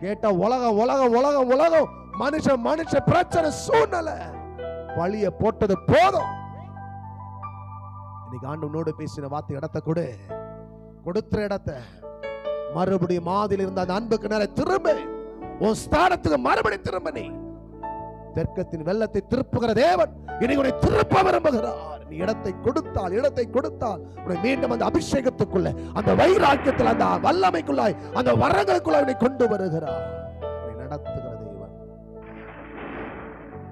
கேட்ட உலகம் உலகம் உலகம் உலகம் மனுஷ பிரச்சனை சூழ்நிலை பழிய போட்டது போதும். இன்னைக்கு ஆண்டவனோடு பேசின வார்த்தை இடத்தை கொடு. கொடுத்த இடத்தை மறுபடியும் மாதில் இருந்த அந்த அன்புக்கு நேர திரும்ப. உன் ஸ்தானத்துக்கு மறுபடியும் திரும்ப. நீ தெற்கத்தின் வெள்ளத்தை திருப்புகிற தேவன் இன்னைக்கு உன்னை திருப்ப விரும்புகிறார். நீ இடத்தை கொடுத்தால் உன்னை மீண்டும் அந்த அபிஷேகத்துக்குள்ள, அந்த வைராக்கியத்தில், அந்த வல்லமைக்குள்ளாய், அந்த வரங்களுக்குள்ளாய் உன்னை கொண்டு வருகிறார். உன்னை நடத்துகிற தேவன்.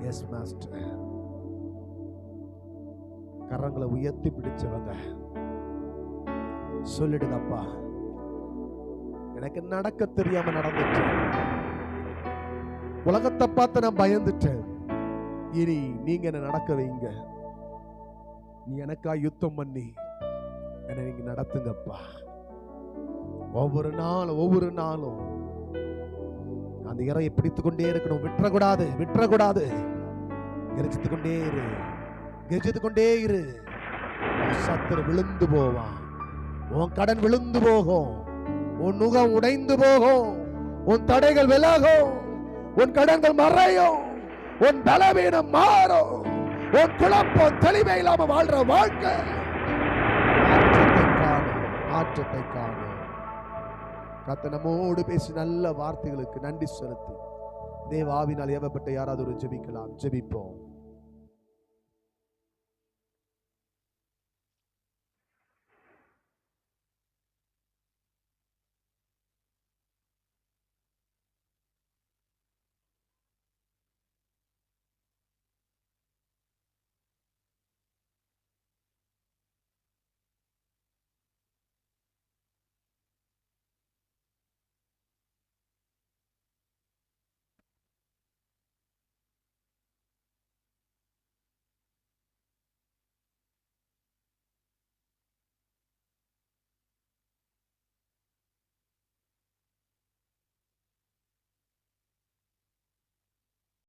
Yes master. கரங்களை உயர்த்தி பிடிச்சவங்க சொல்லிடுங்கப்பா, எனக்கு நடக்க தெரியாம நடந்துட்டேன், உலகத்தை பார்த்து நான் பயந்துட்டேன், இனி நீங்க என்ன நடக்க வைங்க, நீ எனக்கா யுத்தம் பண்ணி என்னை நீங்க நடத்துங்கப்பா. ஒவ்வொரு நாளும் அந்த இறையை பிடித்துக் கொண்டே இருக்கணும், விட்டுறக்கூடாது. கெரிச்சித்து கொண்டே இரு. உன் சத்துரு விழுந்து போவான், உன் கடன் விழுந்து போகும், உன் நுகம் உடைந்து போகும், உன் தடைகள் விலகும், உன் கடன்கள் மறையும், உன் பலவீனம் மாறும், உன் குழப்பம் தெளிவை இல்லாம வாழ்ற வாழ்க்கை மாற்றத்தை காணும். கர்த்தர் நம்மோடு பேசி நல்ல வார்த்தைகளுக்கு நன்றி செலுத்தி தேவ ஆவியினால் ஏவப்பட்ட யாராவது ஒரு ஜெபிக்கலாம். ஜெபிப்போம்.